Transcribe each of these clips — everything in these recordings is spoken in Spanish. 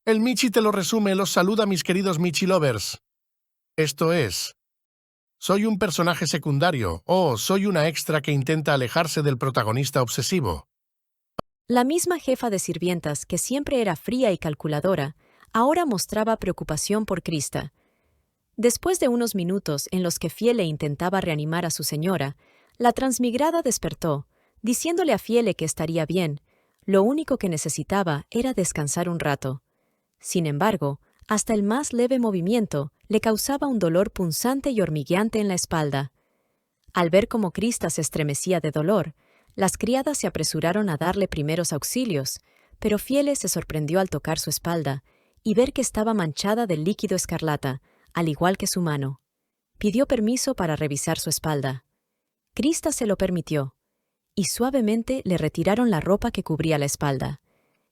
El Michi te lo resume, los saluda mis queridos Michi Lovers. Esto es... Soy un personaje secundario, o soy una extra que intenta alejarse del protagonista obsesivo. La misma jefa de sirvientas, que siempre era fría y calculadora, ahora mostraba preocupación por Krista. Después de unos minutos en los que Fiele intentaba reanimar a su señora, la transmigrada despertó, diciéndole a Fiele que estaría bien. Lo único que necesitaba era descansar un rato. Sin embargo, hasta el más leve movimiento le causaba un dolor punzante y hormigueante en la espalda. Al ver cómo Krista se estremecía de dolor, las criadas se apresuraron a darle primeros auxilios, pero Fiele se sorprendió al tocar su espalda y ver que estaba manchada de líquido escarlata, al igual que su mano. Pidió permiso para revisar su espalda. Krista se lo permitió, y suavemente le retiraron la ropa que cubría la espalda,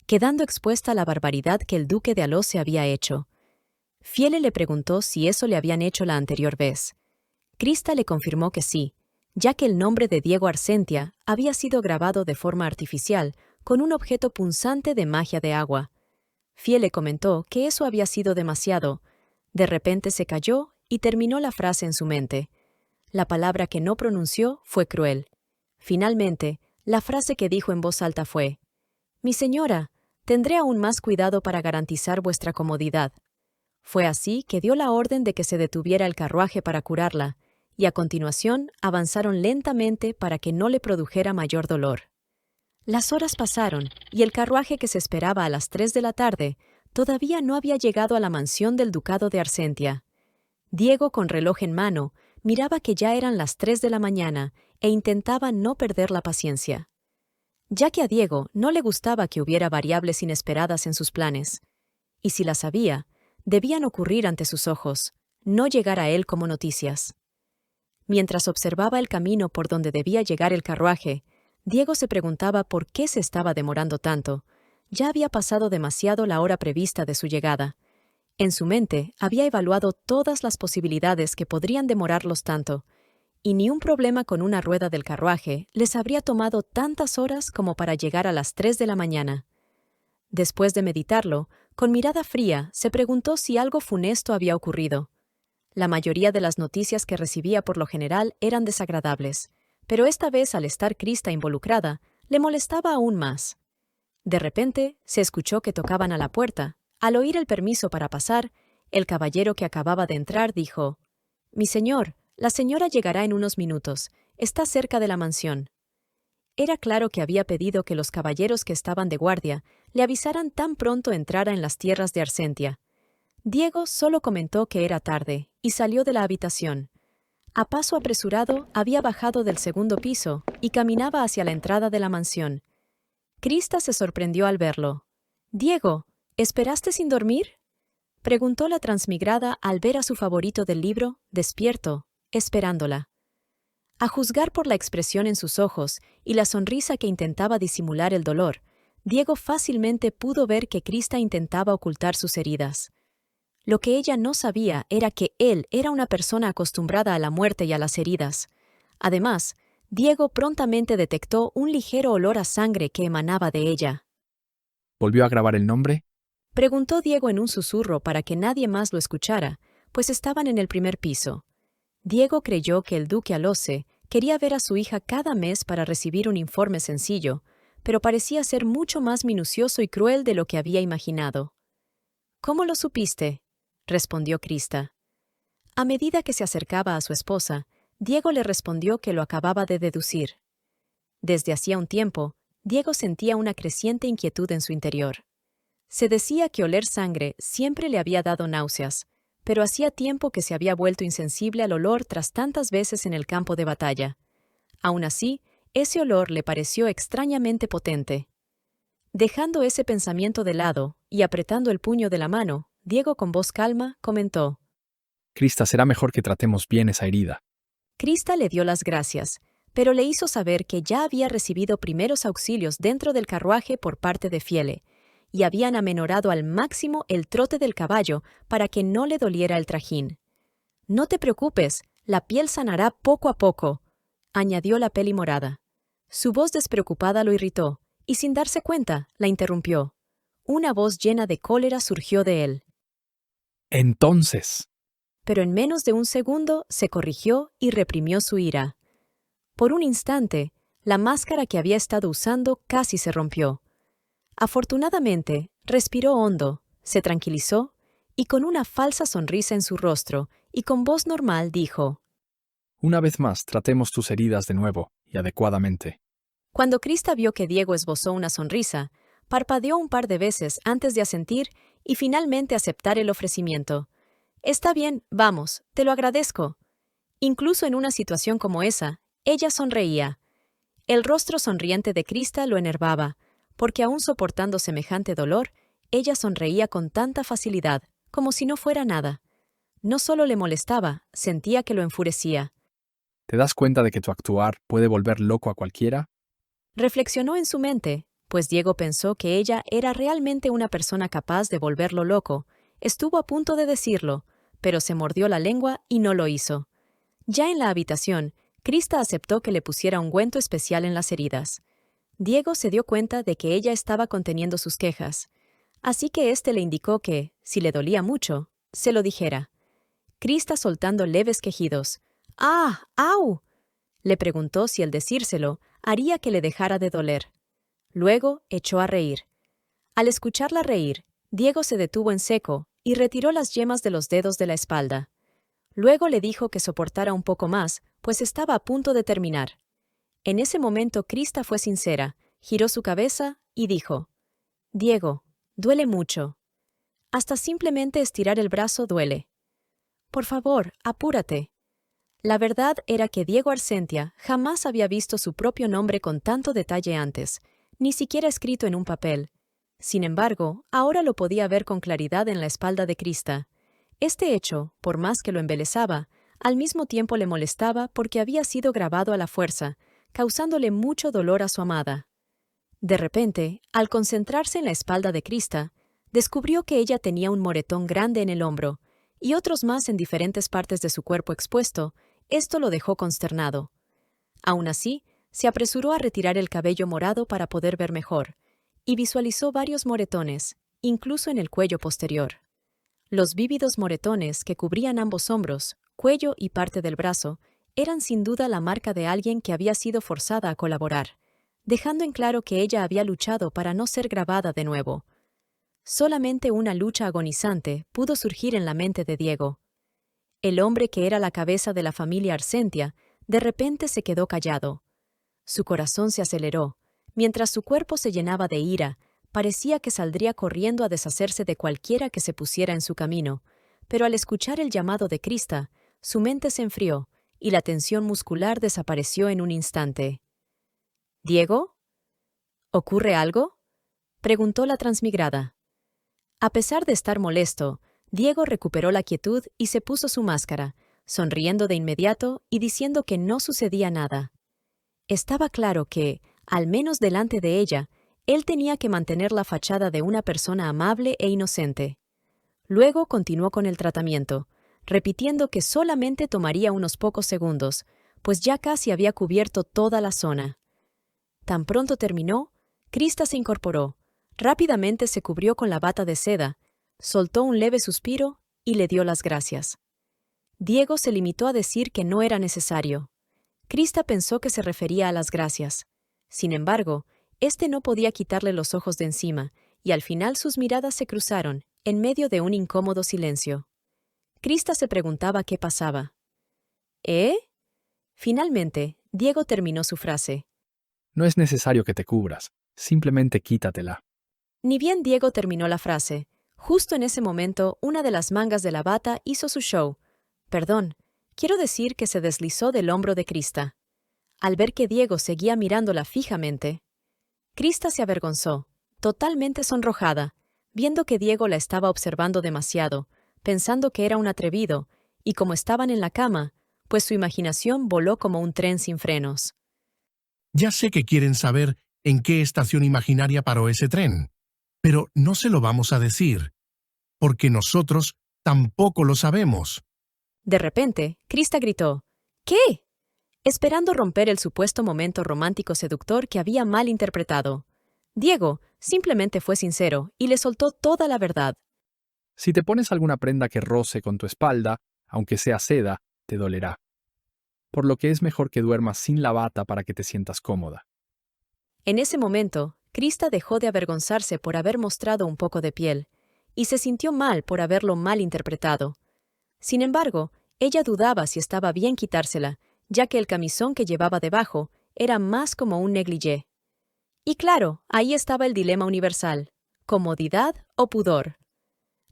quedando expuesta a la barbaridad que el duque de Alose había hecho. Fiele le preguntó si eso le habían hecho la anterior vez. Krista le confirmó que sí, ya que el nombre de Diego Arsentia había sido grabado de forma artificial con un objeto punzante de magia de agua. Fiele comentó que eso había sido demasiado. De repente se calló y terminó la frase en su mente. La palabra que no pronunció fue cruel. Finalmente, la frase que dijo en voz alta fue: «Mi señora, tendré aún más cuidado para garantizar vuestra comodidad». Fue así que dio la orden de que se detuviera el carruaje para curarla, y a continuación avanzaron lentamente para que no le produjera mayor dolor. Las horas pasaron, y el carruaje que se esperaba a las 3 de la tarde todavía no había llegado a la mansión del ducado de Arsentia. Diego, con reloj en mano, miraba que ya eran las 3 de la mañana e intentaba no perder la paciencia. Ya que a Diego no le gustaba que hubiera variables inesperadas en sus planes, y si las había, debían ocurrir ante sus ojos, no llegar a él como noticias. Mientras observaba el camino por donde debía llegar el carruaje, Diego se preguntaba por qué se estaba demorando tanto. Ya había pasado demasiado la hora prevista de su llegada. En su mente había evaluado todas las posibilidades que podrían demorarlos tanto, y ni un problema con una rueda del carruaje les habría tomado tantas horas como para llegar a las 3 de la mañana. Después de meditarlo, con mirada fría, se preguntó si algo funesto había ocurrido. La mayoría de las noticias que recibía por lo general eran desagradables, pero esta vez, al estar Krista involucrada, le molestaba aún más. De repente, se escuchó que tocaban a la puerta. Al oír el permiso para pasar, el caballero que acababa de entrar dijo: «Mi señor, la señora llegará en unos minutos. Está cerca de la mansión». Era claro que había pedido que los caballeros que estaban de guardia le avisaran tan pronto entrara en las tierras de Arsentia. Diego solo comentó que era tarde y salió de la habitación. A paso apresurado había bajado del segundo piso y caminaba hacia la entrada de la mansión. Krista se sorprendió al verlo. «Diego, ¿esperaste sin dormir?», preguntó la transmigrada al ver a su favorito del libro, despierto, esperándola. A juzgar por la expresión en sus ojos y la sonrisa que intentaba disimular el dolor, Diego fácilmente pudo ver que Krista intentaba ocultar sus heridas. Lo que ella no sabía era que él era una persona acostumbrada a la muerte y a las heridas. Además, Diego prontamente detectó un ligero olor a sangre que emanaba de ella. ¿Volvió a grabar el nombre? Preguntó Diego en un susurro para que nadie más lo escuchara, pues estaban en el primer piso. Diego creyó que el duque Alose quería ver a su hija cada mes para recibir un informe sencillo, pero parecía ser mucho más minucioso y cruel de lo que había imaginado. «¿Cómo lo supiste?», respondió Krista. A medida que se acercaba a su esposa, Diego le respondió que lo acababa de deducir. Desde hacía un tiempo, Diego sentía una creciente inquietud en su interior. Se decía que oler sangre siempre le había dado náuseas, pero hacía tiempo que se había vuelto insensible al olor tras tantas veces en el campo de batalla. Aún así, ese olor le pareció extrañamente potente. Dejando ese pensamiento de lado y apretando el puño de la mano, Diego con voz calma comentó: Krista, será mejor que tratemos bien esa herida. Krista le dio las gracias, pero le hizo saber que ya había recibido primeros auxilios dentro del carruaje por parte de Fiele, y habían amenorado al máximo el trote del caballo para que no le doliera el trajín. «No te preocupes, la piel sanará poco a poco», añadió la peli morada. Su voz despreocupada lo irritó, y sin darse cuenta, la interrumpió. una voz llena de cólera surgió de él. Entonces, Pero en menos de un segundo se corrigió y reprimió su ira. Por un instante, la máscara que había estado usando casi se rompió. Afortunadamente, respiró hondo, se tranquilizó y con una falsa sonrisa en su rostro y con voz normal dijo: una vez más tratemos tus heridas de nuevo y adecuadamente. Cuando Krista vio que Diego esbozó una sonrisa, parpadeó un par de veces antes de asentir y finalmente aceptar el ofrecimiento. Está bien, vamos, te lo agradezco. Incluso en una situación como esa, ella sonreía. El rostro sonriente de Krista lo enervaba, porque aún soportando semejante dolor, ella sonreía con tanta facilidad, como si no fuera nada. No solo le molestaba, sentía que lo enfurecía. ¿Te das cuenta de que tu actuar puede volver loco a cualquiera? Reflexionó en su mente, pues Diego pensó que ella era realmente una persona capaz de volverlo loco. Estuvo a punto de decirlo, pero se mordió la lengua y no lo hizo. Ya en la habitación, Krista aceptó que le pusiera ungüento especial en las heridas. Diego se dio cuenta de que ella estaba conteniendo sus quejas, así que éste le indicó que, si le dolía mucho, se lo dijera. Krista, soltando leves quejidos, «¡Ah! ¡Au!», le preguntó si el decírselo haría que le dejara de doler. Luego echó a reír. Al escucharla reír, Diego se detuvo en seco y retiró las yemas de los dedos de la espalda. Luego le dijo que soportara un poco más, pues estaba a punto de terminar. En ese momento Krista fue sincera, giró su cabeza y dijo: «Diego, duele mucho. Hasta simplemente estirar el brazo duele. Por favor, apúrate». La verdad era que Diego Arsentia jamás había visto su propio nombre con tanto detalle antes, ni siquiera escrito en un papel. Sin embargo, ahora lo podía ver con claridad en la espalda de Krista. Este hecho, por más que lo embelesaba, al mismo tiempo le molestaba porque había sido grabado a la fuerza, causándole mucho dolor a su amada. De repente, al concentrarse en la espalda de Krista, descubrió que ella tenía un moretón grande en el hombro y otros más en diferentes partes de su cuerpo expuesto. Esto lo dejó consternado. Aún así, se apresuró a retirar el cabello morado para poder ver mejor, y visualizó varios moretones, incluso en el cuello posterior. Los vívidos moretones que cubrían ambos hombros, cuello y parte del brazo, eran sin duda la marca de alguien que había sido forzada a colaborar, dejando en claro que ella había luchado para no ser grabada de nuevo. Solamente una lucha agonizante pudo surgir en la mente de Diego. El hombre que era la cabeza de la familia Arsentia, de repente se quedó callado. Su corazón se aceleró. Mientras su cuerpo se llenaba de ira, parecía que saldría corriendo a deshacerse de cualquiera que se pusiera en su camino, pero al escuchar el llamado de Krista, su mente se enfrió y la tensión muscular desapareció en un instante. «¿Diego? ¿Ocurre algo?», preguntó la transmigrada. A pesar de estar molesto, Diego recuperó la quietud y se puso su máscara, sonriendo de inmediato y diciendo que no sucedía nada. Estaba claro que, al menos delante de ella, él tenía que mantener la fachada de una persona amable e inocente. Luego continuó con el tratamiento, repitiendo que solamente tomaría unos pocos segundos, pues ya casi había cubierto toda la zona. Tan pronto terminó, Krista se incorporó, rápidamente se cubrió con la bata de seda, soltó un leve suspiro y le dio las gracias. Diego se limitó a decir que no era necesario. Krista pensó que se refería a las gracias. Sin embargo, éste no podía quitarle los ojos de encima, y al final sus miradas se cruzaron, en medio de un incómodo silencio. Krista se preguntaba qué pasaba. ¿Eh? Finalmente, Diego terminó su frase. No es necesario que te cubras, simplemente quítatela. Ni bien Diego terminó la frase, justo en ese momento una de las mangas de la bata hizo su show. Perdón, quiero decir que se deslizó del hombro de Krista. Al ver que Diego seguía mirándola fijamente, Krista se avergonzó, totalmente sonrojada, viendo que Diego la estaba observando demasiado, pensando que era un atrevido, y como estaban en la cama, pues su imaginación voló como un tren sin frenos. Ya sé que quieren saber en qué estación imaginaria paró ese tren, pero no se lo vamos a decir, porque nosotros tampoco lo sabemos. De repente, Krista gritó, «¿Qué?», esperando romper el supuesto momento romántico seductor que había mal interpretado. Diego, simplemente fue sincero y le soltó toda la verdad. Si te pones alguna prenda que roce con tu espalda, aunque sea seda, te dolerá. Por lo que es mejor que duermas sin la bata para que te sientas cómoda. En ese momento, Krista dejó de avergonzarse por haber mostrado un poco de piel, y se sintió mal por haberlo mal interpretado. Sin embargo, ella dudaba si estaba bien quitársela, ya que el camisón que llevaba debajo era más como un negligé. Y claro, ahí estaba el dilema universal: comodidad o pudor.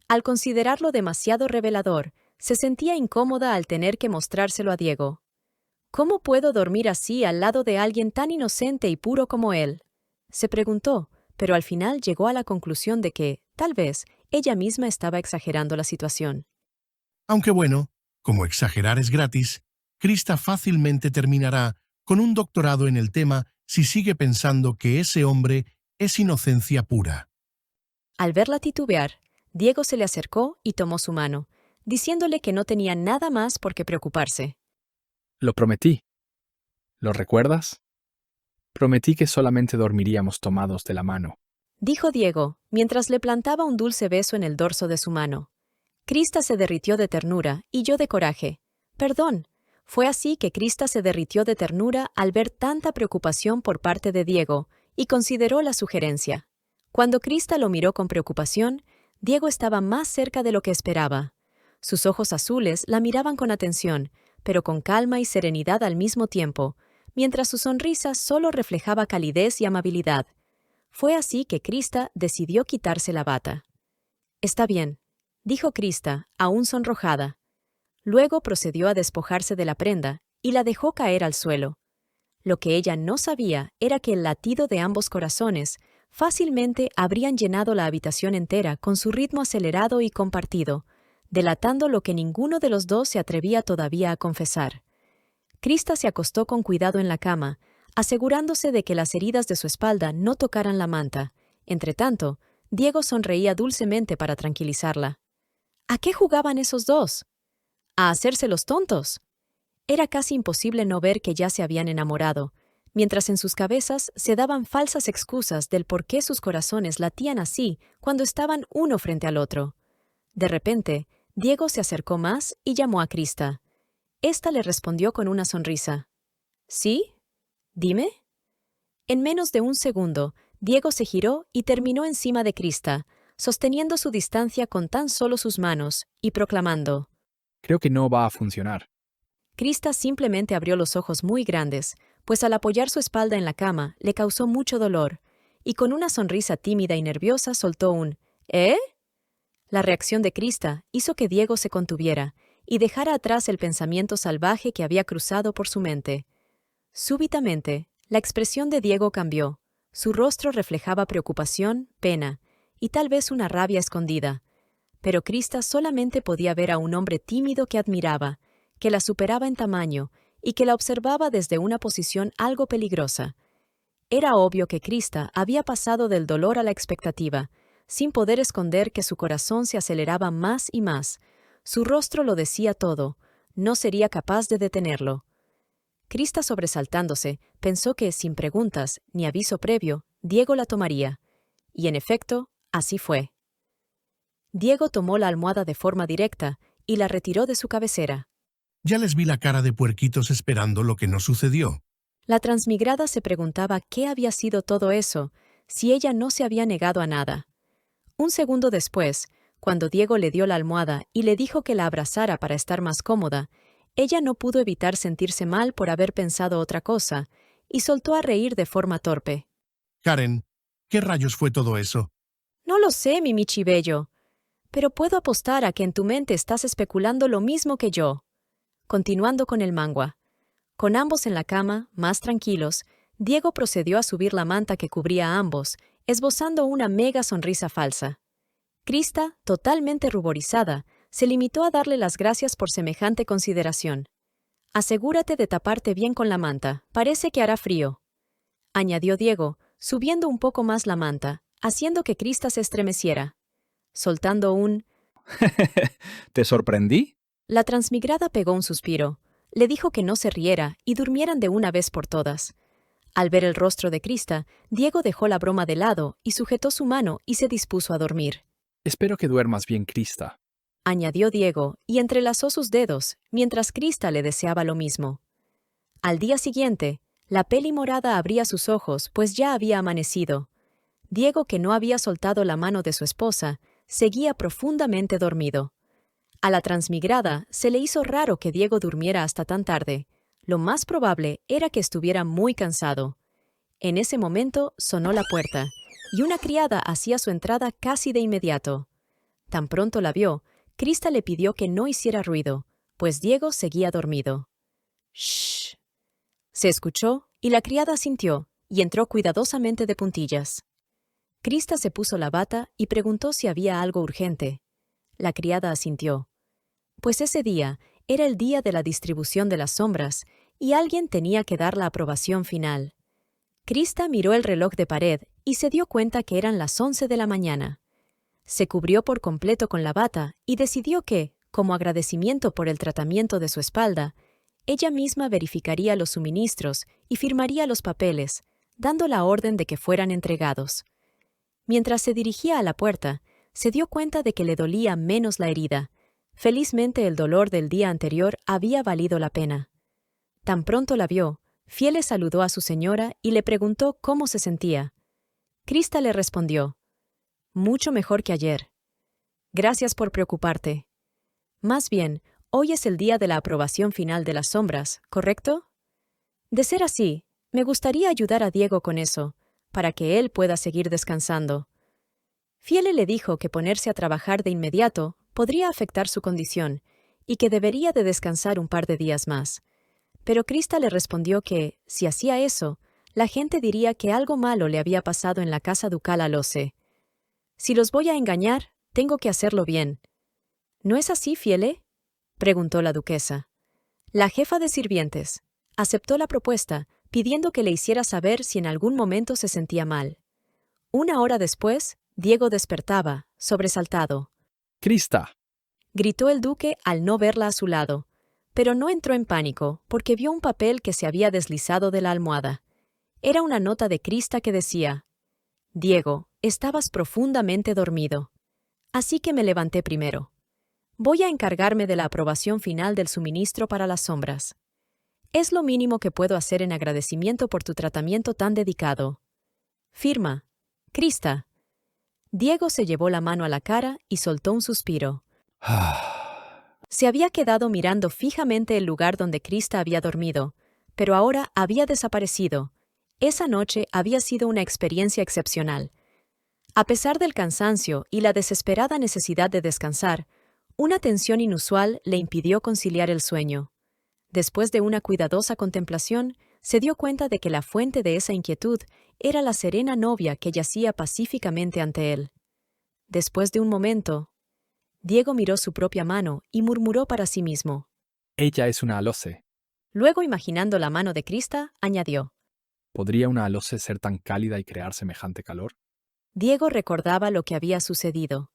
Al considerarlo demasiado revelador, se sentía incómoda al tener que mostrárselo a Diego. ¿Cómo puedo dormir así al lado de alguien tan inocente y puro como él?, se preguntó, pero al final llegó a la conclusión de que, tal vez, ella misma estaba exagerando la situación. Aunque bueno, como exagerar es gratis, Krista fácilmente terminará con un doctorado en el tema si sigue pensando que ese hombre es inocencia pura. Al verla titubear, Diego se le acercó y tomó su mano, diciéndole que no tenía nada más por qué preocuparse. Lo prometí. ¿Lo recuerdas? Prometí que solamente dormiríamos tomados de la mano. Dijo Diego, mientras le plantaba un dulce beso en el dorso de su mano. Krista se derritió de ternura y yo de coraje. Perdón. Fue así que Krista se derritió de ternura al ver tanta preocupación por parte de Diego y consideró la sugerencia. Cuando Krista lo miró con preocupación, Diego estaba más cerca de lo que esperaba. Sus ojos azules la miraban con atención, pero con calma y serenidad al mismo tiempo, mientras su sonrisa solo reflejaba calidez y amabilidad. Fue así que Krista decidió quitarse la bata. «Está bien», dijo Krista, aún sonrojada. Luego procedió a despojarse de la prenda y la dejó caer al suelo. Lo que ella no sabía era que el latido de ambos corazones fácilmente habrían llenado la habitación entera con su ritmo acelerado y compartido, delatando lo que ninguno de los dos se atrevía todavía a confesar. Krista se acostó con cuidado en la cama, asegurándose de que las heridas de su espalda no tocaran la manta. Entretanto, Diego sonreía dulcemente para tranquilizarla. ¿A qué jugaban esos dos? ¿A hacerse los tontos? Era casi imposible no ver que ya se habían enamorado, mientras en sus cabezas se daban falsas excusas del por qué sus corazones latían así cuando estaban uno frente al otro. De repente, Diego se acercó más y llamó a Krista. Esta le respondió con una sonrisa. ¿Sí? ¿Dime? En menos de un segundo, Diego se giró y terminó encima de Krista, sosteniendo su distancia con tan solo sus manos y proclamando. Creo que no va a funcionar. Krista simplemente abrió los ojos muy grandes, pues al apoyar su espalda en la cama le causó mucho dolor, y con una sonrisa tímida y nerviosa soltó un ¿eh? La reacción de Krista hizo que Diego se contuviera y dejara atrás el pensamiento salvaje que había cruzado por su mente. Súbitamente, la expresión de Diego cambió. Su rostro reflejaba preocupación, pena y tal vez una rabia escondida. Pero Krista solamente podía ver a un hombre tímido que admiraba, que la superaba en tamaño y que la observaba desde una posición algo peligrosa. Era obvio que Krista había pasado del dolor a la expectativa, sin poder esconder que su corazón se aceleraba más y más. Su rostro lo decía todo, no sería capaz de detenerlo. Krista, sobresaltándose, pensó que, sin preguntas ni aviso previo, Diego la tomaría. Y en efecto, así fue. Diego tomó la almohada de forma directa y la retiró de su cabecera. Ya les vi la cara de puerquitos esperando lo que no sucedió. La transmigrada se preguntaba qué había sido todo eso, si ella no se había negado a nada. Un segundo después, cuando Diego le dio la almohada y le dijo que la abrazara para estar más cómoda, ella no pudo evitar sentirse mal por haber pensado otra cosa, y soltó a reír de forma torpe. Karen, ¿qué rayos fue todo eso? No lo sé, mi Michi bello, pero puedo apostar a que en tu mente estás especulando lo mismo que yo. Continuando con el mangua. Con ambos en la cama, más tranquilos, Diego procedió a subir la manta que cubría a ambos, esbozando una mega sonrisa falsa. Krista, totalmente ruborizada, se limitó a darle las gracias por semejante consideración. «Asegúrate de taparte bien con la manta, parece que hará frío», añadió Diego, subiendo un poco más la manta, haciendo que Krista se estremeciera. Soltando un ¿Te sorprendí? La transmigrada pegó un suspiro. Le dijo que no se riera y durmieran de una vez por todas. Al ver el rostro de Krista, Diego dejó la broma de lado y sujetó su mano y se dispuso a dormir. Espero que duermas bien, Krista. Añadió Diego y entrelazó sus dedos, mientras Krista le deseaba lo mismo. Al día siguiente, la peli morada abría sus ojos, pues ya había amanecido. Diego, que no había soltado la mano de su esposa, seguía profundamente dormido. A la transmigrada se le hizo raro que Diego durmiera hasta tan tarde. Lo más probable era que estuviera muy cansado. En ese momento sonó la puerta, y una criada hacía su entrada casi de inmediato. Tan pronto la vio, Krista le pidió que no hiciera ruido, pues Diego seguía dormido. «Shh». Se escuchó, y la criada asintió, y entró cuidadosamente de puntillas. Krista se puso la bata y preguntó si había algo urgente. La criada asintió. Pues ese día era el día de la distribución de las sombras, y alguien tenía que dar la aprobación final. Krista miró el reloj de pared y se dio cuenta que eran las 11 de la mañana. Se cubrió por completo con la bata y decidió que, como agradecimiento por el tratamiento de su espalda, ella misma verificaría los suministros y firmaría los papeles, dando la orden de que fueran entregados. Mientras se dirigía a la puerta, se dio cuenta de que le dolía menos la herida. Felizmente el dolor del día anterior había valido la pena. Tan pronto la vio, Fiele saludó a su señora y le preguntó cómo se sentía. Krista le respondió: «Mucho mejor que ayer. Gracias por preocuparte. Más bien, hoy es el día de la aprobación final de las sombras, ¿correcto? De ser así, me gustaría ayudar a Diego con eso, para que él pueda seguir descansando». Fiele le dijo que ponerse a trabajar de inmediato podría afectar su condición y que debería de descansar un par de días más. Pero Krista le respondió que, si hacía eso, la gente diría que algo malo le había pasado en la casa ducal a Loce. «Si los voy a engañar, tengo que hacerlo bien». «¿No es así, Fiele?», preguntó la duquesa. La jefa de sirvientes aceptó la propuesta, pidiendo que le hiciera saber si en algún momento se sentía mal. Una hora después, Diego despertaba, sobresaltado. ¡Krista! Gritó el duque al no verla a su lado, pero no entró en pánico porque vio un papel que se había deslizado de la almohada. Era una nota de Krista que decía: «Diego, estabas profundamente dormido. Así que me levanté primero. Voy a encargarme de la aprobación final del suministro para las sombras. Es lo mínimo que puedo hacer en agradecimiento por tu tratamiento tan dedicado. Firma, Krista». Diego se llevó la mano a la cara y soltó un suspiro. Se había quedado mirando fijamente el lugar donde Krista había dormido, pero ahora había desaparecido. Esa noche había sido una experiencia excepcional. A pesar del cansancio y la desesperada necesidad de descansar, una tensión inusual le impidió conciliar el sueño. Después de una cuidadosa contemplación, se dio cuenta de que la fuente de esa inquietud era la serena novia que yacía pacíficamente ante él. Después de un momento, Diego miró su propia mano y murmuró para sí mismo. Ella es una Aloce. Luego, imaginando la mano de Krista, añadió: ¿Podría una Aloce ser tan cálida y crear semejante calor? Diego recordaba lo que había sucedido.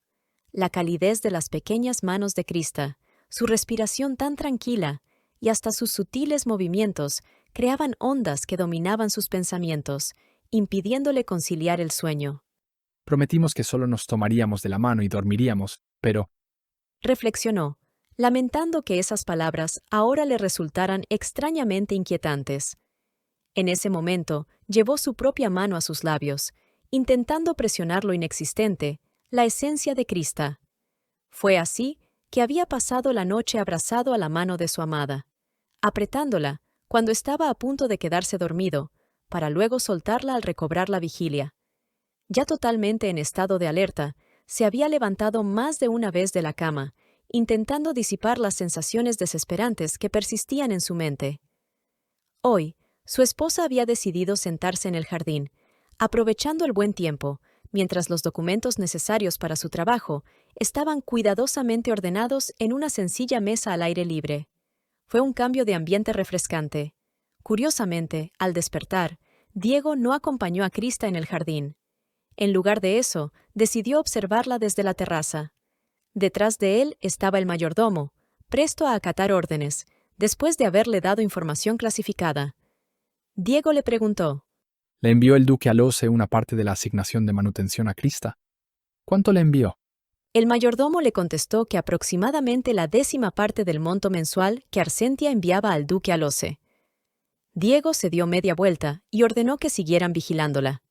La calidez de las pequeñas manos de Krista, su respiración tan tranquila y hasta sus sutiles movimientos creaban ondas que dominaban sus pensamientos, impidiéndole conciliar el sueño. Prometimos que solo nos tomaríamos de la mano y dormiríamos, pero reflexionó, lamentando que esas palabras ahora le resultaran extrañamente inquietantes. En ese momento, llevó su propia mano a sus labios, intentando presionar lo inexistente, la esencia de Krista. Fue así que había pasado la noche abrazado a la mano de su amada, apretándola cuando estaba a punto de quedarse dormido, para luego soltarla al recobrar la vigilia. Ya totalmente en estado de alerta, se había levantado más de una vez de la cama, intentando disipar las sensaciones desesperantes que persistían en su mente. Hoy, su esposa había decidido sentarse en el jardín, aprovechando el buen tiempo, mientras los documentos necesarios para su trabajo estaban cuidadosamente ordenados en una sencilla mesa al aire libre. Fue un cambio de ambiente refrescante. Curiosamente, al despertar, Diego no acompañó a Krista en el jardín. En lugar de eso, decidió observarla desde la terraza. Detrás de él estaba el mayordomo, presto a acatar órdenes, después de haberle dado información clasificada. Diego le preguntó: ¿Le envió el duque Alose una parte de la asignación de manutención a Crista? ¿Cuánto le envió? El mayordomo le contestó que aproximadamente la 10ª parte del monto mensual que Arsentia enviaba al duque Alose. Diego se dio media vuelta y ordenó que siguieran vigilándola.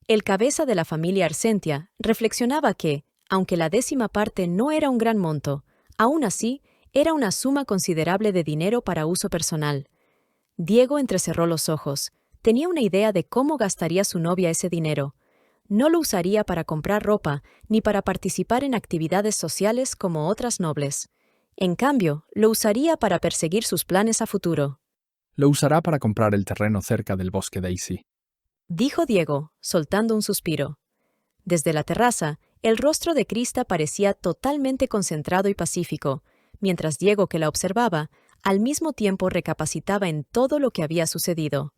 El cabeza de la familia Arsentia reflexionaba que, aunque la 10ª parte no era un gran monto, aún así era una suma considerable de dinero para uso personal. Diego entrecerró los ojos. Tenía una idea de cómo gastaría su novia ese dinero. No lo usaría para comprar ropa ni para participar en actividades sociales como otras nobles. En cambio, lo usaría para perseguir sus planes a futuro. Lo usará para comprar el terreno cerca del bosque Daisy, Dijo Diego, soltando un suspiro. Desde la terraza, el rostro de Crista parecía totalmente concentrado y pacífico, mientras Diego, que la observaba, al mismo tiempo recapacitaba en todo lo que había sucedido.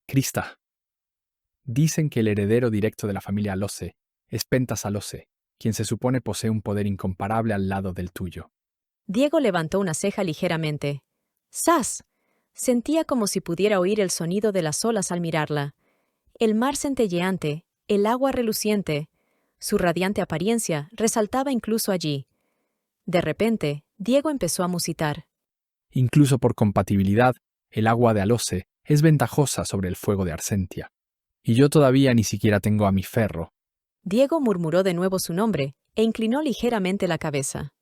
Crista. Dicen que el heredero directo de la familia Alose es Pentas Alose, quien se supone posee un poder incomparable al lado del tuyo. Diego levantó una ceja ligeramente. ¡Sas! Sentía como si pudiera oír el sonido de las olas al mirarla. El mar centelleante, el agua reluciente, su radiante apariencia resaltaba incluso allí. De repente, Diego empezó a musitar. Incluso por compatibilidad, el agua de Alose es ventajosa sobre el fuego de Arsentia. Y yo todavía ni siquiera tengo a mi ferro. Diego murmuró de nuevo su nombre e inclinó ligeramente la cabeza.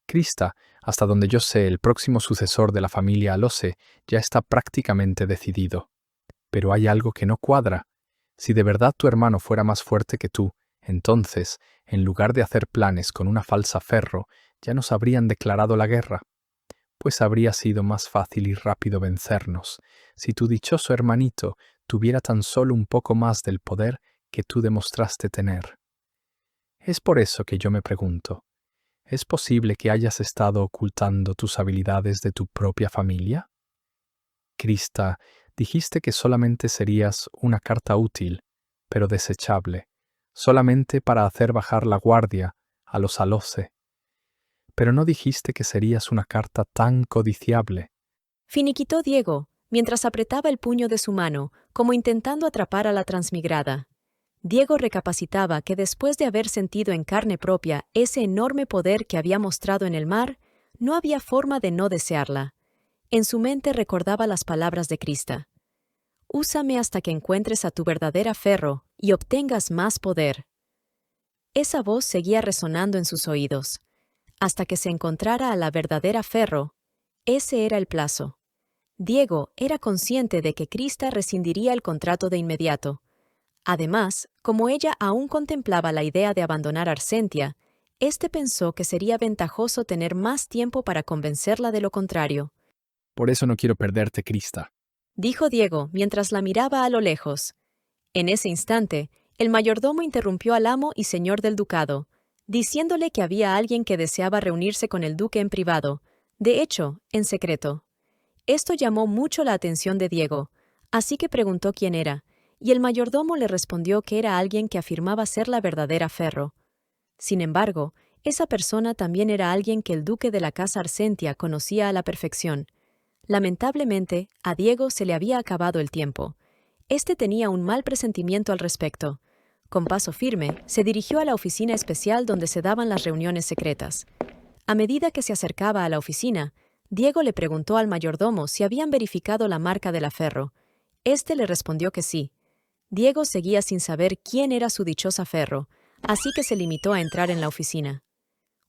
Crista, hasta donde yo sé, el próximo sucesor de la familia Alose ya está prácticamente decidido. Pero hay algo que no cuadra. Si de verdad tu hermano fuera más fuerte que tú, entonces, en lugar de hacer planes con una falsa ferro, ya nos habrían declarado la guerra. Pues habría sido más fácil y rápido vencernos si tu dichoso hermanito tuviera tan solo un poco más del poder que tú demostraste tener. Es por eso que yo me pregunto, ¿es posible que hayas estado ocultando tus habilidades de tu propia familia? Crista, dijiste que solamente serías una carta útil, pero desechable, solamente para hacer bajar la guardia a los Alose. Pero no dijiste que serías una carta tan codiciable. Finiquitó Diego, mientras apretaba el puño de su mano, como intentando atrapar a la transmigrada. Diego recapacitaba que después de haber sentido en carne propia ese enorme poder que había mostrado en el mar, no había forma de no desearla. En su mente recordaba las palabras de Crista. «Úsame hasta que encuentres a tu verdadera ferro y obtengas más poder». Esa voz seguía resonando en sus oídos. Hasta que se encontrara a la verdadera ferro, ese era el plazo. Diego era consciente de que Crista rescindiría el contrato de inmediato. Además, como ella aún contemplaba la idea de abandonar Arsentia, pensó que sería ventajoso tener más tiempo para convencerla de lo contrario. Por eso no quiero perderte, Crista. Dijo Diego mientras la miraba a lo lejos. En ese instante, el mayordomo interrumpió al amo y señor del ducado, diciéndole que había alguien que deseaba reunirse con el duque en privado, de hecho, en secreto. Esto llamó mucho la atención de Diego, así que preguntó quién era, y el mayordomo le respondió que era alguien que afirmaba ser la verdadera ferro. Sin embargo, esa persona también era alguien que el duque de la casa Arsentia conocía a la perfección. Lamentablemente, a Diego se le había acabado el tiempo. Tenía un mal presentimiento al respecto. Con paso firme, se dirigió a la oficina especial donde se daban las reuniones secretas. A medida que se acercaba a la oficina, Diego le preguntó al mayordomo si habían verificado la marca del aferro. Le respondió que sí. Diego seguía sin saber quién era su dichosa ferro, así que se limitó a entrar en la oficina.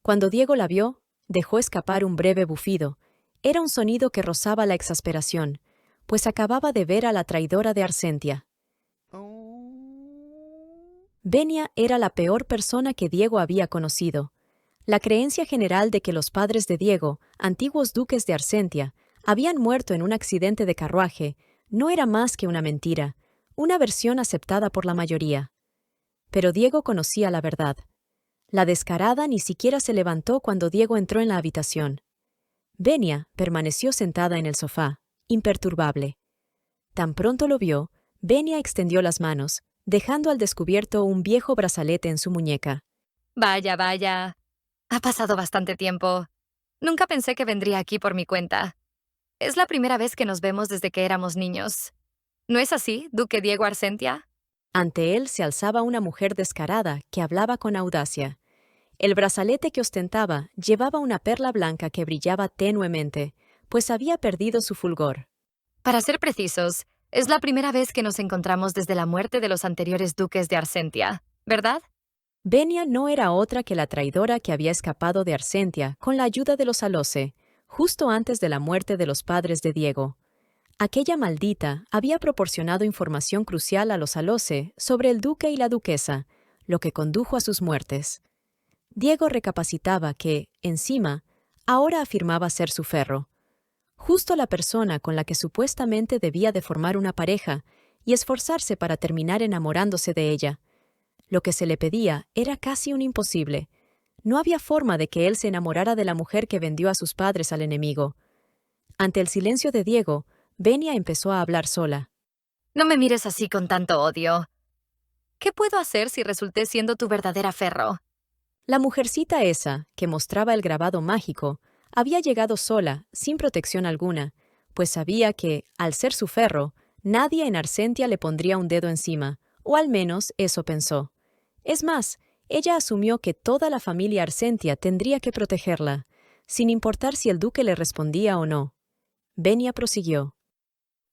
Cuando Diego la vio, dejó escapar un breve bufido. Era un sonido que rozaba la exasperación, pues acababa de ver a la traidora de Arsentia. Venia era la peor persona que Diego había conocido. La creencia general de que los padres de Diego, antiguos duques de Arsentia, habían muerto en un accidente de carruaje, no era más que una mentira, una versión aceptada por la mayoría. Pero Diego conocía la verdad. La descarada ni siquiera se levantó cuando Diego entró en la habitación. Venia permaneció sentada en el sofá, imperturbable. Tan pronto lo vio, Venia extendió las manos, dejando al descubierto un viejo brazalete en su muñeca. Vaya, vaya. Ha pasado bastante tiempo. Nunca pensé que vendría aquí por mi cuenta. Es la primera vez que nos vemos desde que éramos niños. ¿No es así, Duque Diego Arsentia? Ante él se alzaba una mujer descarada que hablaba con audacia. El brazalete que ostentaba llevaba una perla blanca que brillaba tenuemente, pues había perdido su fulgor. Para ser precisos, es la primera vez que nos encontramos desde la muerte de los anteriores duques de Arsentia, ¿verdad? Venia no era otra que la traidora que había escapado de Arsentia con la ayuda de los Alose, justo antes de la muerte de los padres de Diego. Aquella maldita había proporcionado información crucial a los Alose sobre el duque y la duquesa, lo que condujo a sus muertes. Diego recapacitaba que, encima, ahora afirmaba ser su ferro. Justo la persona con la que supuestamente debía de formar una pareja y esforzarse para terminar enamorándose de ella. Lo que se le pedía era casi un imposible. No había forma de que él se enamorara de la mujer que vendió a sus padres al enemigo. Ante el silencio de Diego, Venia empezó a hablar sola. No me mires así con tanto odio. ¿Qué puedo hacer si resulté siendo tu verdadera ferro? La mujercita esa, que mostraba el grabado mágico, había llegado sola, sin protección alguna, pues sabía que, al ser su ferro, nadie en Arsentia le pondría un dedo encima, o al menos eso pensó. Es más, ella asumió que toda la familia Arsentia tendría que protegerla, sin importar si el duque le respondía o no. Venia prosiguió.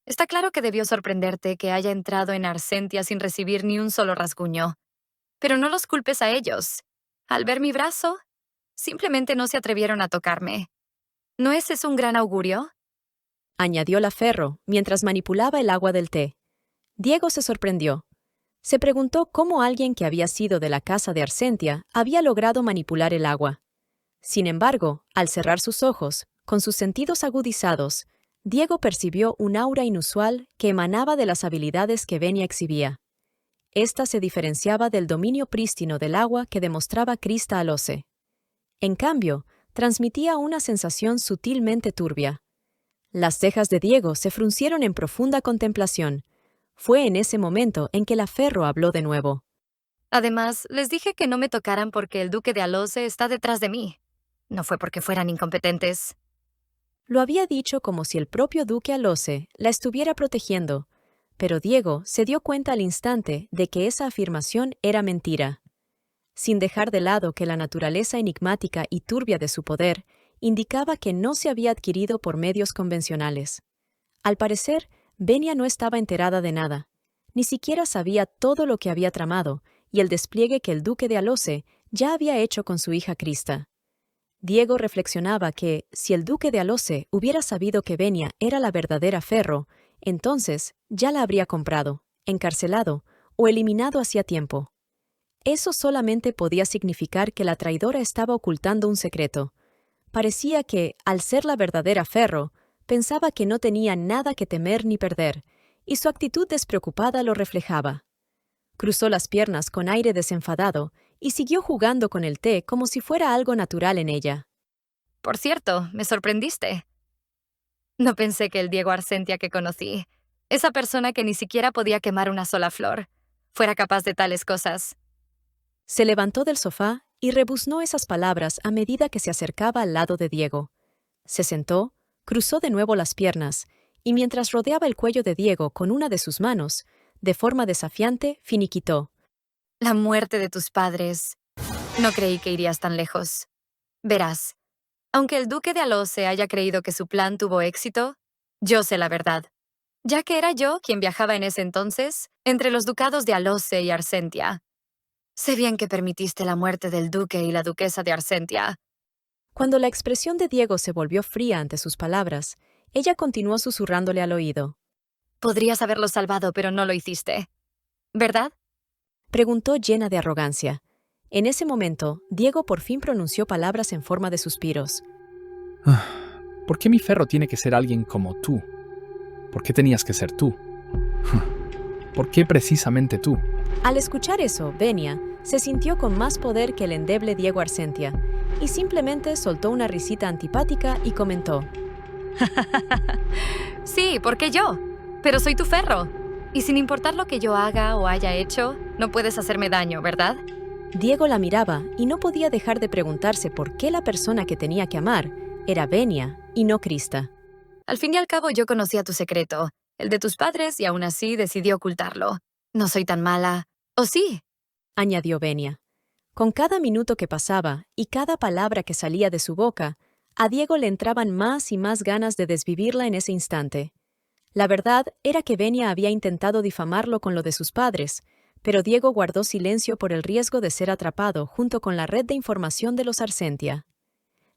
Está claro que debió sorprenderte que haya entrado en Arsentia sin recibir ni un solo rasguño. Pero no los culpes a ellos. Al ver mi brazo, simplemente no se atrevieron a tocarme. ¿No es eso un gran augurio? Añadió la ferro, mientras manipulaba el agua del té. Diego se sorprendió. Se preguntó cómo alguien que había sido de la casa de Arsentia había logrado manipular el agua. Sin embargo, al cerrar sus ojos, con sus sentidos agudizados, Diego percibió un aura inusual que emanaba de las habilidades que Venia exhibía. Esta se diferenciaba del dominio prístino del agua que demostraba Crista Alose. En cambio, transmitía una sensación sutilmente turbia. Las cejas de Diego se fruncieron en profunda contemplación. Fue en ese momento en que la ferro habló de nuevo. Además, les dije que no me tocaran porque el duque de Alose está detrás de mí. No fue porque fueran incompetentes. Lo había dicho como si el propio duque Alose la estuviera protegiendo, pero Diego se dio cuenta al instante de que esa afirmación era mentira. Sin dejar de lado que la naturaleza enigmática y turbia de su poder indicaba que no se había adquirido por medios convencionales. Al parecer, Venia no estaba enterada de nada. Ni siquiera sabía todo lo que había tramado y el despliegue que el duque de Alose ya había hecho con su hija Crista. Diego reflexionaba que, si el duque de Alose hubiera sabido que Venia era la verdadera ferro, entonces ya la habría comprado, encarcelado o eliminado hacía tiempo. Eso solamente podía significar que la traidora estaba ocultando un secreto. Parecía que, al ser la verdadera ferro, pensaba que no tenía nada que temer ni perder, y su actitud despreocupada lo reflejaba. Cruzó las piernas con aire desenfadado y siguió jugando con el té como si fuera algo natural en ella. Por cierto, me sorprendiste. No pensé que el Diego Arsentia que conocí, esa persona que ni siquiera podía quemar una sola flor, fuera capaz de tales cosas. Se levantó del sofá y rebuznó esas palabras a medida que se acercaba al lado de Diego. Se sentó, cruzó de nuevo las piernas, y mientras rodeaba el cuello de Diego con una de sus manos, de forma desafiante, finiquitó. La muerte de tus padres. No creí que irías tan lejos. Verás, aunque el duque de Alose haya creído que su plan tuvo éxito, yo sé la verdad. Ya que era yo quien viajaba en ese entonces entre los ducados de Alose y Arsentia. Sé bien que permitiste la muerte del duque y la duquesa de Arsentia. Cuando la expresión de Diego se volvió fría ante sus palabras, ella continuó susurrándole al oído. Podrías haberlo salvado, pero no lo hiciste. ¿Verdad? Preguntó llena de arrogancia. En ese momento, Diego por fin pronunció palabras en forma de suspiros. ¿Por qué mi ferro tiene que ser alguien como tú? ¿Por qué tenías que ser tú? ¿Por qué precisamente tú? Al escuchar eso, Venia se sintió con más poder que el endeble Diego Arsentia, y simplemente soltó una risita antipática y comentó. Sí, ¿por qué yo? Pero soy tu ferro. Y sin importar lo que yo haga o haya hecho, no puedes hacerme daño, ¿verdad? Diego la miraba y no podía dejar de preguntarse por qué la persona que tenía que amar era Venia y no Crista. Al fin y al cabo yo conocía tu secreto, el de tus padres, y aún así decidí ocultarlo. No soy tan mala. ¿O sí? añadió Venia. Con cada minuto que pasaba y cada palabra que salía de su boca, a Diego le entraban más y más ganas de desvivirla en ese instante. La verdad era que Venia había intentado difamarlo con lo de sus padres, pero Diego guardó silencio por el riesgo de ser atrapado junto con la red de información de los Arsentia.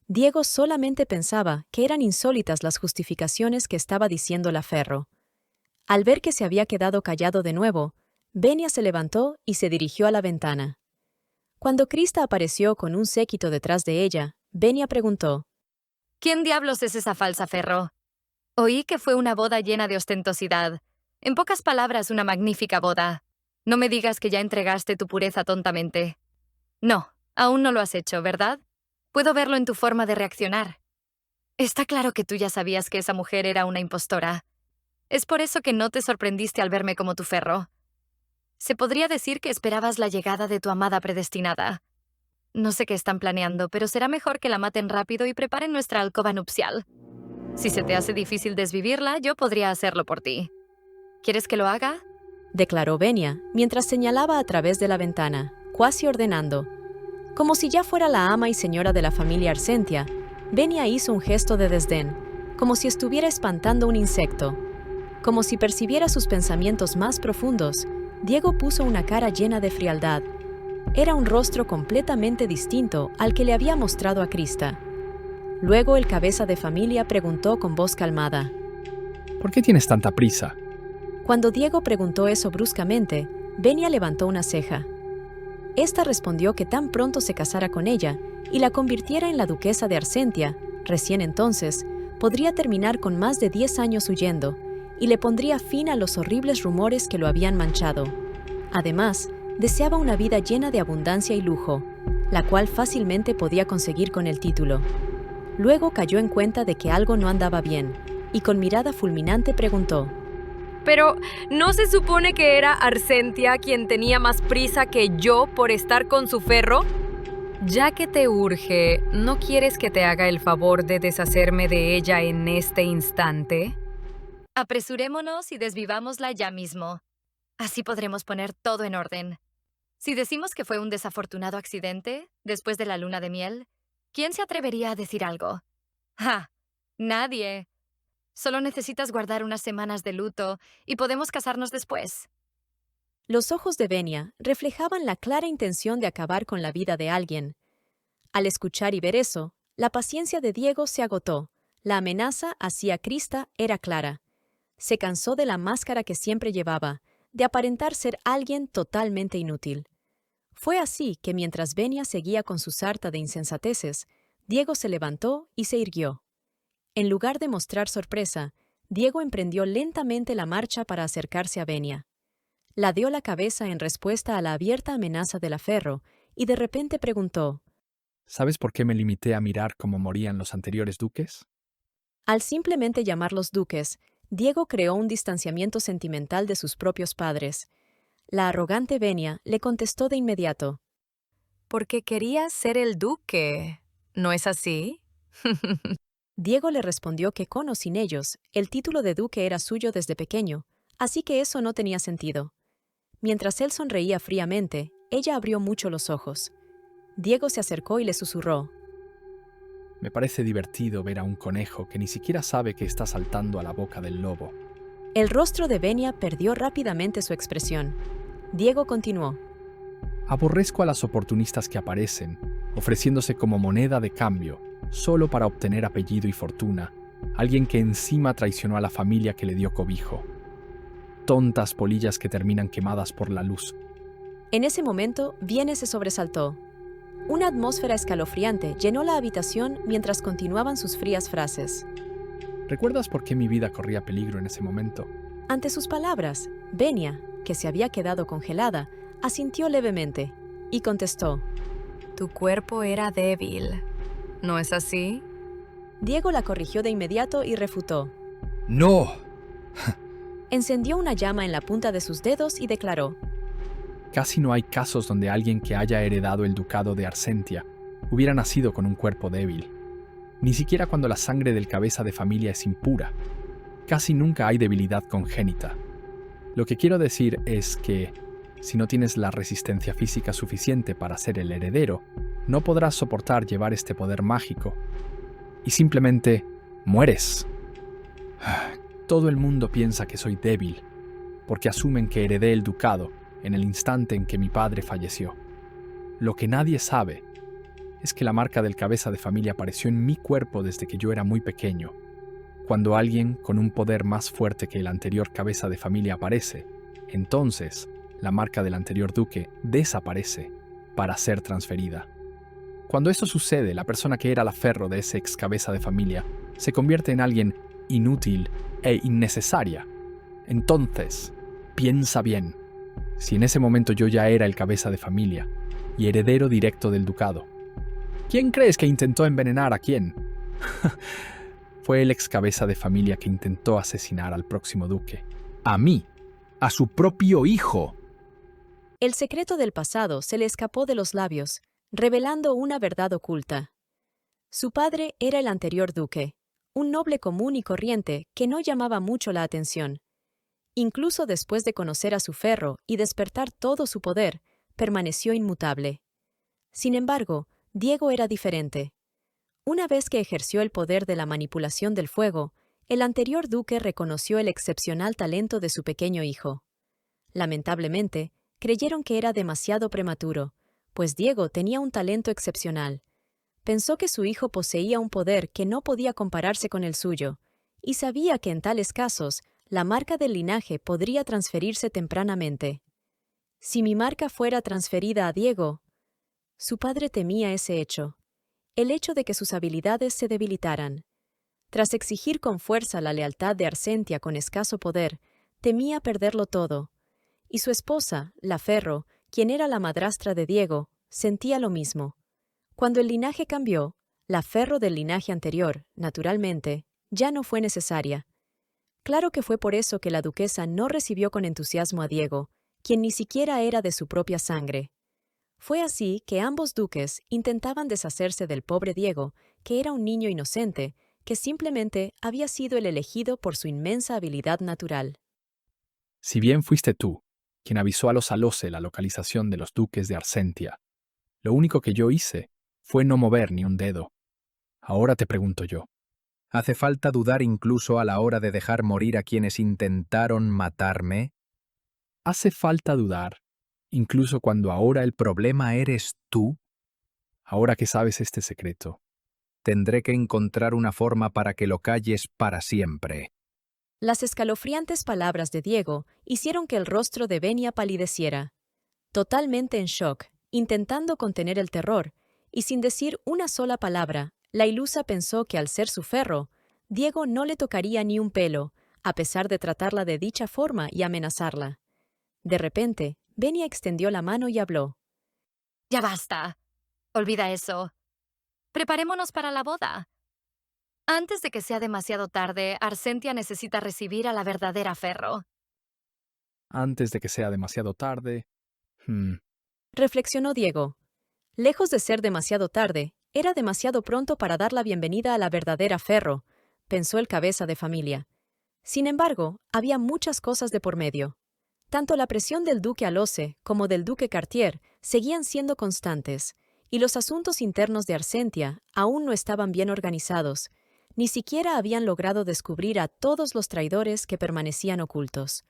Diego solamente pensaba que eran insólitas las justificaciones que estaba diciendo la Ferro. Al ver que se había quedado callado de nuevo, Venia se levantó y se dirigió a la ventana. Cuando Krista apareció con un séquito detrás de ella, Venia preguntó: ¿Quién diablos es esa falsa Ferro? Oí que fue una boda llena de ostentosidad. En pocas palabras, una magnífica boda. No me digas que ya entregaste tu pureza tontamente. No, aún no lo has hecho, ¿verdad? Puedo verlo en tu forma de reaccionar. Está claro que tú ya sabías que esa mujer era una impostora. Es por eso que no te sorprendiste al verme como tu Ferro. Se podría decir que esperabas la llegada de tu amada predestinada. No sé qué están planeando, pero será mejor que la maten rápido y preparen nuestra alcoba nupcial. Si se te hace difícil desvivirla, yo podría hacerlo por ti. ¿Quieres que lo haga? Declaró Venia, mientras señalaba a través de la ventana, cuasi ordenando. Como si ya fuera la ama y señora de la familia Arsentia, Venia hizo un gesto de desdén, como si estuviera espantando un insecto. Como si percibiera sus pensamientos más profundos, Diego puso una cara llena de frialdad. Era un rostro completamente distinto al que le había mostrado a Krista. Luego el cabeza de familia preguntó con voz calmada: ¿Por qué tienes tanta prisa? Cuando Diego preguntó eso bruscamente, Venia levantó una ceja. Esta respondió que tan pronto se casara con ella y la convirtiera en la duquesa de Arsentia, recién entonces, podría terminar con más de 10 años huyendo y le pondría fin a los horribles rumores que lo habían manchado. Además, deseaba una vida llena de abundancia y lujo, la cual fácilmente podía conseguir con el título. Luego cayó en cuenta de que algo no andaba bien, y con mirada fulminante preguntó: Pero, ¿no se supone que era Arsentia quien tenía más prisa que yo por estar con su Ferro? Ya que te urge, ¿no quieres que te haga el favor de deshacerme de ella en este instante? Apresurémonos y desvivámosla ya mismo. Así podremos poner todo en orden. Si decimos que fue un desafortunado accidente, después de la luna de miel, ¿quién se atrevería a decir algo? ¡Ja! Nadie. Solo necesitas guardar unas semanas de luto y podemos casarnos después. Los ojos de Venia reflejaban la clara intención de acabar con la vida de alguien. Al escuchar y ver eso, la paciencia de Diego se agotó. La amenaza hacia Krista era clara. Se cansó de la máscara que siempre llevaba, de aparentar ser alguien totalmente inútil. Fue así que mientras Venia seguía con su sarta de insensateces, Diego se levantó y se irguió. En lugar de mostrar sorpresa, Diego emprendió lentamente la marcha para acercarse a Venia. Ladeó la cabeza en respuesta a la abierta amenaza de la Ferro y de repente preguntó: ¿Sabes por qué me limité a mirar cómo morían los anteriores duques? Al simplemente llamarlos duques, Diego creó un distanciamiento sentimental de sus propios padres. La arrogante Venia le contestó de inmediato: Porque quería ser el duque, ¿no es así? Diego le respondió que con o sin ellos, el título de duque era suyo desde pequeño, así que eso no tenía sentido. Mientras él sonreía fríamente, ella abrió mucho los ojos. Diego se acercó y le susurró: Me parece divertido ver a un conejo que ni siquiera sabe que está saltando a la boca del lobo. El rostro de Venia perdió rápidamente su expresión. Diego continuó: Aborrezco a las oportunistas que aparecen, ofreciéndose como moneda de cambio, solo para obtener apellido y fortuna, alguien que encima traicionó a la familia que le dio cobijo. Tontas polillas que terminan quemadas por la luz. En ese momento, Viene se sobresaltó. Una atmósfera escalofriante llenó la habitación mientras continuaban sus frías frases. ¿Recuerdas por qué mi vida corría peligro en ese momento? Ante sus palabras, Venia, que se había quedado congelada, asintió levemente y contestó: Tu cuerpo era débil, ¿no es así? Diego la corrigió de inmediato y refutó. ¡No! Encendió una llama en la punta de sus dedos y declaró: Casi no hay casos donde alguien que haya heredado el ducado de Arsentia hubiera nacido con un cuerpo débil. Ni siquiera cuando la sangre del cabeza de familia es impura. Casi nunca hay debilidad congénita. Lo que quiero decir es que, si no tienes la resistencia física suficiente para ser el heredero, no podrás soportar llevar este poder mágico. Y simplemente mueres. Todo el mundo piensa que soy débil, porque asumen que heredé el ducado en el instante en que mi padre falleció. Lo que nadie sabe es que la marca del cabeza de familia apareció en mi cuerpo desde que yo era muy pequeño. Cuando alguien con un poder más fuerte que el anterior cabeza de familia aparece, entonces la marca del anterior duque desaparece para ser transferida. Cuando eso sucede, la persona que era la ferro de ese ex cabeza de familia se convierte en alguien inútil e innecesaria. Entonces, piensa bien, si en ese momento yo ya era el cabeza de familia y heredero directo del ducado, ¿quién crees que intentó envenenar a quién? Fue el ex cabeza de familia que intentó asesinar al próximo duque. A mí, a su propio hijo. El secreto del pasado se le escapó de los labios, revelando una verdad oculta. Su padre era el anterior duque, un noble común y corriente que no llamaba mucho la atención. Incluso después de conocer a su ferro y despertar todo su poder, permaneció inmutable. Sin embargo, Diego era diferente. Una vez que ejerció el poder de la manipulación del fuego, el anterior duque reconoció el excepcional talento de su pequeño hijo. Lamentablemente, creyeron que era demasiado prematuro, pues Diego tenía un talento excepcional. Pensó que su hijo poseía un poder que no podía compararse con el suyo, y sabía que en tales casos, la marca del linaje podría transferirse tempranamente. Si mi marca fuera transferida a Diego, su padre temía ese hecho, el hecho de que sus habilidades se debilitaran. Tras exigir con fuerza la lealtad de Arsentia con escaso poder, temía perderlo todo. Y su esposa, la Ferro, quien era la madrastra de Diego, sentía lo mismo. Cuando el linaje cambió, la Ferro del linaje anterior, naturalmente, ya no fue necesaria. Claro que fue por eso que la duquesa no recibió con entusiasmo a Diego, quien ni siquiera era de su propia sangre. Fue así que ambos duques intentaban deshacerse del pobre Diego, que era un niño inocente, que simplemente había sido el elegido por su inmensa habilidad natural. Si bien fuiste tú quien avisó a los Alose la localización de los duques de Arsentia, lo único que yo hice fue no mover ni un dedo. Ahora te pregunto yo. ¿Hace falta dudar incluso a la hora de dejar morir a quienes intentaron matarme? ¿Hace falta dudar, incluso cuando ahora ¿El problema eres tú? ahora que sabes este secreto? Tendré que encontrar una forma para que lo calles para siempre. Las escalofriantes palabras de Diego hicieron que el rostro de Venia palideciera. Totalmente en shock, intentando contener el terror, y sin decir una sola palabra, la ilusa pensó que al ser su ferro, Diego no le tocaría ni un pelo, a pesar de tratarla de dicha forma y amenazarla. De repente, Venia extendió la mano y habló. Ya basta. Olvida eso. Preparémonos para la boda. Antes de que sea demasiado tarde, Arsentia necesita recibir a la verdadera Ferro. Antes de que sea demasiado tarde... Reflexionó Diego. Lejos de ser demasiado tarde, era demasiado pronto para dar la bienvenida a la verdadera Ferro, pensó el cabeza de familia. Sin embargo, había muchas cosas de por medio. Tanto la presión del duque Alose como del duque Cartier seguían siendo constantes, y los asuntos internos de Arsentia aún no estaban bien organizados, ni siquiera habían logrado descubrir a todos los traidores que permanecían ocultos.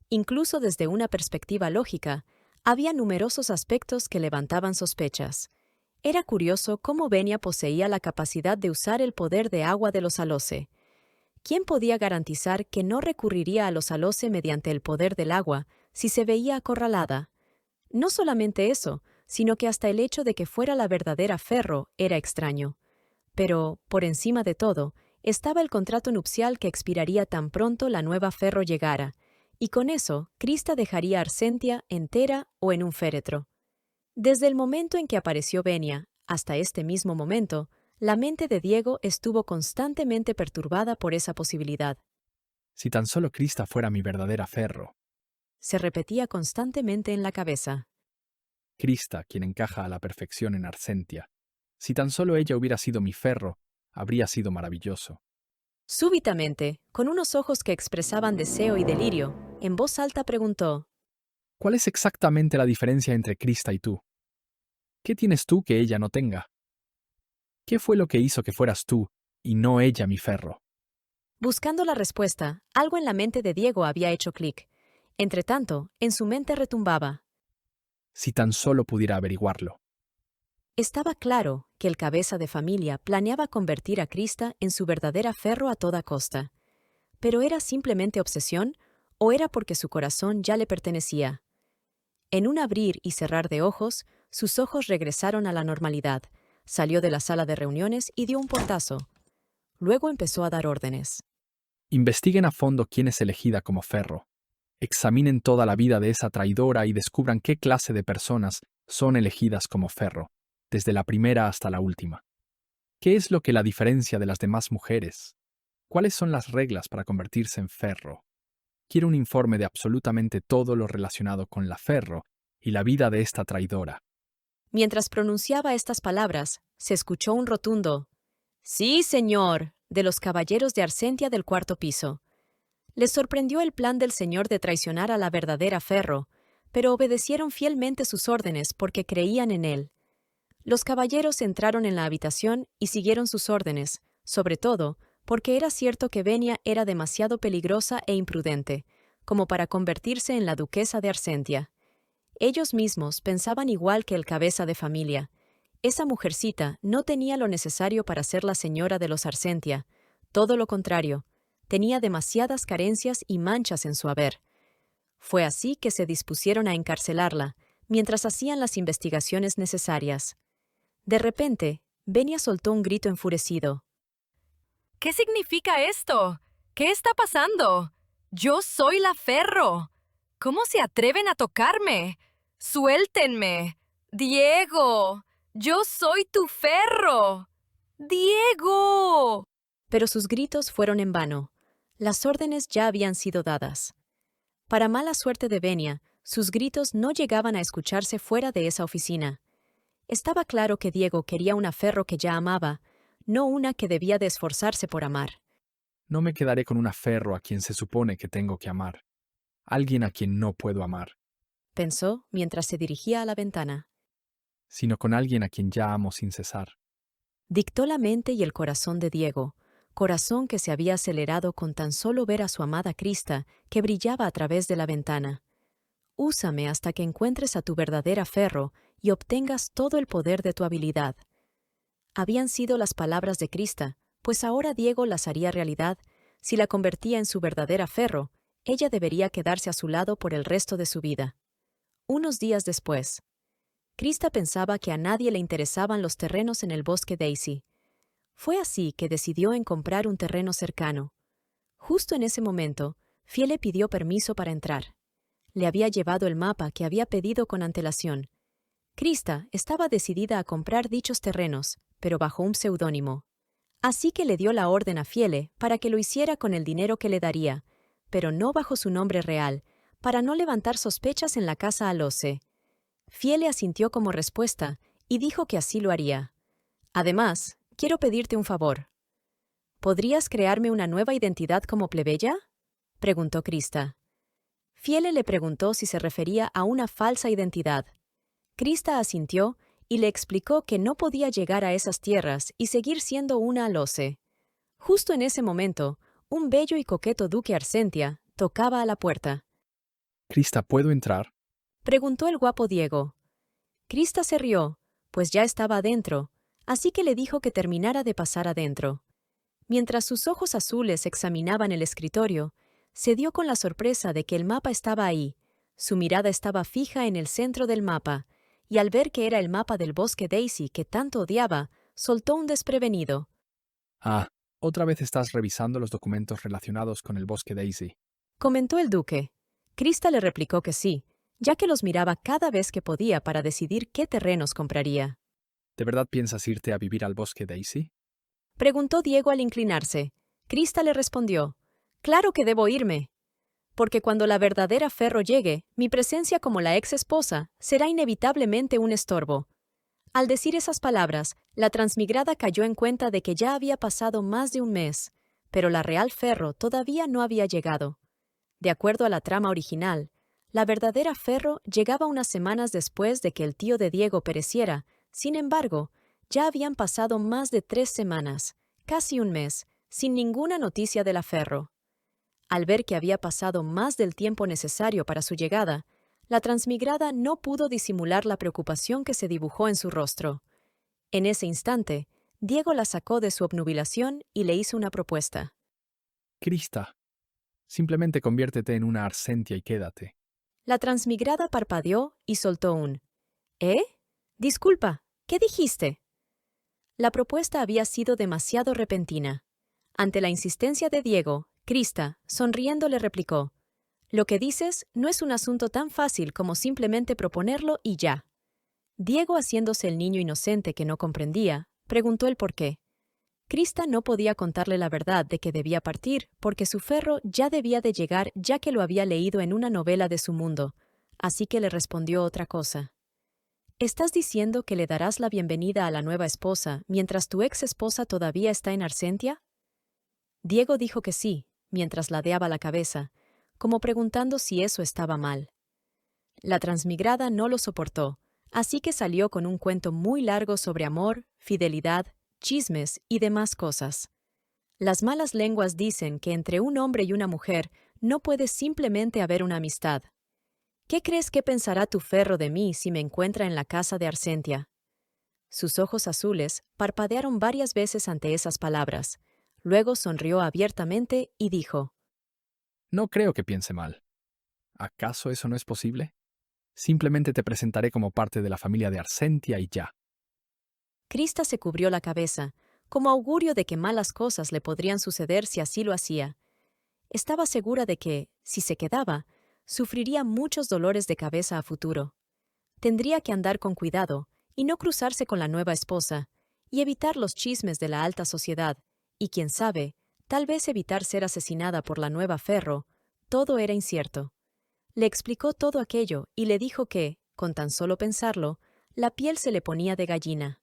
Incluso desde una perspectiva lógica, había numerosos aspectos que levantaban sospechas. Era curioso cómo Venia poseía la capacidad de usar el poder de agua de los Alose. ¿Quién podía garantizar que no recurriría a los Alose mediante el poder del agua si se veía acorralada? No solamente eso, sino que hasta el hecho de que fuera la verdadera Ferro era extraño. Pero, por encima de todo, estaba el contrato nupcial que expiraría tan pronto la nueva Ferro llegara, y con eso Crista dejaría a Arsentia entera o en un féretro. Desde el momento en que apareció Venia hasta este mismo momento, la mente de Diego estuvo constantemente perturbada por esa posibilidad. Si tan solo Crista fuera mi verdadera Ferro. Se repetía constantemente en la cabeza. Crista, quien encaja a la perfección en Arsentia. Si tan solo ella hubiera sido mi Ferro, habría sido maravilloso. Súbitamente, con unos ojos que expresaban deseo y delirio, en voz alta preguntó: ¿Cuál es exactamente la diferencia entre Krista y tú? ¿Qué tienes tú que ella no tenga? ¿Qué fue lo que hizo que fueras tú y no ella mi ferro? Buscando la respuesta, algo en la mente de Diego había hecho clic. Entretanto, en su mente retumbaba. Si tan solo pudiera averiguarlo. Estaba claro que el cabeza de familia planeaba convertir a Krista en su verdadera ferro a toda costa. ¿Pero era simplemente obsesión o era porque su corazón ya le pertenecía? En un abrir y cerrar de ojos, sus ojos regresaron a la normalidad. Salió de la sala de reuniones y dio un portazo. Luego empezó a dar órdenes. Investiguen a fondo quién es elegida como ferro. Examinen toda la vida de esa traidora y descubran qué clase de personas son elegidas como ferro, desde la primera hasta la última. ¿Qué es lo que la diferencia de las demás mujeres? ¿Cuáles son las reglas para convertirse en ferro? Quiero un informe de absolutamente todo lo relacionado con la ferro y la vida de esta traidora. Mientras pronunciaba estas palabras, se escuchó un rotundo «Sí, señor», de los caballeros de Arsentia del cuarto piso. Les sorprendió el plan del señor de traicionar a la verdadera ferro, pero obedecieron fielmente sus órdenes porque creían en él. Los caballeros entraron en la habitación y siguieron sus órdenes, sobre todo porque era cierto que Venia era demasiado peligrosa e imprudente, como para convertirse en la duquesa de Arsentia. Ellos mismos pensaban igual que el cabeza de familia. Esa mujercita no tenía lo necesario para ser la señora de los Arsentia. Todo lo contrario, tenía demasiadas carencias y manchas en su haber. Fue así que se dispusieron a encarcelarla, mientras hacían las investigaciones necesarias. De repente, Venia soltó un grito enfurecido. ¿Qué significa esto? ¿Qué está pasando? Yo soy la ferro. ¿Cómo se atreven a tocarme? ¡Suéltenme! ¡Diego! ¡Yo soy tu ferro! ¡Diego! Pero sus gritos fueron en vano. Las órdenes ya habían sido dadas. Para mala suerte de Venia, sus gritos no llegaban a escucharse fuera de esa oficina. Estaba claro que Diego quería una ferro que ya amaba, no una que debía de esforzarse por amar. No me quedaré con una ferro a quien se supone que tengo que amar. Alguien a quien no puedo amar. Pensó mientras se dirigía a la ventana. Sino con alguien a quien ya amo sin cesar. Dictó la mente y el corazón de Diego, corazón que se había acelerado con tan solo ver a su amada Krista que brillaba a través de la ventana. Úsame hasta que encuentres a tu verdadera ferro y obtengas todo el poder de tu habilidad. Habían sido las palabras de Krista, pues ahora Diego las haría realidad. Si la convertía en su verdadera ferro, ella debería quedarse a su lado por el resto de su vida. Unos días después, Krista pensaba que a nadie le interesaban los terrenos en el bosque Daisy. Fue así que decidió en comprar un terreno cercano. Justo en ese momento, Fiele pidió permiso para entrar. Le había llevado el mapa que había pedido con antelación. Krista estaba decidida a comprar dichos terrenos, pero bajo un seudónimo. Así que le dio la orden a Fiele para que lo hiciera con el dinero que le daría, pero no bajo su nombre real, para no levantar sospechas en la casa Alose. Fiele asintió como respuesta y dijo que así lo haría. Además, quiero pedirte un favor. ¿Podrías crearme una nueva identidad como plebeya?, preguntó Krista. Fiele le preguntó si se refería a una falsa identidad. Krista asintió y le explicó que no podía llegar a esas tierras y seguir siendo una Alose. Justo en ese momento, un bello y coqueto duque Arsentia tocaba a la puerta. Krista, ¿puedo entrar? Preguntó el guapo Diego. Krista se rió, pues ya estaba adentro, así que le dijo que terminara de pasar adentro. Mientras sus ojos azules examinaban el escritorio, se dio con la sorpresa de que el mapa estaba ahí. Su mirada estaba fija en el centro del mapa, y al ver que era el mapa del bosque Daisy que tanto odiaba, soltó un desprevenido. Ah, otra vez estás revisando los documentos relacionados con el bosque Daisy. Comentó el duque. Krista le replicó que sí, ya que los miraba cada vez que podía para decidir qué terrenos compraría. ¿De verdad piensas irte a vivir al bosque Daisy? Preguntó Diego al inclinarse. Krista le respondió, «Claro que debo irme, porque cuando la verdadera ferro llegue, mi presencia como la ex esposa será inevitablemente un estorbo». Al decir esas palabras, la transmigrada cayó en cuenta de que ya había pasado más de un mes, pero la real Ferro todavía no había llegado. De acuerdo a la trama original, la verdadera Ferro llegaba unas semanas después de que el tío de Diego pereciera. Sin embargo, ya habían pasado más de 3 semanas, casi un mes, sin ninguna noticia de la Ferro. Al ver que había pasado más del tiempo necesario para su llegada, la transmigrada no pudo disimular la preocupación que se dibujó en su rostro. En ese instante, Diego la sacó de su obnubilación y le hizo una propuesta. Crista, simplemente conviértete en una Arsentia y quédate. La transmigrada parpadeó y soltó un «¿Eh? Disculpa, ¿qué dijiste?» La propuesta había sido demasiado repentina. Ante la insistencia de Diego, Crista, sonriendo, le replicó: «Lo que dices no es un asunto tan fácil como simplemente proponerlo y ya». Diego, haciéndose el niño inocente que no comprendía, preguntó el por qué. Crista no podía contarle la verdad de que debía partir, porque su Ferro ya debía de llegar, ya que lo había leído en una novela de su mundo, así que le respondió otra cosa. «¿Estás diciendo que le darás la bienvenida a la nueva esposa mientras tu ex esposa todavía está en Arsentia?» Diego dijo que sí, mientras ladeaba la cabeza, como preguntando si eso estaba mal. La transmigrada no lo soportó, así que salió con un cuento muy largo sobre amor, fidelidad, chismes y demás cosas. Las malas lenguas dicen que entre un hombre y una mujer no puede simplemente haber una amistad. ¿Qué crees que pensará tu Ferro de mí si me encuentra en la casa de Arsentia? Sus ojos azules parpadearon varias veces ante esas palabras. Luego sonrió abiertamente y dijo: No creo que piense mal. ¿Acaso eso no es posible? Simplemente te presentaré como parte de la familia de Arsentia y ya. Crista se cubrió la cabeza, como augurio de que malas cosas le podrían suceder si así lo hacía. Estaba segura de que, si se quedaba, sufriría muchos dolores de cabeza a futuro. Tendría que andar con cuidado y no cruzarse con la nueva esposa, y evitar los chismes de la alta sociedad, y quién sabe, tal vez evitar ser asesinada por la nueva Ferro. Todo era incierto. Le explicó todo aquello y le dijo que, con tan solo pensarlo, la piel se le ponía de gallina.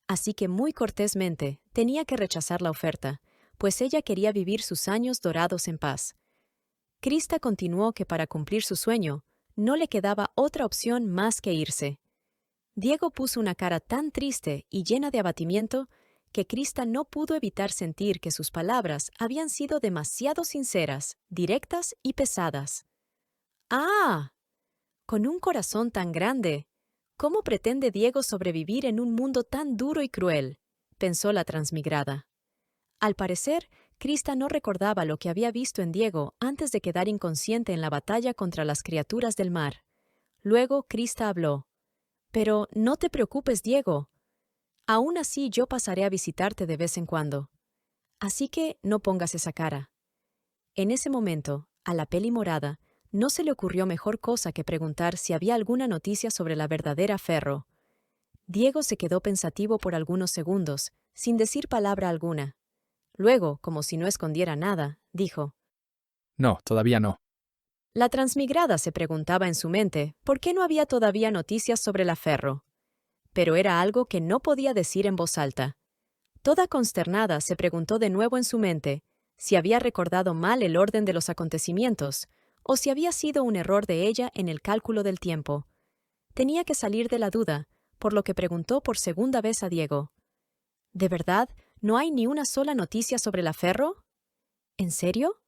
Así que muy cortésmente tenía que rechazar la oferta, pues ella quería vivir sus años dorados en paz. Crista continuó que para cumplir su sueño no le quedaba otra opción más que irse. Diego puso una cara tan triste y llena de abatimiento que Crista no pudo evitar sentir que sus palabras habían sido demasiado sinceras, directas y pesadas. ¡Ah! Con un corazón tan grande, ¿cómo pretende Diego sobrevivir en un mundo tan duro y cruel?, pensó la transmigrada. Al parecer, Crista no recordaba lo que había visto en Diego antes de quedar inconsciente en la batalla contra las criaturas del mar. Luego Crista habló: «Pero no te preocupes, Diego. Aún así yo pasaré a visitarte de vez en cuando. Así que no pongas esa cara». En ese momento, a la peli morada, no se le ocurrió mejor cosa que preguntar si había alguna noticia sobre la verdadera Ferro. Diego se quedó pensativo por algunos segundos, sin decir palabra alguna. Luego, como si no escondiera nada, dijo: No, todavía no. La transmigrada se preguntaba en su mente por qué no había todavía noticias sobre la Ferro. Pero era algo que no podía decir en voz alta. Toda consternada se preguntó de nuevo en su mente si había recordado mal el orden de los acontecimientos, o si había sido un error de ella en el cálculo del tiempo. Tenía que salir de la duda, por lo que preguntó por segunda vez a Diego: ¿De verdad no hay ni una sola noticia sobre la Ferro? ¿En serio?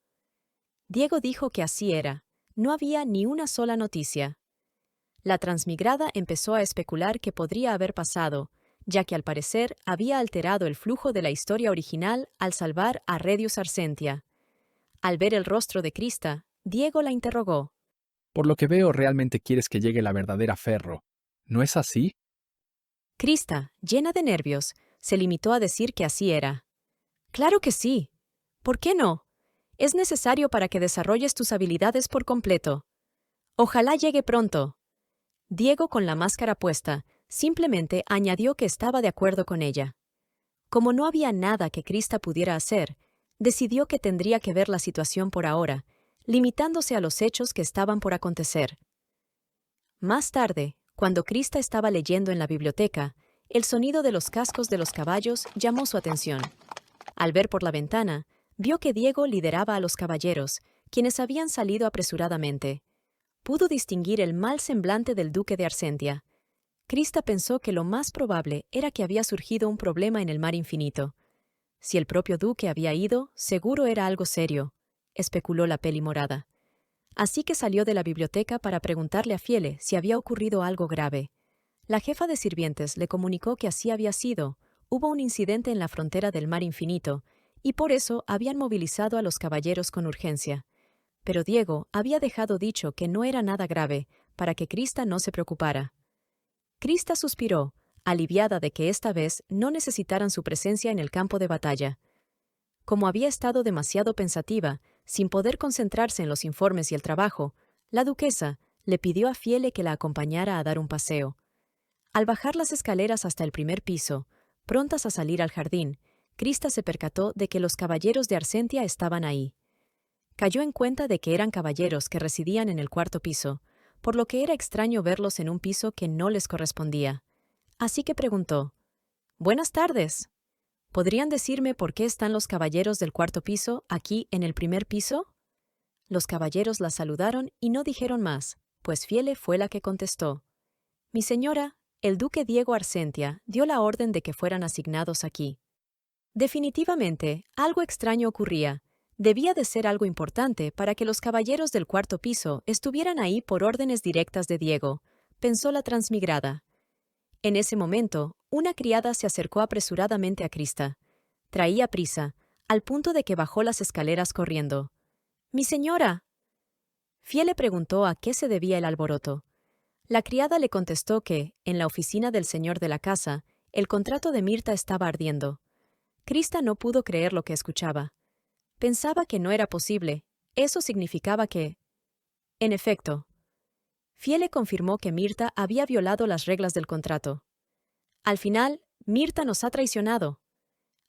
Diego dijo que así era. No había ni una sola noticia. La transmigrada empezó a especular qué podría haber pasado, ya que al parecer había alterado el flujo de la historia original al salvar a Redius Arsentia. Al ver el rostro de Crista, Diego la interrogó: Por lo que veo, realmente quieres que llegue la verdadera Ferro. ¿No es así? Crista, llena de nervios, se limitó a decir que así era. «Claro que sí. ¿Por qué no? Es necesario para que desarrolles tus habilidades por completo. Ojalá llegue pronto». Diego, con la máscara puesta, simplemente añadió que estaba de acuerdo con ella. Como no había nada que Crista pudiera hacer, decidió que tendría que ver la situación por ahora, limitándose a los hechos que estaban por acontecer. Más tarde, cuando Crista estaba leyendo en la biblioteca, el sonido de los cascos de los caballos llamó su atención. Al ver por la ventana, vio que Diego lideraba a los caballeros, quienes habían salido apresuradamente. Pudo distinguir el mal semblante del duque de Arsentia. Krista pensó que lo más probable era que había surgido un problema en el mar infinito. Si el propio duque había ido, seguro era algo serio, especuló la peli morada. Así que salió de la biblioteca para preguntarle a Fiele si había ocurrido algo grave. La jefa de sirvientes le comunicó que así había sido. Hubo un incidente en la frontera del mar infinito, y por eso habían movilizado a los caballeros con urgencia. Pero Diego había dejado dicho que no era nada grave, para que Krista no se preocupara. Krista suspiró, aliviada de que esta vez no necesitaran su presencia en el campo de batalla. Como había estado demasiado pensativa, sin poder concentrarse en los informes y el trabajo, la duquesa le pidió a Fiele que la acompañara a dar un paseo. Al bajar las escaleras hasta el primer piso, prontas a salir al jardín, Krista se percató de que los caballeros de Arsentia estaban ahí. Cayó en cuenta de que eran caballeros que residían en el cuarto piso, por lo que era extraño verlos en un piso que no les correspondía. Así que preguntó: «Buenas tardes. ¿Podrían decirme por qué están los caballeros del cuarto piso aquí en el primer piso?» Los caballeros la saludaron y no dijeron más, pues Fiele fue la que contestó: «Mi señora, el duque Diego Arsentia dio la orden de que fueran asignados aquí». Definitivamente, algo extraño ocurría. Debía de ser algo importante para que los caballeros del cuarto piso estuvieran ahí por órdenes directas de Diego, pensó la transmigrada. En ese momento, una criada se acercó apresuradamente a Krista. Traía prisa, al punto de que bajó las escaleras corriendo. «¡Mi señora!». Fiele preguntó a qué se debía el alboroto. La criada le contestó que, en la oficina del señor de la casa, el contrato de Mirta estaba ardiendo. Krista no pudo creer lo que escuchaba. Pensaba que no era posible. Eso significaba que... En efecto, Fiele confirmó que Mirta había violado las reglas del contrato. Al final, Mirta nos ha traicionado.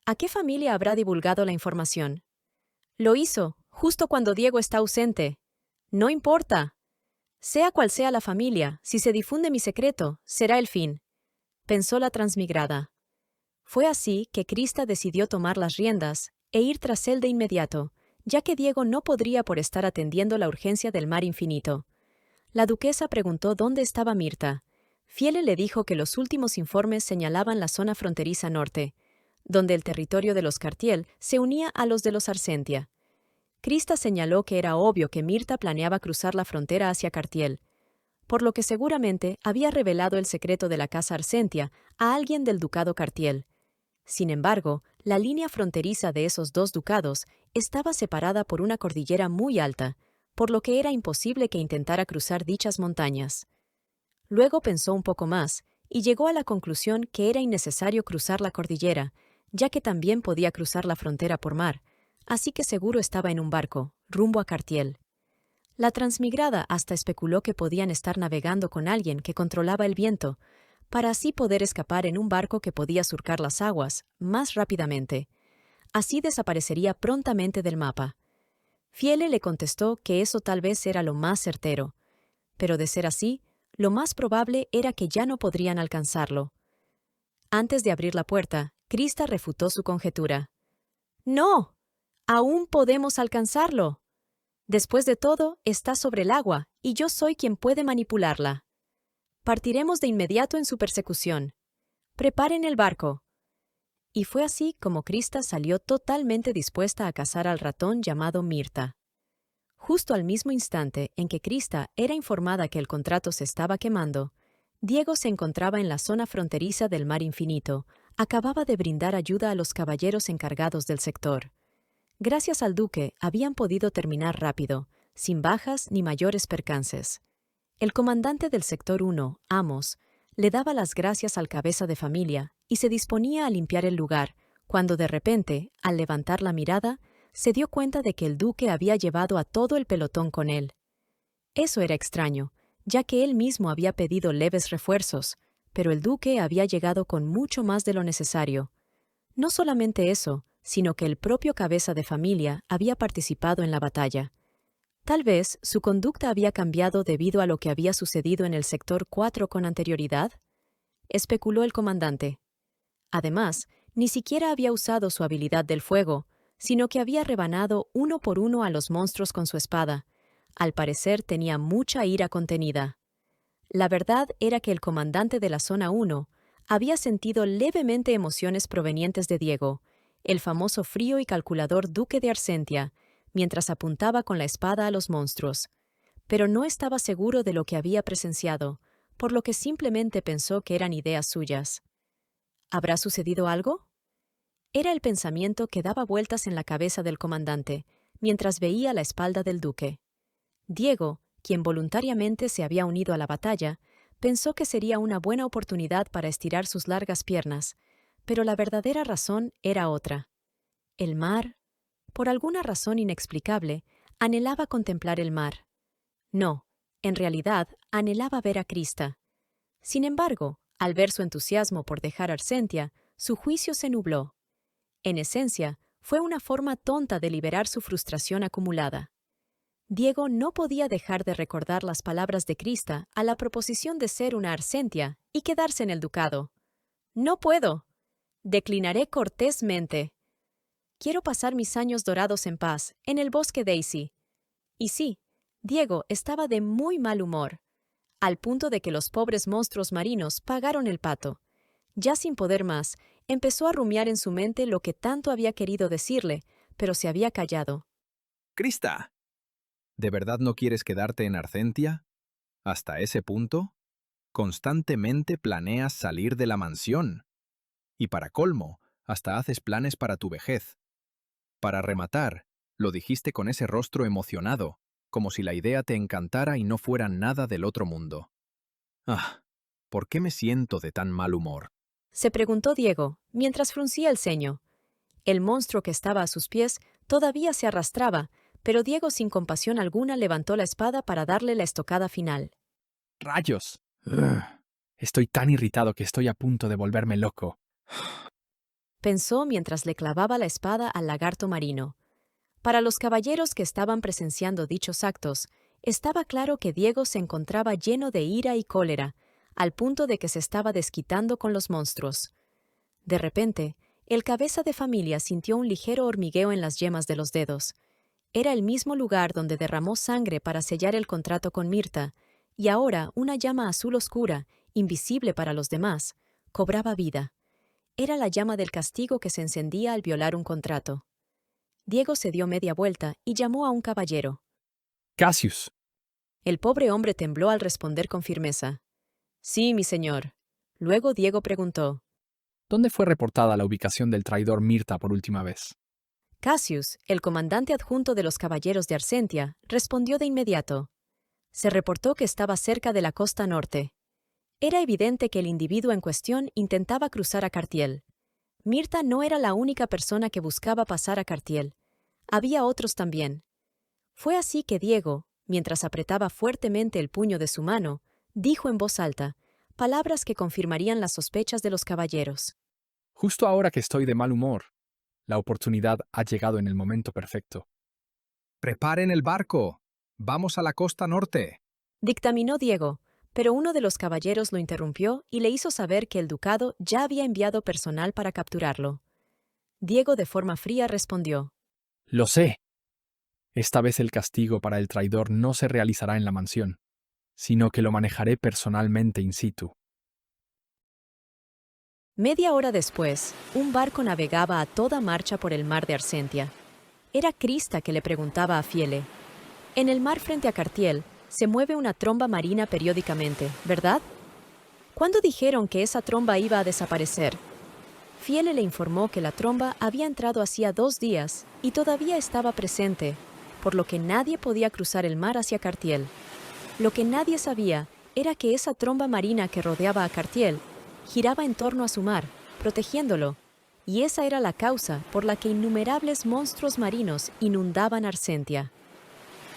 ¿A qué familia habrá divulgado la información? Lo hizo, justo cuando Diego está ausente. No importa. Sea cual sea la familia, si se difunde mi secreto, será el fin, pensó la transmigrada. Fue así que Krista decidió tomar las riendas e ir tras él de inmediato, ya que Diego no podría por estar atendiendo la urgencia del mar infinito. La duquesa preguntó dónde estaba Mirta. Fiele le dijo que los últimos informes señalaban la zona fronteriza norte, donde el territorio de los Cartiel se unía a los de los Arsentia. Krista señaló que era obvio que Mirta planeaba cruzar la frontera hacia Cartiel, por lo que seguramente había revelado el secreto de la casa Arsentia a alguien del ducado Cartiel. Sin embargo, la línea fronteriza de esos dos ducados estaba separada por una cordillera muy alta, por lo que era imposible que intentara cruzar dichas montañas. Luego pensó un poco más y llegó a la conclusión que era innecesario cruzar la cordillera, ya que también podía cruzar la frontera por mar, así que seguro estaba en un barco, rumbo a Cartiel. La transmigrada hasta especuló que podían estar navegando con alguien que controlaba el viento, para así poder escapar en un barco que podía surcar las aguas más rápidamente. Así desaparecería prontamente del mapa. Fiele le contestó que eso tal vez era lo más certero, pero de ser así, lo más probable era que ya no podrían alcanzarlo. Antes de abrir la puerta, Krista refutó su conjetura. «¡No! Aún podemos alcanzarlo. Después de todo, está sobre el agua, y yo soy quien puede manipularla. Partiremos de inmediato en su persecución. Preparen el barco». Y fue así como Krista salió totalmente dispuesta a cazar al ratón llamado Mirta. Justo al mismo instante en que Krista era informada que el contrato se estaba quemando, Diego se encontraba en la zona fronteriza del mar infinito. Acababa de brindar ayuda a los caballeros encargados del sector. Gracias al duque, habían podido terminar rápido, sin bajas ni mayores percances. El comandante del sector 1, Amos, le daba las gracias al cabeza de familia y se disponía a limpiar el lugar, cuando de repente, al levantar la mirada, se dio cuenta de que el duque había llevado a todo el pelotón con él. Eso era extraño, ya que él mismo había pedido leves refuerzos, pero el duque había llegado con mucho más de lo necesario. No solamente eso, sino que el propio cabeza de familia había participado en la batalla. Tal vez su conducta había cambiado debido a lo que había sucedido en el sector 4 con anterioridad, especuló el comandante. Además, ni siquiera había usado su habilidad del fuego, sino que había rebanado uno por uno a los monstruos con su espada. Al parecer tenía mucha ira contenida. La verdad era que el comandante de la Zona 1 había sentido levemente emociones provenientes de Diego, el famoso frío y calculador duque de Arsentia, mientras apuntaba con la espada a los monstruos. Pero no estaba seguro de lo que había presenciado, por lo que simplemente pensó que eran ideas suyas. ¿Habrá sucedido algo? Era el pensamiento que daba vueltas en la cabeza del comandante, mientras veía la espalda del duque. Diego, quien voluntariamente se había unido a la batalla, pensó que sería una buena oportunidad para estirar sus largas piernas, pero la verdadera razón era otra. El mar, por alguna razón inexplicable, anhelaba contemplar el mar. No, en realidad, anhelaba ver a Krista. Sin embargo, al ver su entusiasmo por dejar Arsentia, su juicio se nubló. En esencia, fue una forma tonta de liberar su frustración acumulada. Diego no podía dejar de recordar las palabras de Krista a la proposición de ser una Arsentia y quedarse en el ducado. «No puedo. Declinaré cortésmente. Quiero pasar mis años dorados en paz, en el bosque Daisy». Y sí, Diego estaba de muy mal humor, al punto de que los pobres monstruos marinos pagaron el pato. Ya sin poder más, empezó a rumiar en su mente lo que tanto había querido decirle, pero se había callado. Krista, ¿de verdad no quieres quedarte en Arsentia? ¿Hasta ese punto? Constantemente planeas salir de la mansión. Y para colmo, hasta haces planes para tu vejez. Para rematar, lo dijiste con ese rostro emocionado, como si la idea te encantara y no fuera nada del otro mundo. Ah, ¿por qué me siento de tan mal humor? Se preguntó Diego, mientras fruncía el ceño. El monstruo que estaba a sus pies todavía se arrastraba, pero Diego sin compasión alguna levantó la espada para darle la estocada final. ¡Rayos! Ugh. Estoy tan irritado que estoy a punto de volverme loco. Pensó mientras le clavaba la espada al lagarto marino. Para los caballeros que estaban presenciando dichos actos, estaba claro que Diego se encontraba lleno de ira y cólera, al punto de que se estaba desquitando con los monstruos. De repente, el cabeza de familia sintió un ligero hormigueo en las yemas de los dedos. Era el mismo lugar donde derramó sangre para sellar el contrato con Mirta, y ahora una llama azul oscura, invisible para los demás, cobraba vida. Era la llama del castigo que se encendía al violar un contrato. Diego se dio media vuelta y llamó a un caballero. Cassius. El pobre hombre tembló al responder con firmeza. «Sí, mi señor». Luego Diego preguntó. ¿Dónde fue reportada la ubicación del traidor Mirta por última vez? Cassius, el comandante adjunto de los caballeros de Arsentia, respondió de inmediato. Se reportó que estaba cerca de la costa norte. Era evidente que el individuo en cuestión intentaba cruzar a Cartiel. Mirta no era la única persona que buscaba pasar a Cartiel. Había otros también. Fue así que Diego, mientras apretaba fuertemente el puño de su mano, dijo en voz alta, palabras que confirmarían las sospechas de los caballeros. Justo ahora que estoy de mal humor, la oportunidad ha llegado en el momento perfecto. ¡Preparen el barco! ¡Vamos a la costa norte! Dictaminó Diego, pero uno de los caballeros lo interrumpió y le hizo saber que el ducado ya había enviado personal para capturarlo. Diego de forma fría respondió. Lo sé. Esta vez el castigo para el traidor no se realizará en la mansión, sino que lo manejaré personalmente in situ. Media hora después, un barco navegaba a toda marcha por el mar de Arsentia. Era Krista que le preguntaba a Fiele. En el mar frente a Cartiel se mueve una tromba marina periódicamente, ¿verdad? ¿Cuándo dijeron que esa tromba iba a desaparecer? Fiele le informó que la tromba había entrado hacía 2 días y todavía estaba presente, por lo que nadie podía cruzar el mar hacia Cartiel. Lo que nadie sabía era que esa tromba marina que rodeaba a Cartiel giraba en torno a su mar, protegiéndolo, y esa era la causa por la que innumerables monstruos marinos inundaban Arsentia.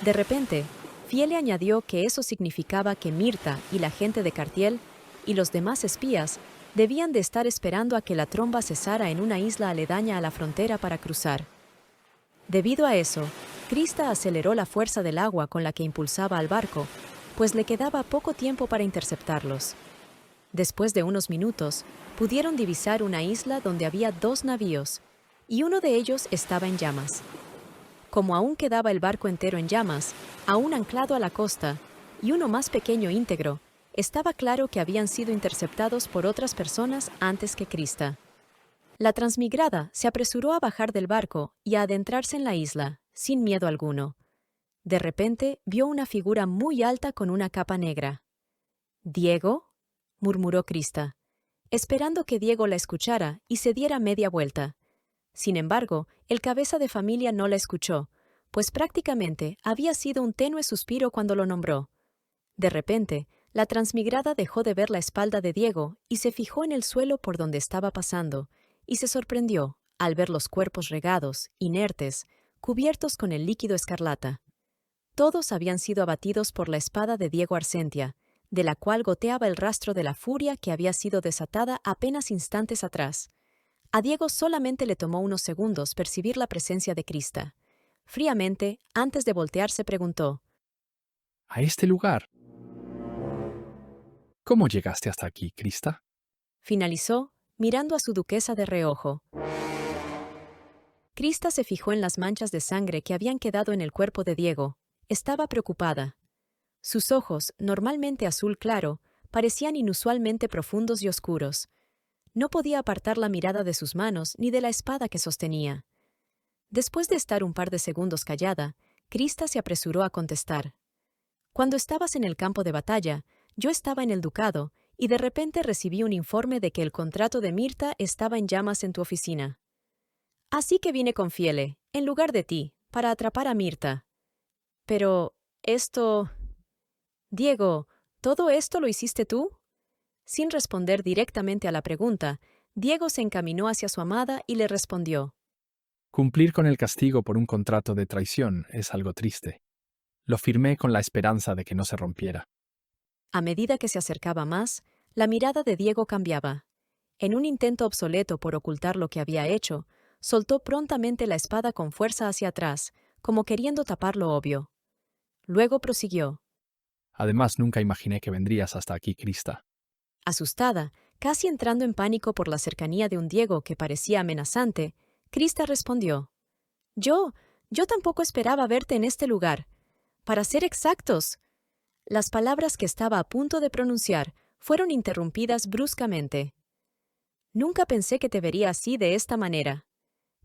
De repente, Fiele añadió que eso significaba que Mirta y la gente de Cartiel y los demás espías debían de estar esperando a que la tromba cesara en una isla aledaña a la frontera para cruzar. Debido a eso, Krista aceleró la fuerza del agua con la que impulsaba al barco, pues le quedaba poco tiempo para interceptarlos. Después de unos minutos, pudieron divisar una isla donde había 2 navíos, y uno de ellos estaba en llamas. Como aún quedaba el barco entero en llamas, aún anclado a la costa, y uno más pequeño íntegro, estaba claro que habían sido interceptados por otras personas antes que Krista. La transmigrada se apresuró a bajar del barco y a adentrarse en la isla, sin miedo alguno. De repente vio una figura muy alta con una capa negra. «¿Diego?», murmuró Krista, esperando que Diego la escuchara y se diera media vuelta. Sin embargo, el cabeza de familia no la escuchó, pues prácticamente había sido un tenue suspiro cuando lo nombró. De repente, la transmigrada dejó de ver la espalda de Diego y se fijó en el suelo por donde estaba pasando, y se sorprendió al ver los cuerpos regados, inertes, cubiertos con el líquido escarlata. Todos habían sido abatidos por la espada de Diego Arcentia, de la cual goteaba el rastro de la furia que había sido desatada apenas instantes atrás. A Diego solamente le tomó unos segundos percibir la presencia de Krista. Fríamente, antes de voltearse, preguntó: ¿A este lugar? ¿Cómo llegaste hasta aquí, Krista? Finalizó, mirando a su duquesa de reojo. Krista se fijó en las manchas de sangre que habían quedado en el cuerpo de Diego. Estaba preocupada. Sus ojos, normalmente azul claro, parecían inusualmente profundos y oscuros. No podía apartar la mirada de sus manos ni de la espada que sostenía. Después de estar un par de segundos callada, Krista se apresuró a contestar. «Cuando estabas en el campo de batalla, yo estaba en el ducado y de repente recibí un informe de que el contrato de Mirta estaba en llamas en tu oficina. Así que vine con Fiele, en lugar de ti, para atrapar a Mirta. Pero, esto... Diego, ¿todo esto lo hiciste tú?» Sin responder directamente a la pregunta, Diego se encaminó hacia su amada y le respondió: Cumplir con el castigo por un contrato de traición es algo triste. Lo firmé con la esperanza de que no se rompiera. A medida que se acercaba más, la mirada de Diego cambiaba. En un intento obsoleto por ocultar lo que había hecho, soltó prontamente la espada con fuerza hacia atrás, como queriendo tapar lo obvio. Luego prosiguió: Además, nunca imaginé que vendrías hasta aquí, Krista. Asustada, casi entrando en pánico por la cercanía de un Diego que parecía amenazante, Krista respondió: Yo tampoco esperaba verte en este lugar. Para ser exactos. Las palabras que estaba a punto de pronunciar fueron interrumpidas bruscamente. Nunca pensé que te vería así de esta manera.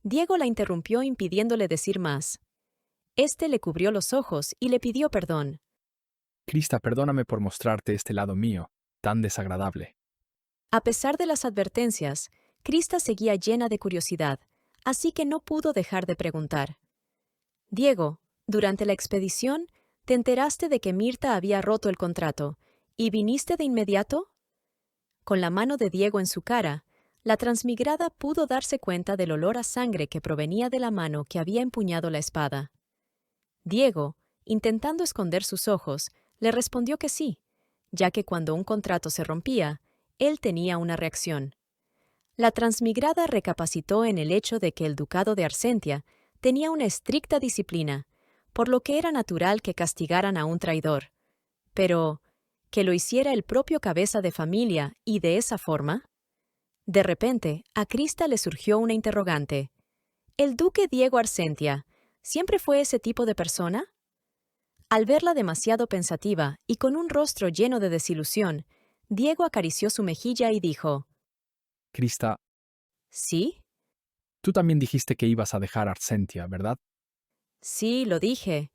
Diego la interrumpió impidiéndole decir más. Este le cubrió los ojos y le pidió perdón. Krista, perdóname por mostrarte este lado mío, tan desagradable. A pesar de las advertencias, Krista seguía llena de curiosidad, así que no pudo dejar de preguntar. Diego, durante la expedición, ¿te enteraste de que Mirta había roto el contrato y viniste de inmediato? Con la mano de Diego en su cara, la transmigrada pudo darse cuenta del olor a sangre que provenía de la mano que había empuñado la espada. Diego, intentando esconder sus ojos, le respondió que sí, ya que cuando un contrato se rompía, él tenía una reacción. La transmigrada recapacitó en el hecho de que el ducado de Arcentia tenía una estricta disciplina, por lo que era natural que castigaran a un traidor. Pero, ¿que lo hiciera el propio cabeza de familia y de esa forma? De repente, a Krista le surgió una interrogante. ¿El duque Diego Arcentia siempre fue ese tipo de persona? Al verla demasiado pensativa y con un rostro lleno de desilusión, Diego acarició su mejilla y dijo: Krista, ¿Sí? tú también dijiste que ibas a dejar Arcentia, ¿verdad? Sí, lo dije.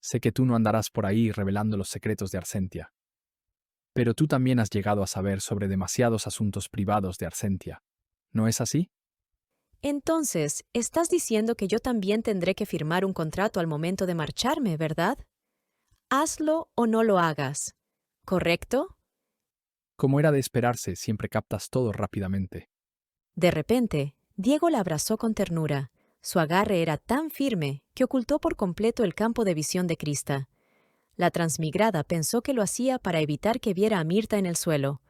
Sé que tú no andarás por ahí revelando los secretos de Arcentia. Pero tú también has llegado a saber sobre demasiados asuntos privados de Arcentia. ¿No es así? Entonces, estás diciendo que yo también tendré que firmar un contrato al momento de marcharme, ¿verdad? Hazlo o no lo hagas. ¿Correcto? Como era de esperarse, siempre captas todo rápidamente. De repente, Diego la abrazó con ternura. Su agarre era tan firme que ocultó por completo el campo de visión de Krista. La transmigrada pensó que lo hacía para evitar que viera a Mirta en el suelo.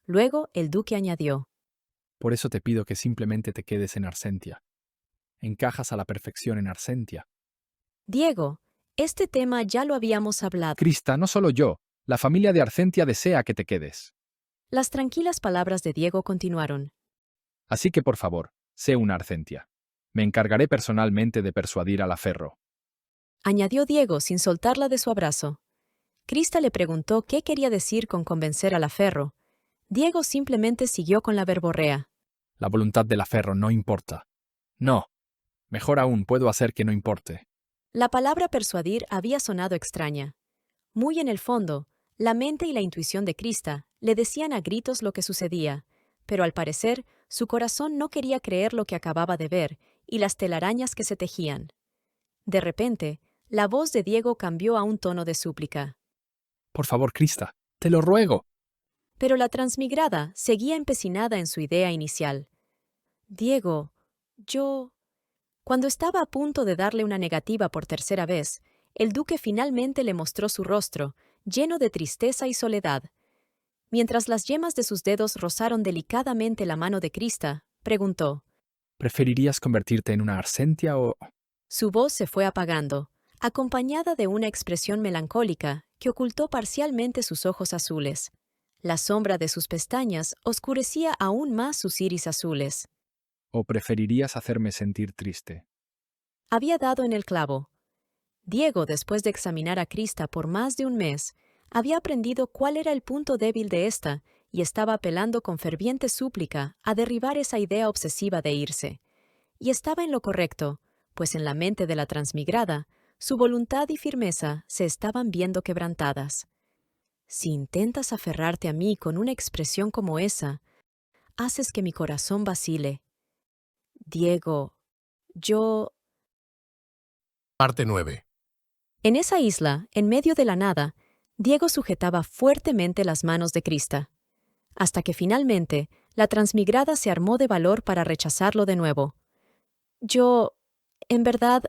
Luego el duque añadió: Por eso te pido que simplemente te quedes en Arcentia. Encajas a la perfección en Arcentia. Diego, este tema ya lo habíamos hablado. Krista, no solo yo. La familia de Arcentia desea que te quedes. Las tranquilas palabras de Diego continuaron. Así que, por favor, sé una Arcentia. Me encargaré personalmente de persuadir a la Ferro. añadió Diego sin soltarla de su abrazo. Krista le preguntó qué quería decir con convencer a la Ferro. Diego simplemente siguió con la verborrea. La voluntad de la Ferro no importa. No. Mejor aún, puedo hacer que no importe. La palabra persuadir había sonado extraña. Muy en el fondo, la mente y la intuición de Krista le decían a gritos lo que sucedía, pero al parecer su corazón no quería creer lo que acababa de ver y las telarañas que se tejían. De repente, la voz de Diego cambió a un tono de súplica. Por favor, Krista, te lo ruego. Pero la transmigrada seguía empecinada en su idea inicial. Diego, yo... Cuando estaba a punto de darle una negativa por tercera vez, el duque finalmente le mostró su rostro, lleno de tristeza y soledad. Mientras las yemas de sus dedos rozaron delicadamente la mano de Krista, preguntó. ¿Preferirías convertirte en una Arsentia o...? Su voz se fue apagando, acompañada de una expresión melancólica que ocultó parcialmente sus ojos azules. La sombra de sus pestañas oscurecía aún más sus iris azules. ¿O preferirías hacerme sentir triste? Había dado en el clavo. Diego, después de examinar a Krista por más de un mes, había aprendido cuál era el punto débil de ésta y estaba apelando con ferviente súplica a derribar esa idea obsesiva de irse. Y estaba en lo correcto, pues en la mente de la transmigrada, su voluntad y firmeza se estaban viendo quebrantadas. Si intentas aferrarte a mí con una expresión como esa, haces que mi corazón vacile. Diego, yo... Parte 9. En esa isla, en medio de la nada, Diego sujetaba fuertemente las manos de Krista, hasta que finalmente la transmigrada se armó de valor para rechazarlo de nuevo. Yo... en verdad...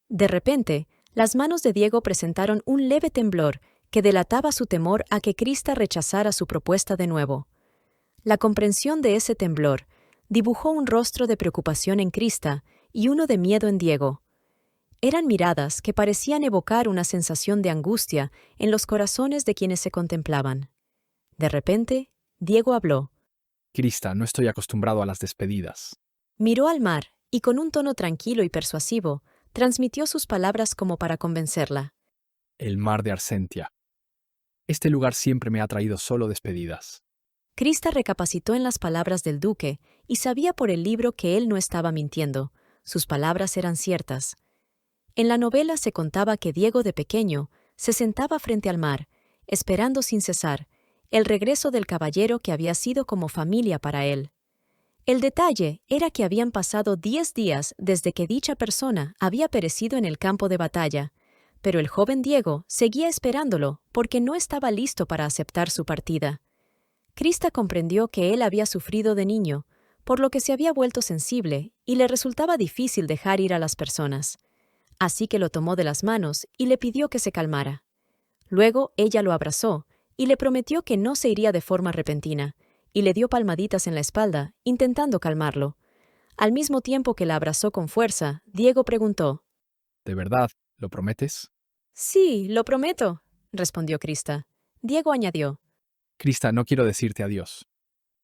De repente, las manos de Diego presentaron un leve temblor que delataba su temor a que Krista rechazara su propuesta de nuevo. La comprensión de ese temblor dibujó un rostro de preocupación en Krista y uno de miedo en Diego. Eran miradas que parecían evocar una sensación de angustia en los corazones de quienes se contemplaban. De repente, Diego habló. Krista, no estoy acostumbrado a las despedidas. Miró al mar y con un tono tranquilo y persuasivo, transmitió sus palabras como para convencerla. El mar de Arsentia. Este lugar siempre me ha traído solo despedidas. Krista recapacitó en las palabras del duque y sabía por el libro que él no estaba mintiendo. Sus palabras eran ciertas. En la novela se contaba que Diego de pequeño se sentaba frente al mar, esperando sin cesar el regreso del caballero que había sido como familia para él. El detalle era que habían pasado 10 días desde que dicha persona había perecido en el campo de batalla, pero el joven Diego seguía esperándolo porque no estaba listo para aceptar su partida. Krista comprendió que él había sufrido de niño, por lo que se había vuelto sensible y le resultaba difícil dejar ir a las personas. Así que lo tomó de las manos y le pidió que se calmara. Luego ella lo abrazó y le prometió que no se iría de forma repentina, y le dio palmaditas en la espalda, intentando calmarlo. Al mismo tiempo que la abrazó con fuerza, Diego preguntó. ¿De verdad? ¿Lo prometes? Sí, lo prometo, respondió Krista. Diego añadió. Krista, no quiero decirte adiós.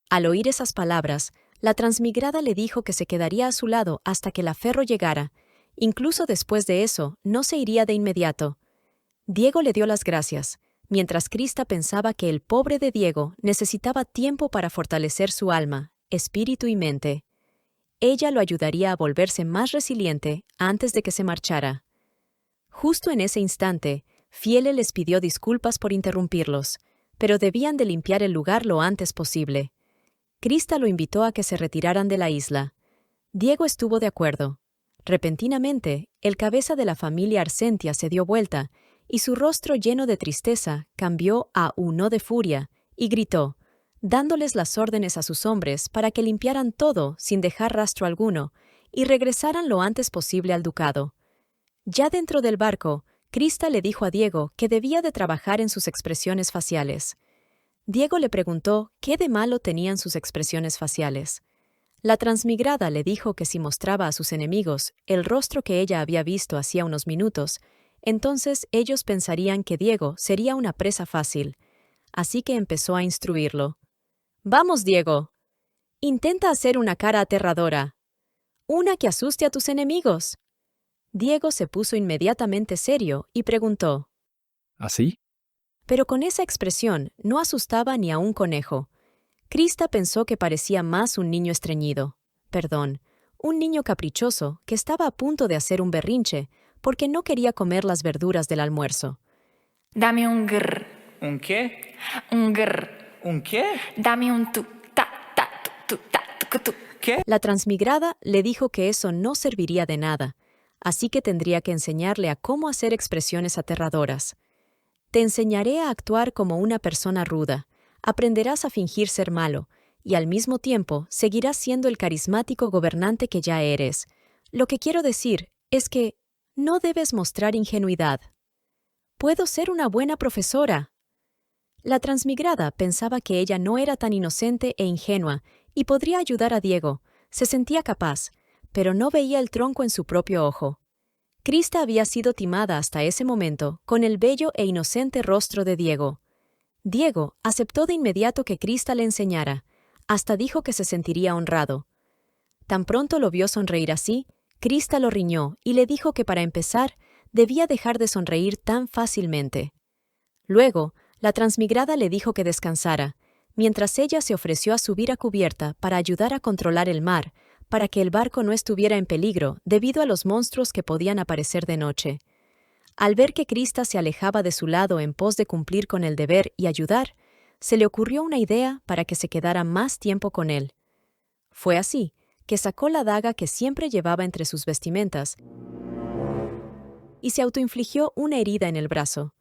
Al oír esas palabras, la transmigrada le dijo que se quedaría a su lado hasta que la Ferro llegara. Incluso después de eso, no se iría de inmediato. Diego le dio las gracias, mientras Krista pensaba que el pobre de Diego necesitaba tiempo para fortalecer su alma, espíritu y mente. Ella lo ayudaría a volverse más resiliente antes de que se marchara. Justo en ese instante, Fiele les pidió disculpas por interrumpirlos, pero debían de limpiar el lugar lo antes posible. Krista lo invitó a que se retiraran de la isla. Diego estuvo de acuerdo. Repentinamente, el cabeza de la familia Arsentia se dio vuelta, y su rostro lleno de tristeza cambió a uno de furia, y gritó, dándoles las órdenes a sus hombres para que limpiaran todo sin dejar rastro alguno, y regresaran lo antes posible al ducado. Ya dentro del barco, Krista le dijo a Diego que debía de trabajar en sus expresiones faciales. Diego le preguntó qué de malo tenían sus expresiones faciales. La transmigrada le dijo que si mostraba a sus enemigos el rostro que ella había visto hacía unos minutos, entonces ellos pensarían que Diego sería una presa fácil. Así que empezó a instruirlo. «Vamos, Diego. Intenta hacer una cara aterradora. Una que asuste a tus enemigos. Diego se puso inmediatamente serio y preguntó. ¿Así? Pero con esa expresión no asustaba ni a un conejo. Krista pensó que parecía más un niño estreñido. Perdón, un niño caprichoso que estaba a punto de hacer un berrinche porque no quería comer las verduras del almuerzo. Dame un grr. ¿Un qué? Un grr. ¿Un qué? Dame un tu, ta, tu, ta, tu. ¿Qué? La transmigrada le dijo que eso no serviría de nada, así que tendría que enseñarle a cómo hacer expresiones aterradoras. Te enseñaré a actuar como una persona ruda, aprenderás a fingir ser malo, y al mismo tiempo seguirás siendo el carismático gobernante que ya eres. Lo que quiero decir es que no debes mostrar ingenuidad. Puedo ser una buena profesora. La transmigrada pensaba que ella no era tan inocente e ingenua y podría ayudar a Diego. Se sentía capaz, pero no veía el tronco en su propio ojo. Krista había sido timada hasta ese momento con el bello e inocente rostro de Diego. Diego aceptó de inmediato que Krista le enseñara. Hasta dijo que se sentiría honrado. Tan pronto lo vio sonreír así, Krista lo riñó y le dijo que para empezar debía dejar de sonreír tan fácilmente. Luego, la transmigrada le dijo que descansara, mientras ella se ofreció a subir a cubierta para ayudar a controlar el mar, para que el barco no estuviera en peligro debido a los monstruos que podían aparecer de noche. Al ver que Krista se alejaba de su lado en pos de cumplir con el deber y ayudar, se le ocurrió una idea para que se quedara más tiempo con él. Fue así que sacó la daga que siempre llevaba entre sus vestimentas y se autoinfligió una herida en el brazo.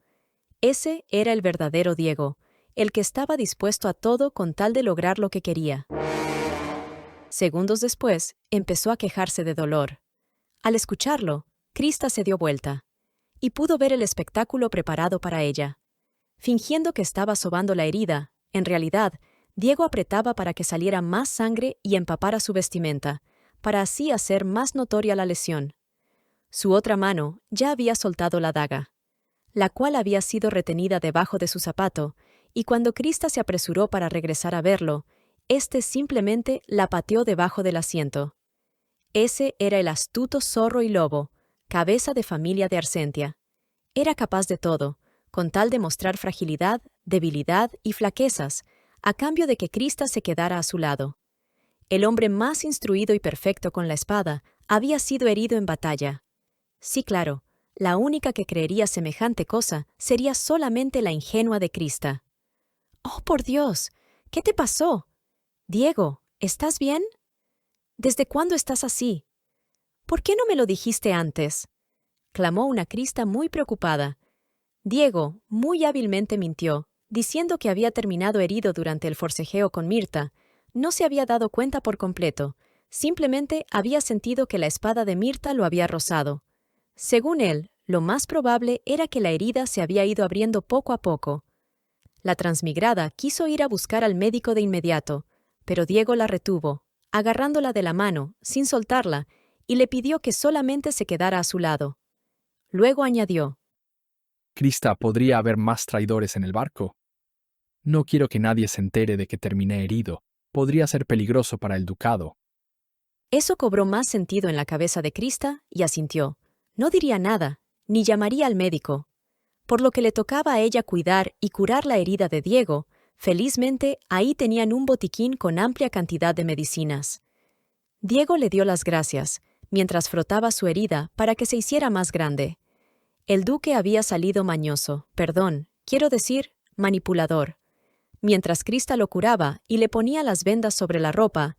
Ese era el verdadero Diego, el que estaba dispuesto a todo con tal de lograr lo que quería. Segundos después, empezó a quejarse de dolor. Al escucharlo, Krista se dio vuelta y pudo ver el espectáculo preparado para ella. Fingiendo que estaba sobando la herida, en realidad, Diego apretaba para que saliera más sangre y empapara su vestimenta, para así hacer más notoria la lesión. Su otra mano ya había soltado la daga, la cual había sido retenida debajo de su zapato, y cuando Krista se apresuró para regresar a verlo, éste simplemente la pateó debajo del asiento. Ese era el astuto zorro y lobo, cabeza de familia de Arcentia. Era capaz de todo, con tal de mostrar fragilidad, debilidad y flaquezas, a cambio de que Krista se quedara a su lado. El hombre más instruido y perfecto con la espada había sido herido en batalla. Sí, claro, la única que creería semejante cosa sería solamente la ingenua de Krista. ¡Oh, por Dios! ¿Qué te pasó? Diego, ¿estás bien? ¿Desde cuándo estás así? ¿Por qué no me lo dijiste antes? Clamó una Krista muy preocupada. Diego muy hábilmente mintió, diciendo que había terminado herido durante el forcejeo con Mirta. No se había dado cuenta por completo, simplemente había sentido que la espada de Mirta lo había rozado. Según él, lo más probable era que la herida se había ido abriendo poco a poco. La transmigrada quiso ir a buscar al médico de inmediato, pero Diego la retuvo, agarrándola de la mano, sin soltarla, y le pidió que solamente se quedara a su lado. Luego añadió: Krista, ¿podría haber más traidores en el barco? No quiero que nadie se entere de que terminé herido. Podría ser peligroso para el ducado. Eso cobró más sentido en la cabeza de Krista y asintió. No diría nada, ni llamaría al médico. Por lo que le tocaba a ella cuidar y curar la herida de Diego, felizmente ahí tenían un botiquín con amplia cantidad de medicinas. Diego le dio las gracias, mientras frotaba su herida para que se hiciera más grande. El duque había salido mañoso, quiero decir, manipulador. Mientras Krista lo curaba y le ponía las vendas sobre la ropa,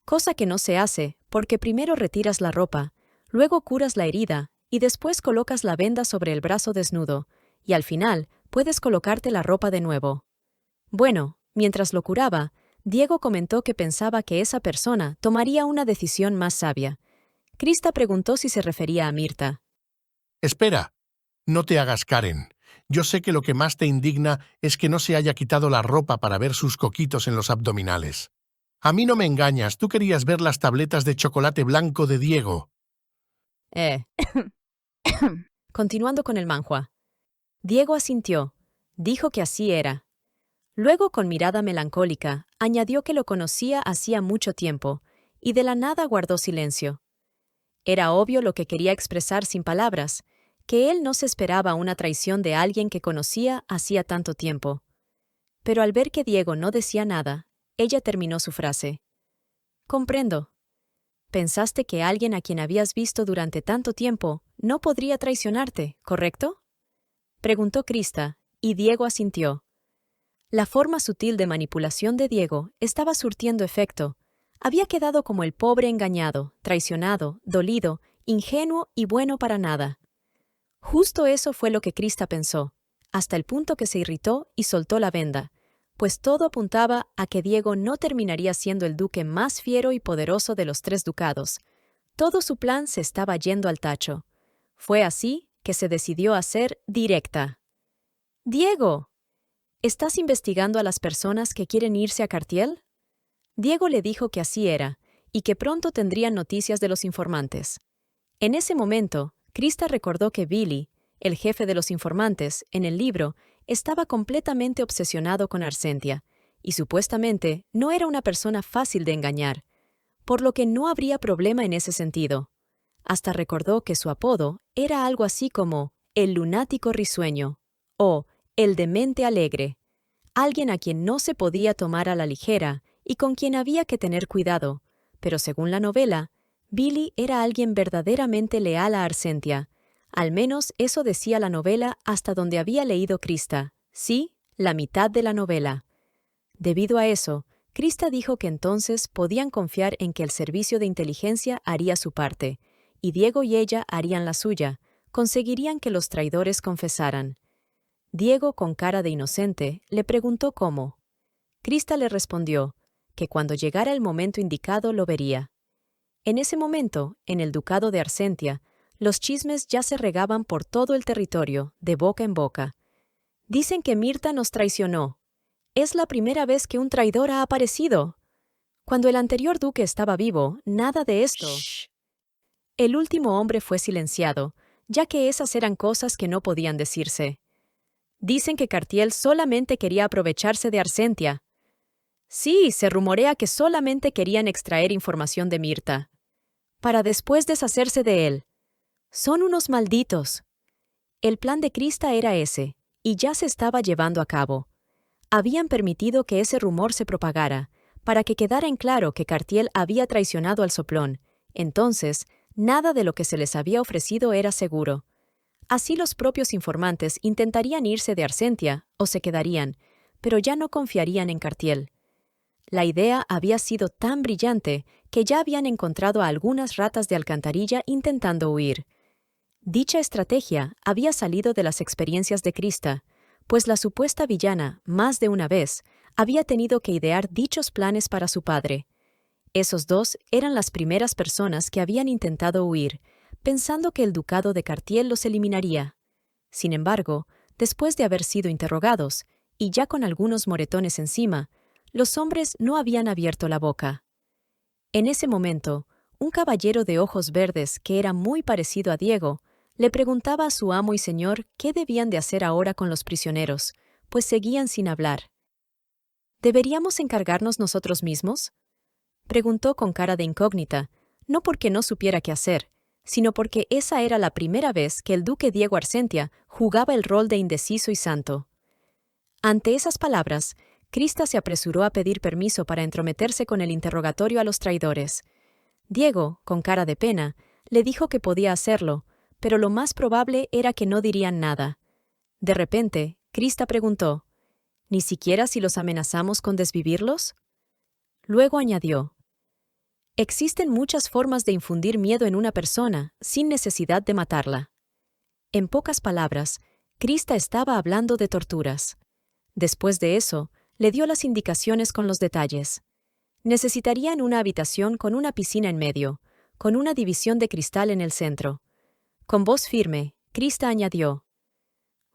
cosa que no se hace porque primero retiras la ropa, luego curas la herida y después colocas la venda sobre el brazo desnudo, y al final puedes colocarte la ropa de nuevo. Bueno, mientras lo curaba, Diego comentó que pensaba que esa persona tomaría una decisión más sabia. Krista preguntó si se refería a Mirta. Espera, no te hagas Karen. Yo sé que lo que más te indigna es que no se haya quitado la ropa para ver sus coquitos en los abdominales. A mí no me engañas, tú querías ver las tabletas de chocolate blanco de Diego. Continuando con el manhua. Diego asintió. Dijo que así era. Luego, con mirada melancólica, añadió que lo conocía hacía mucho tiempo, y de la nada guardó silencio. Era obvio lo que quería expresar sin palabras, que él no se esperaba una traición de alguien que conocía hacía tanto tiempo. Pero al ver que Diego no decía nada, ella terminó su frase. «Comprendo. Pensaste que alguien a quien habías visto durante tanto tiempo no podría traicionarte, ¿correcto?», preguntó Krista, y Diego asintió. La forma sutil de manipulación de Diego estaba surtiendo efecto. Había quedado como el pobre engañado, traicionado, dolido, ingenuo y bueno para nada. Justo eso fue lo que Krista pensó, hasta el punto que se irritó y soltó la venda, pues todo apuntaba a que Diego no terminaría siendo el duque más fiero y poderoso de los 3 ducados. Todo su plan se estaba yendo al tacho. Fue así que se decidió a ser directa. «Diego, ¿estás investigando a las personas que quieren irse a Cartiel?». Diego le dijo que así era, y que pronto tendrían noticias de los informantes. En ese momento, Krista recordó que Billy, el jefe de los informantes, en el libro, estaba completamente obsesionado con Arsentia, y supuestamente no era una persona fácil de engañar, por lo que no habría problema en ese sentido. Hasta recordó que su apodo era algo así como el lunático risueño o el demente alegre, alguien a quien no se podía tomar a la ligera y con quien había que tener cuidado, pero según la novela, Billy era alguien verdaderamente leal a Arsentia. Al menos eso decía la novela hasta donde había leído Krista. Sí, la mitad de la novela. Debido a eso, Krista dijo que entonces podían confiar en que el servicio de inteligencia haría su parte, y Diego y ella harían la suya, conseguirían que los traidores confesaran. Diego, con cara de inocente, le preguntó cómo. Krista le respondió que cuando llegara el momento indicado lo vería. En ese momento, en el ducado de Arsentia, los chismes ya se regaban por todo el territorio, de boca en boca. «Dicen que Mirta nos traicionó. Es la primera vez que un traidor ha aparecido. Cuando el anterior duque estaba vivo, nada de esto». Shh. El último hombre fue silenciado, ya que esas eran cosas que no podían decirse. «Dicen que Cartiel solamente quería aprovecharse de Arsentia». «Sí, se rumorea que solamente querían extraer información de Mirta, para después deshacerse de él. Son unos malditos». El plan de Krista era ese, y ya se estaba llevando a cabo. Habían permitido que ese rumor se propagara, para que quedara en claro que Cartiel había traicionado al soplón. Entonces, nada de lo que se les había ofrecido era seguro. Así los propios informantes intentarían irse de Arsentia, o se quedarían, pero ya no confiarían en Cartiel. La idea había sido tan brillante que ya habían encontrado a algunas ratas de alcantarilla intentando huir. Dicha estrategia había salido de las experiencias de Krista, pues la supuesta villana, más de una vez, había tenido que idear dichos planes para su padre. Esos 2 eran las primeras personas que habían intentado huir, pensando que el ducado de Cartiel los eliminaría. Sin embargo, después de haber sido interrogados, y ya con algunos moretones encima, los hombres no habían abierto la boca. En ese momento, un caballero de ojos verdes que era muy parecido a Diego, le preguntaba a su amo y señor qué debían de hacer ahora con los prisioneros, pues seguían sin hablar. ¿Deberíamos encargarnos nosotros mismos?, preguntó con cara de incógnita, no porque no supiera qué hacer, sino porque esa era la primera vez que el duque Diego Arsentia jugaba el rol de indeciso y santo. Ante esas palabras, Krista se apresuró a pedir permiso para entrometerse con el interrogatorio a los traidores. Diego, con cara de pena, le dijo que podía hacerlo, pero lo más probable era que no dirían nada. De repente, Krista preguntó, ¿ni siquiera si los amenazamos con desvivirlos? Luego añadió, existen muchas formas de infundir miedo en una persona sin necesidad de matarla. En pocas palabras, Krista estaba hablando de torturas. Después de eso, le dio las indicaciones con los detalles. Necesitarían una habitación con una piscina en medio, con una división de cristal en el centro. Con voz firme, Krista añadió,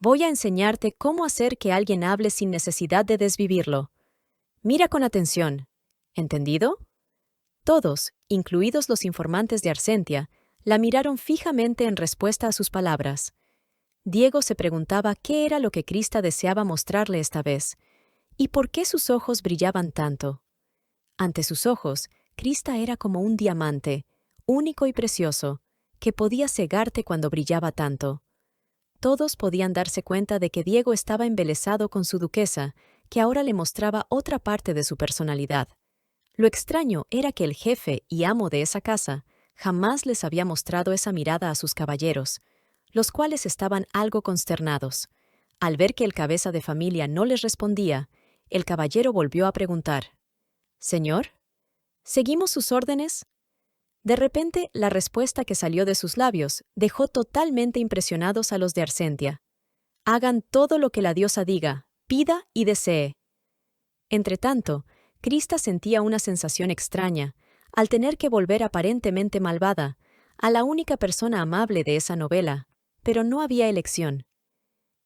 «Voy a enseñarte cómo hacer que alguien hable sin necesidad de desvivirlo. Mira con atención. ¿Entendido?». Todos, incluidos los informantes de Arsentia, la miraron fijamente en respuesta a sus palabras. Diego se preguntaba qué era lo que Krista deseaba mostrarle esta vez, y por qué sus ojos brillaban tanto. Ante sus ojos, Krista era como un diamante, único y precioso, que podía cegarte cuando brillaba tanto. Todos podían darse cuenta de que Diego estaba embelesado con su duquesa, que ahora le mostraba otra parte de su personalidad. Lo extraño era que el jefe y amo de esa casa jamás les había mostrado esa mirada a sus caballeros, los cuales estaban algo consternados. Al ver que el cabeza de familia no les respondía, el caballero volvió a preguntar: «¿Señor? ¿Seguimos sus órdenes?». De repente, la respuesta que salió de sus labios dejó totalmente impresionados a los de Arcentia. «Hagan todo lo que la diosa diga, pida y desee». Entretanto, Krista sentía una sensación extraña, al tener que volver aparentemente malvada, a la única persona amable de esa novela, pero no había elección.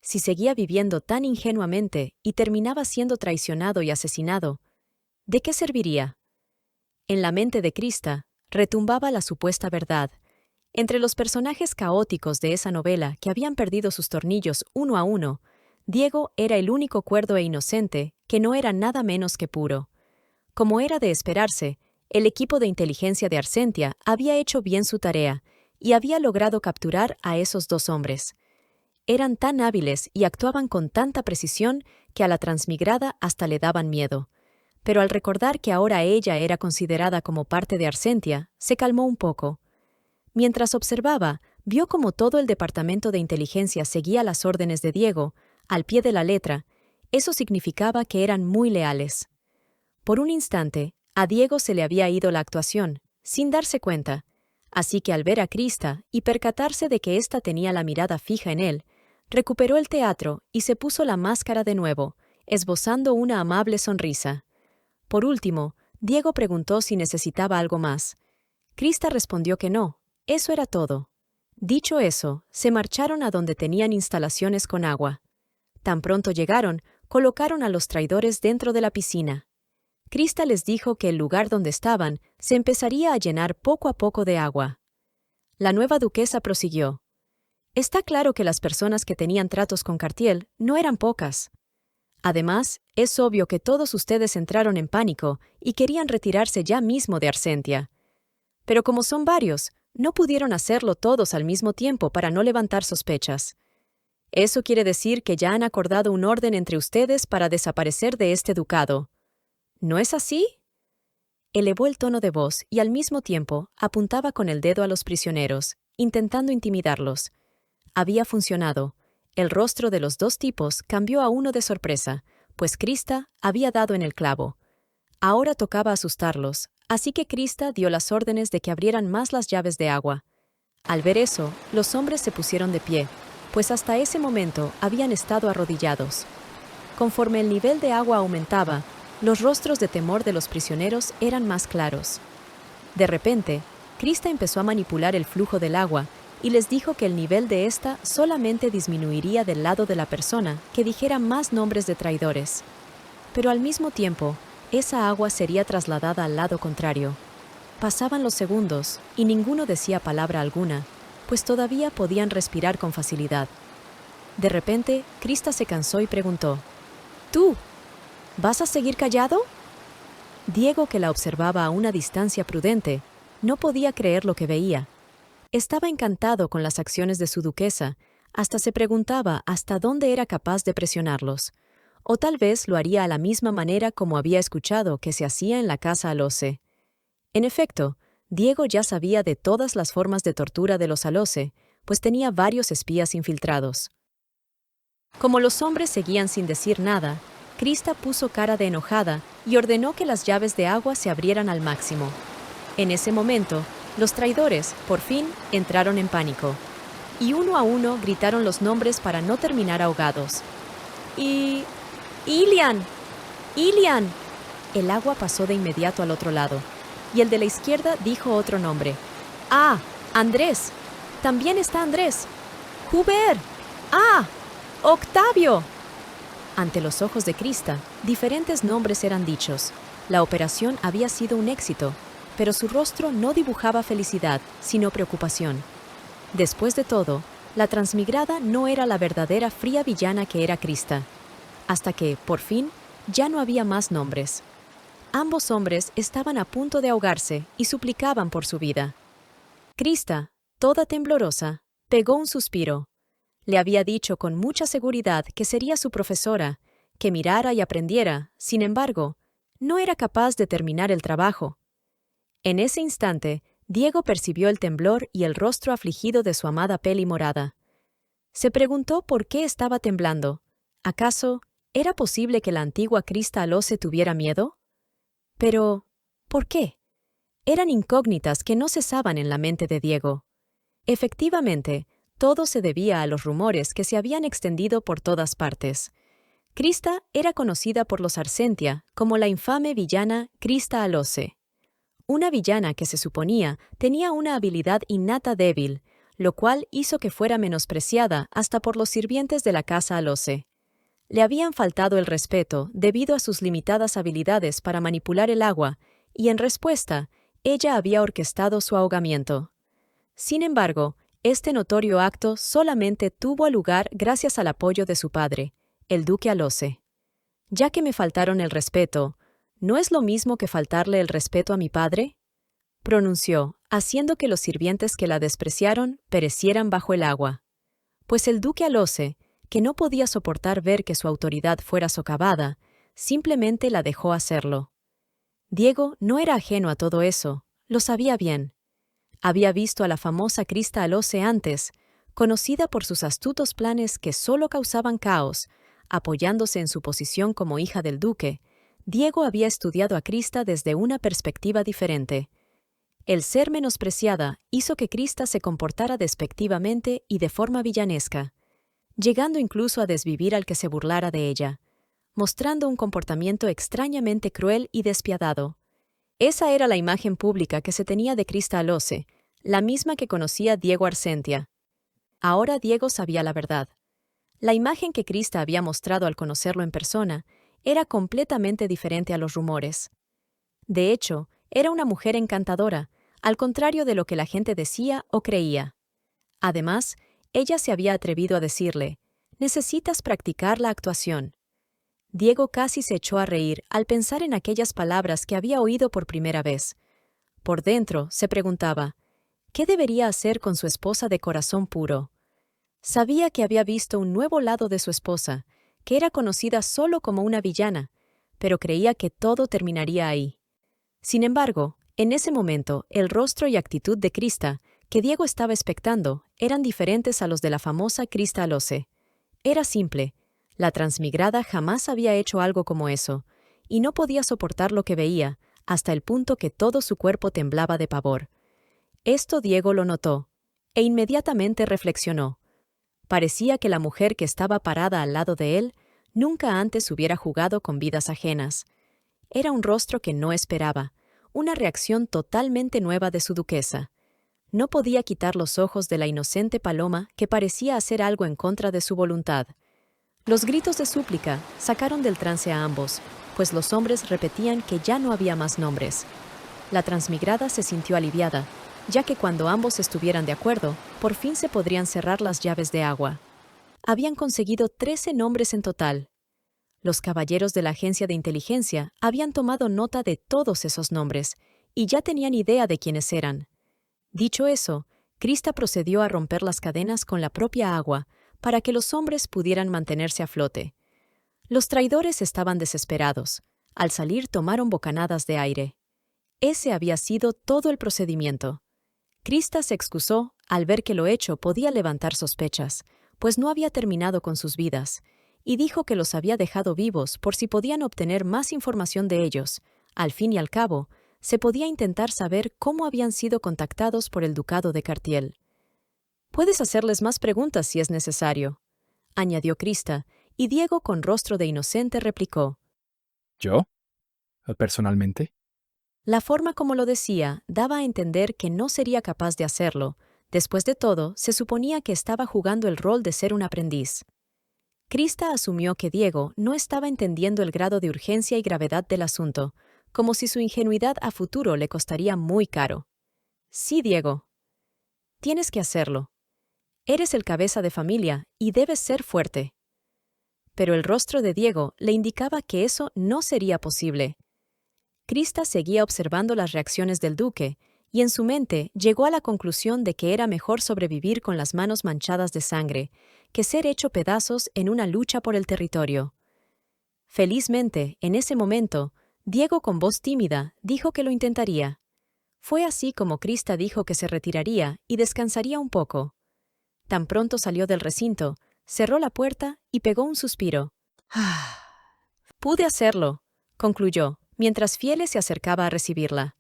Si seguía viviendo tan ingenuamente y terminaba siendo traicionado y asesinado, ¿de qué serviría? En la mente de Krista retumbaba la supuesta verdad. Entre los personajes caóticos de esa novela que habían perdido sus tornillos uno a uno, Diego era el único cuerdo e inocente que no era nada menos que puro. Como era de esperarse, el equipo de inteligencia de Arcentia había hecho bien su tarea y había logrado capturar a esos dos hombres. Eran tan hábiles y actuaban con tanta precisión que a la transmigrada hasta le daban miedo. Pero al recordar que ahora ella era considerada como parte de Arcentia, se calmó un poco. Mientras observaba, vio como todo el departamento de inteligencia seguía las órdenes de Diego, al pie de la letra. Eso significaba que eran muy leales. Por un instante, a Diego se le había ido la actuación, sin darse cuenta, así que al ver a Krista y percatarse de que ésta tenía la mirada fija en él, recuperó el teatro y se puso la máscara de nuevo, esbozando una amable sonrisa. Por último, Diego preguntó si necesitaba algo más. Krista respondió que no, eso era todo. Dicho eso, se marcharon a donde tenían instalaciones con agua. Tan pronto llegaron, colocaron a los traidores dentro de la piscina. Krista les dijo que el lugar donde estaban se empezaría a llenar poco a poco de agua. La nueva duquesa prosiguió: «Está claro que las personas que tenían tratos con Cartiel no eran pocas. Además, es obvio que todos ustedes entraron en pánico y querían retirarse ya mismo de Arcentia. Pero como son varios, no pudieron hacerlo todos al mismo tiempo para no levantar sospechas. Eso quiere decir que ya han acordado un orden entre ustedes para desaparecer de este ducado. ¿No es así?». Elevó el tono de voz y al mismo tiempo apuntaba con el dedo a los prisioneros, intentando intimidarlos. Había funcionado. El rostro de los dos tipos cambió a uno de sorpresa, pues Krista había dado en el clavo. Ahora tocaba asustarlos, así que Krista dio las órdenes de que abrieran más las llaves de agua. Al ver eso, los hombres se pusieron de pie, pues hasta ese momento habían estado arrodillados. Conforme el nivel de agua aumentaba, los rostros de temor de los prisioneros eran más claros. De repente, Krista empezó a manipular el flujo del agua y les dijo que el nivel de ésta solamente disminuiría del lado de la persona que dijera más nombres de traidores. Pero al mismo tiempo, esa agua sería trasladada al lado contrario. Pasaban los segundos y ninguno decía palabra alguna, pues todavía podían respirar con facilidad. De repente, Krista se cansó y preguntó: «¿Tú? ¿Vas a seguir callado?». Diego, que la observaba a una distancia prudente, no podía creer lo que veía. Estaba encantado con las acciones de su duquesa, hasta se preguntaba hasta dónde era capaz de presionarlos, o tal vez lo haría a la misma manera como había escuchado que se hacía en la casa Alose. En efecto, Diego ya sabía de todas las formas de tortura de los Alose, pues tenía varios espías infiltrados. Como los hombres seguían sin decir nada, Krista puso cara de enojada y ordenó que las llaves de agua se abrieran al máximo. En ese momento, los traidores, por fin, entraron en pánico, y uno a uno gritaron los nombres para no terminar ahogados. «¡Ilian! ¡Ilian!». El agua pasó de inmediato al otro lado, y el de la izquierda dijo otro nombre. «¡Ah! ¡Andrés! ¡También está Andrés! ¡Hubert! ¡Ah! ¡Octavio!». Ante los ojos de Krista, diferentes nombres eran dichos. La operación había sido un éxito, pero su rostro no dibujaba felicidad, sino preocupación. Después de todo, la transmigrada no era la verdadera fría villana que era Krista, hasta que, por fin, ya no había más nombres. Ambos hombres estaban a punto de ahogarse y suplicaban por su vida. Krista, toda temblorosa, pegó un suspiro. Le había dicho con mucha seguridad que sería su profesora, que mirara y aprendiera. Sin embargo, no era capaz de terminar el trabajo. En ese instante, Diego percibió el temblor y el rostro afligido de su amada Peli morada. Se preguntó por qué estaba temblando. ¿Acaso era posible que la antigua Krista Alose tuviera miedo? Pero, ¿por qué? Eran incógnitas que no cesaban en la mente de Diego. Efectivamente, todo se debía a los rumores que se habían extendido por todas partes. Krista era conocida por los Arsentia como la infame villana Krista Alose. Una villana que se suponía tenía una habilidad innata débil, lo cual hizo que fuera menospreciada hasta por los sirvientes de la casa Alose. Le habían faltado el respeto debido a sus limitadas habilidades para manipular el agua, y en respuesta, ella había orquestado su ahogamiento. Sin embargo, este notorio acto solamente tuvo lugar gracias al apoyo de su padre, el duque Alose. Ya que me faltaron el respeto, ¿no es lo mismo que faltarle el respeto a mi padre?, pronunció, haciendo que los sirvientes que la despreciaron perecieran bajo el agua. Pues el duque Alose, que no podía soportar ver que su autoridad fuera socavada, simplemente la dejó hacerlo. Diego no era ajeno a todo eso, lo sabía bien. Había visto a la famosa Krista Alose antes, conocida por sus astutos planes que solo causaban caos. Apoyándose en su posición como hija del duque, Diego había estudiado a Krista desde una perspectiva diferente. El ser menospreciada hizo que Krista se comportara despectivamente y de forma villanesca, llegando incluso a desvivir al que se burlara de ella, mostrando un comportamiento extrañamente cruel y despiadado. Esa era la imagen pública que se tenía de Krista Alose, la misma que conocía Diego Arsentia. Ahora Diego sabía la verdad. La imagen que Krista había mostrado al conocerlo en persona era completamente diferente a los rumores. De hecho, era una mujer encantadora, al contrario de lo que la gente decía o creía. Además, ella se había atrevido a decirle, «Necesitas practicar la actuación». Diego casi se echó a reír al pensar en aquellas palabras que había oído por primera vez. Por dentro, se preguntaba, ¿qué debería hacer con su esposa de corazón puro? Sabía que había visto un nuevo lado de su esposa, que era conocida solo como una villana, pero creía que todo terminaría ahí. Sin embargo, en ese momento, el rostro y actitud de Krista, que Diego estaba expectando, eran diferentes a los de la famosa Krista Alose. Era simple. La transmigrada jamás había hecho algo como eso, y no podía soportar lo que veía, hasta el punto que todo su cuerpo temblaba de pavor. Esto Diego lo notó, e inmediatamente reflexionó. Parecía que la mujer que estaba parada al lado de él nunca antes hubiera jugado con vidas ajenas. Era un rostro que no esperaba, una reacción totalmente nueva de su duquesa. No podía quitar los ojos de la inocente paloma que parecía hacer algo en contra de su voluntad. Los gritos de súplica sacaron del trance a ambos, pues los hombres repetían que ya no había más nombres. La transmigrada se sintió aliviada, ya que cuando ambos estuvieran de acuerdo, por fin se podrían cerrar las llaves de agua. Habían conseguido 13 nombres en total. Los caballeros de la agencia de inteligencia habían tomado nota de todos esos nombres, y ya tenían idea de quiénes eran. Dicho eso, Krista procedió a romper las cadenas con la propia agua, para que los hombres pudieran mantenerse a flote. Los traidores estaban desesperados. Al salir tomaron bocanadas de aire. Ese había sido todo el procedimiento. Krista se excusó al ver que lo hecho podía levantar sospechas, pues no había terminado con sus vidas, y dijo que los había dejado vivos por si podían obtener más información de ellos. Al fin y al cabo, se podía intentar saber cómo habían sido contactados por el ducado de Cartiel. «Puedes hacerles más preguntas si es necesario», añadió Krista, y Diego con rostro de inocente replicó. ¿Yo? ¿Personalmente? La forma como lo decía daba a entender que no sería capaz de hacerlo. Después de todo, se suponía que estaba jugando el rol de ser un aprendiz. Krista asumió que Diego no estaba entendiendo el grado de urgencia y gravedad del asunto, como si su ingenuidad a futuro le costaría muy caro. «Sí, Diego. Tienes que hacerlo. Eres el cabeza de familia y debes ser fuerte». Pero el rostro de Diego le indicaba que eso no sería posible. Krista seguía observando las reacciones del duque, y en su mente llegó a la conclusión de que era mejor sobrevivir con las manos manchadas de sangre que ser hecho pedazos en una lucha por el territorio. Felizmente, en ese momento, Diego con voz tímida dijo que lo intentaría. Fue así como Krista dijo que se retiraría y descansaría un poco. Tan pronto salió del recinto, cerró la puerta y pegó un suspiro. Pude hacerlo, concluyó, mientras Fiele se acercaba a recibirla.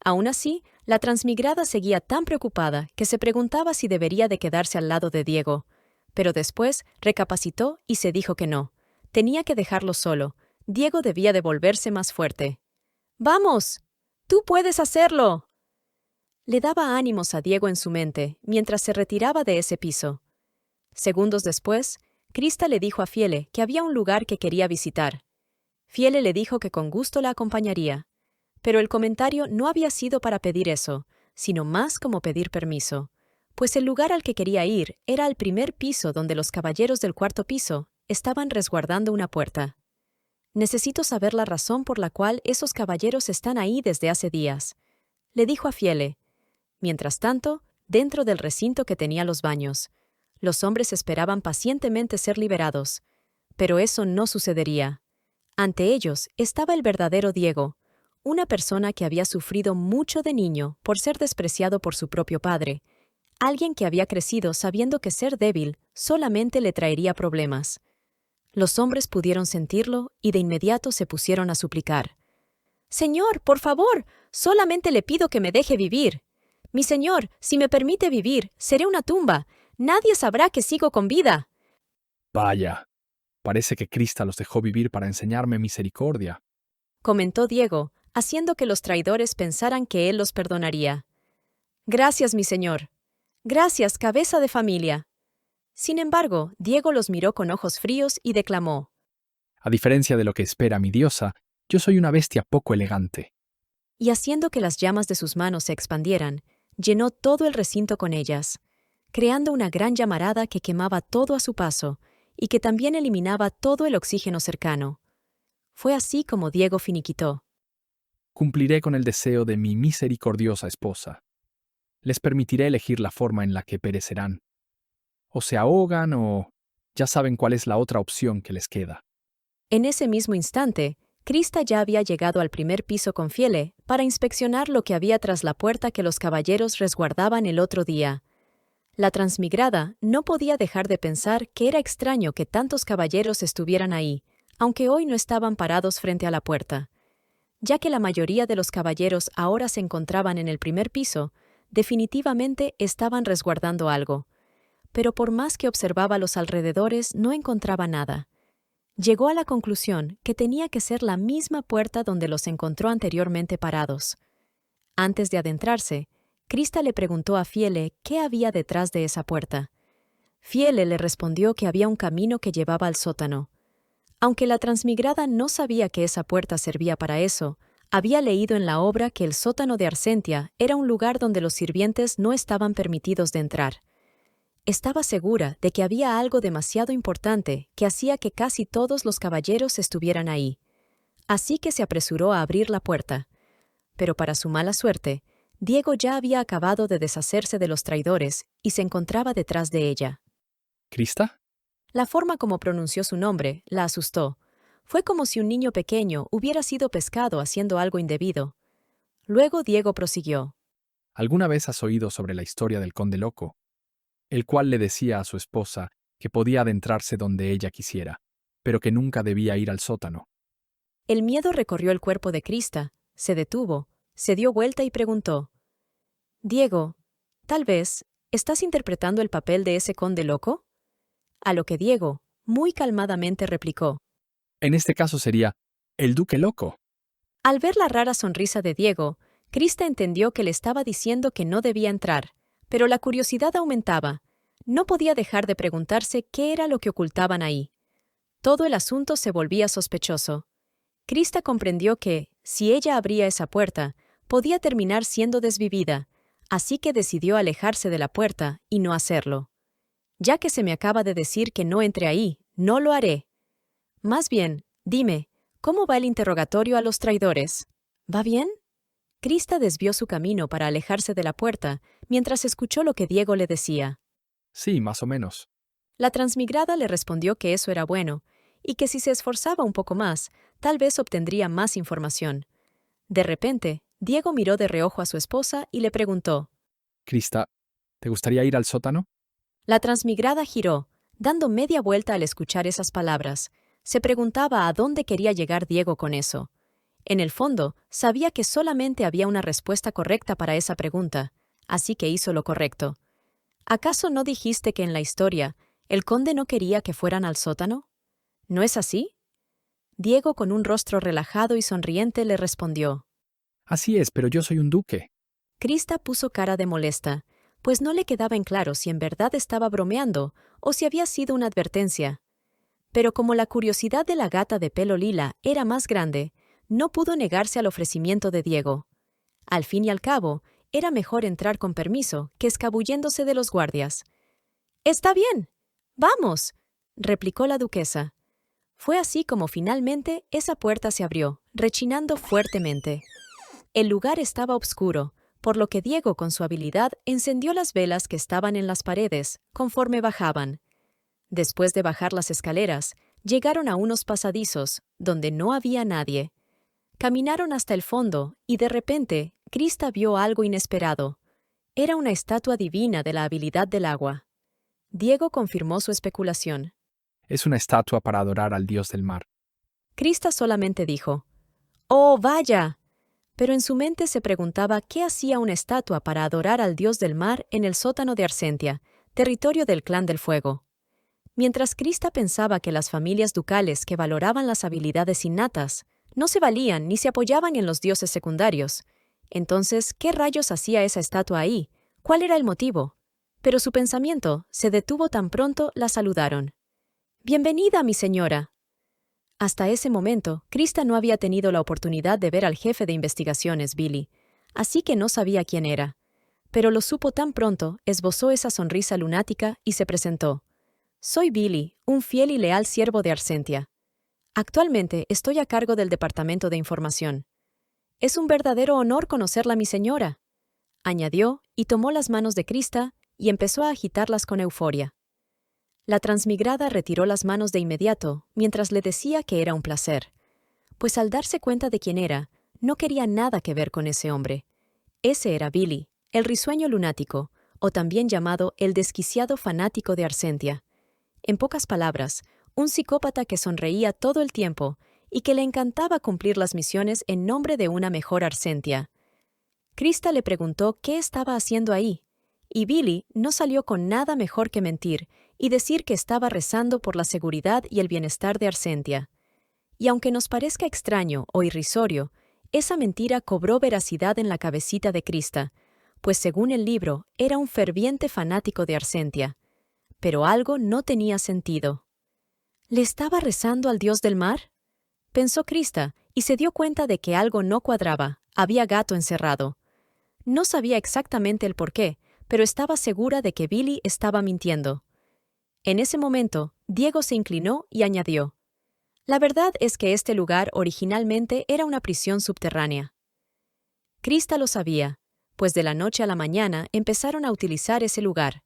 Aún así, la transmigrada seguía tan preocupada que se preguntaba si debería de quedarse al lado de Diego, pero después recapacitó y se dijo que no. Tenía que dejarlo solo. Diego debía de volverse más fuerte. ¡Vamos! ¡Tú puedes hacerlo! Le daba ánimos a Diego en su mente mientras se retiraba de ese piso. Segundos después, Krista le dijo a Fiele que había un lugar que quería visitar. Fiele le dijo que con gusto la acompañaría. Pero el comentario no había sido para pedir eso, sino más como pedir permiso, pues el lugar al que quería ir era al primer piso donde los caballeros del cuarto piso estaban resguardando una puerta. Necesito saber la razón por la cual esos caballeros están ahí desde hace días, le dijo a Fiele. Mientras tanto, dentro del recinto que tenía los baños, los hombres esperaban pacientemente ser liberados, pero eso no sucedería. Ante ellos estaba el verdadero Diego, una persona que había sufrido mucho de niño por ser despreciado por su propio padre, alguien que había crecido sabiendo que ser débil solamente le traería problemas. Los hombres pudieron sentirlo y de inmediato se pusieron a suplicar. «Señor, por favor, solamente le pido que me deje vivir. Mi señor, si me permite vivir, seré una tumba. Nadie sabrá que sigo con vida». Vaya, parece que Krista los dejó vivir para enseñarme misericordia, comentó Diego, haciendo que los traidores pensaran que él los perdonaría. «Gracias, mi señor. Gracias, cabeza de familia». Sin embargo, Diego los miró con ojos fríos y declamó. A diferencia de lo que espera mi diosa, yo soy una bestia poco elegante. Y haciendo que las llamas de sus manos se expandieran, llenó todo el recinto con ellas, creando una gran llamarada que quemaba todo a su paso y que también eliminaba todo el oxígeno cercano. Fue así como Diego finiquitó. Cumpliré con el deseo de mi misericordiosa esposa. Les permitiré elegir la forma en la que perecerán. O se ahogan o ya saben cuál es la otra opción que les queda. En ese mismo instante, Krista ya había llegado al primer piso con Fiele para inspeccionar lo que había tras la puerta que los caballeros resguardaban el otro día. La transmigrada no podía dejar de pensar que era extraño que tantos caballeros estuvieran ahí, aunque hoy no estaban parados frente a la puerta. Ya que la mayoría de los caballeros ahora se encontraban en el primer piso, definitivamente estaban resguardando algo. Pero por más que observaba los alrededores, no encontraba nada. Llegó a la conclusión que tenía que ser la misma puerta donde los encontró anteriormente parados. Antes de adentrarse, Krista le preguntó a Fiele qué había detrás de esa puerta. Fiele le respondió que había un camino que llevaba al sótano. Aunque la transmigrada no sabía que esa puerta servía para eso, había leído en la obra que el sótano de Arcentia era un lugar donde los sirvientes no estaban permitidos de entrar. Estaba segura de que había algo demasiado importante que hacía que casi todos los caballeros estuvieran ahí. Así que se apresuró a abrir la puerta. Pero para su mala suerte, Diego ya había acabado de deshacerse de los traidores y se encontraba detrás de ella. ¿Krista? La forma como pronunció su nombre la asustó. Fue como si un niño pequeño hubiera sido pescado haciendo algo indebido. Luego Diego prosiguió. ¿Alguna vez has oído sobre la historia del conde loco? El cual le decía a su esposa que podía adentrarse donde ella quisiera, pero que nunca debía ir al sótano. El miedo recorrió el cuerpo de Krista, se detuvo, se dio vuelta y preguntó. «Diego, tal vez, ¿estás interpretando el papel de ese conde loco?» A lo que Diego, muy calmadamente replicó. En este caso sería el duque loco. Al ver la rara sonrisa de Diego, Krista entendió que le estaba diciendo que no debía entrar, pero la curiosidad aumentaba. No podía dejar de preguntarse qué era lo que ocultaban ahí. Todo el asunto se volvía sospechoso. Krista comprendió que, si ella abría esa puerta, podía terminar siendo desvivida, así que decidió alejarse de la puerta y no hacerlo. «Ya que se me acaba de decir que no entre ahí, no lo haré. Más bien, dime, ¿cómo va el interrogatorio a los traidores? ¿Va bien?» Krista desvió su camino para alejarse de la puerta, mientras escuchó lo que Diego le decía. Sí, más o menos. La transmigrada le respondió que eso era bueno, y que si se esforzaba un poco más, tal vez obtendría más información. De repente, Diego miró de reojo a su esposa y le preguntó. Krista, ¿te gustaría ir al sótano? La transmigrada giró, dando media vuelta al escuchar esas palabras. Se preguntaba a dónde quería llegar Diego con eso. En el fondo, sabía que solamente había una respuesta correcta para esa pregunta, así que hizo lo correcto. ¿Acaso no dijiste que en la historia el conde no quería que fueran al sótano? ¿No es así? Diego, con un rostro relajado y sonriente, le respondió. Así es, pero yo soy un duque. Krista puso cara de molesta, pues no le quedaba en claro si en verdad estaba bromeando o si había sido una advertencia. Pero como la curiosidad de la gata de pelo lila era más grande, no pudo negarse al ofrecimiento de Diego. Al fin y al cabo, era mejor entrar con permiso que escabulléndose de los guardias. «Está bien. Vamos», replicó la duquesa. Fue así como finalmente esa puerta se abrió, rechinando fuertemente. El lugar estaba oscuro, por lo que Diego con su habilidad encendió las velas que estaban en las paredes conforme bajaban. Después de bajar las escaleras, llegaron a unos pasadizos, donde no había nadie. Caminaron hasta el fondo y de repente Krista vio algo inesperado. Era una estatua divina de la habilidad del agua. Diego confirmó su especulación. Es una estatua para adorar al dios del mar. Krista solamente dijo, «¡Oh, vaya!», pero en su mente se preguntaba qué hacía una estatua para adorar al dios del mar en el sótano de Arcentia, territorio del Clan del Fuego. Mientras Krista pensaba que las familias ducales que valoraban las habilidades innatas no se valían ni se apoyaban en los dioses secundarios, entonces, ¿qué rayos hacía esa estatua ahí? ¿Cuál era el motivo? Pero su pensamiento se detuvo tan pronto la saludaron. «Bienvenida, mi señora». Hasta ese momento, Krista no había tenido la oportunidad de ver al jefe de investigaciones, Billy, así que no sabía quién era. Pero lo supo tan pronto, esbozó esa sonrisa lunática y se presentó. «Soy Billy, un fiel y leal siervo de Arcentia. Actualmente estoy a cargo del Departamento de Información. Es un verdadero honor conocerla, mi señora», añadió, y tomó las manos de Krista y empezó a agitarlas con euforia. La transmigrada retiró las manos de inmediato, mientras le decía que era un placer, pues al darse cuenta de quién era, no quería nada que ver con ese hombre. Ese era Billy, el risueño lunático, o también llamado el desquiciado fanático de Arcentia. En pocas palabras, un psicópata que sonreía todo el tiempo y que le encantaba cumplir las misiones en nombre de una mejor Arcentia. Krista le preguntó qué estaba haciendo ahí, y Billy no salió con nada mejor que mentir y decir que estaba rezando por la seguridad y el bienestar de Arcentia. Y aunque nos parezca extraño o irrisorio, esa mentira cobró veracidad en la cabecita de Krista, pues según el libro era un ferviente fanático de Arcentia. Pero algo no tenía sentido. ¿Le estaba rezando al dios del mar?, pensó Krista, y se dio cuenta de que algo no cuadraba. Había gato encerrado. No sabía exactamente el porqué, pero estaba segura de que Billy estaba mintiendo. En ese momento, Diego se inclinó y añadió, «La verdad es que este lugar originalmente era una prisión subterránea». Krista lo sabía, pues de la noche a la mañana empezaron a utilizar ese lugar,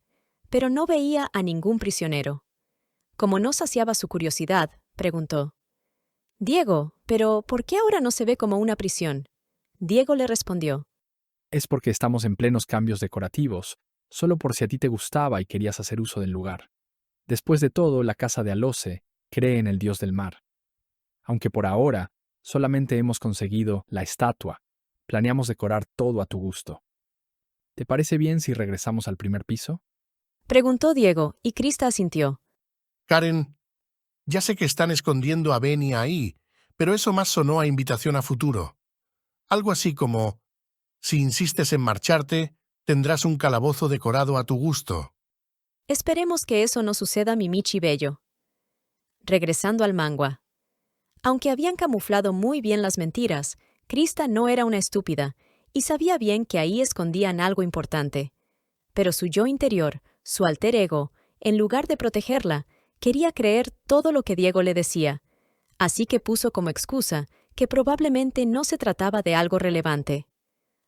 pero no veía a ningún prisionero. Como no saciaba su curiosidad, preguntó, «Diego, ¿pero por qué ahora no se ve como una prisión?». Diego le respondió, Es porque estamos en plenos cambios decorativos, solo por si a ti te gustaba y querías hacer uso del lugar. Después de todo, la casa de Alose cree en el dios del mar. Aunque por ahora solamente hemos conseguido la estatua, planeamos decorar todo a tu gusto. ¿Te parece bien si regresamos al primer piso? preguntó Diego, y Krista asintió. Karen, ya sé que están escondiendo a Benny ahí, pero eso más sonó a invitación a futuro. Algo así como, si insistes en marcharte, tendrás un calabozo decorado a tu gusto. Esperemos que eso no suceda, mi Michi bello. Regresando al mangua. Aunque habían camuflado muy bien las mentiras, Krista no era una estúpida, y sabía bien que ahí escondían algo importante. Pero su yo interior, su alter ego, en lugar de protegerla, quería creer todo lo que Diego le decía, así que puso como excusa que probablemente no se trataba de algo relevante.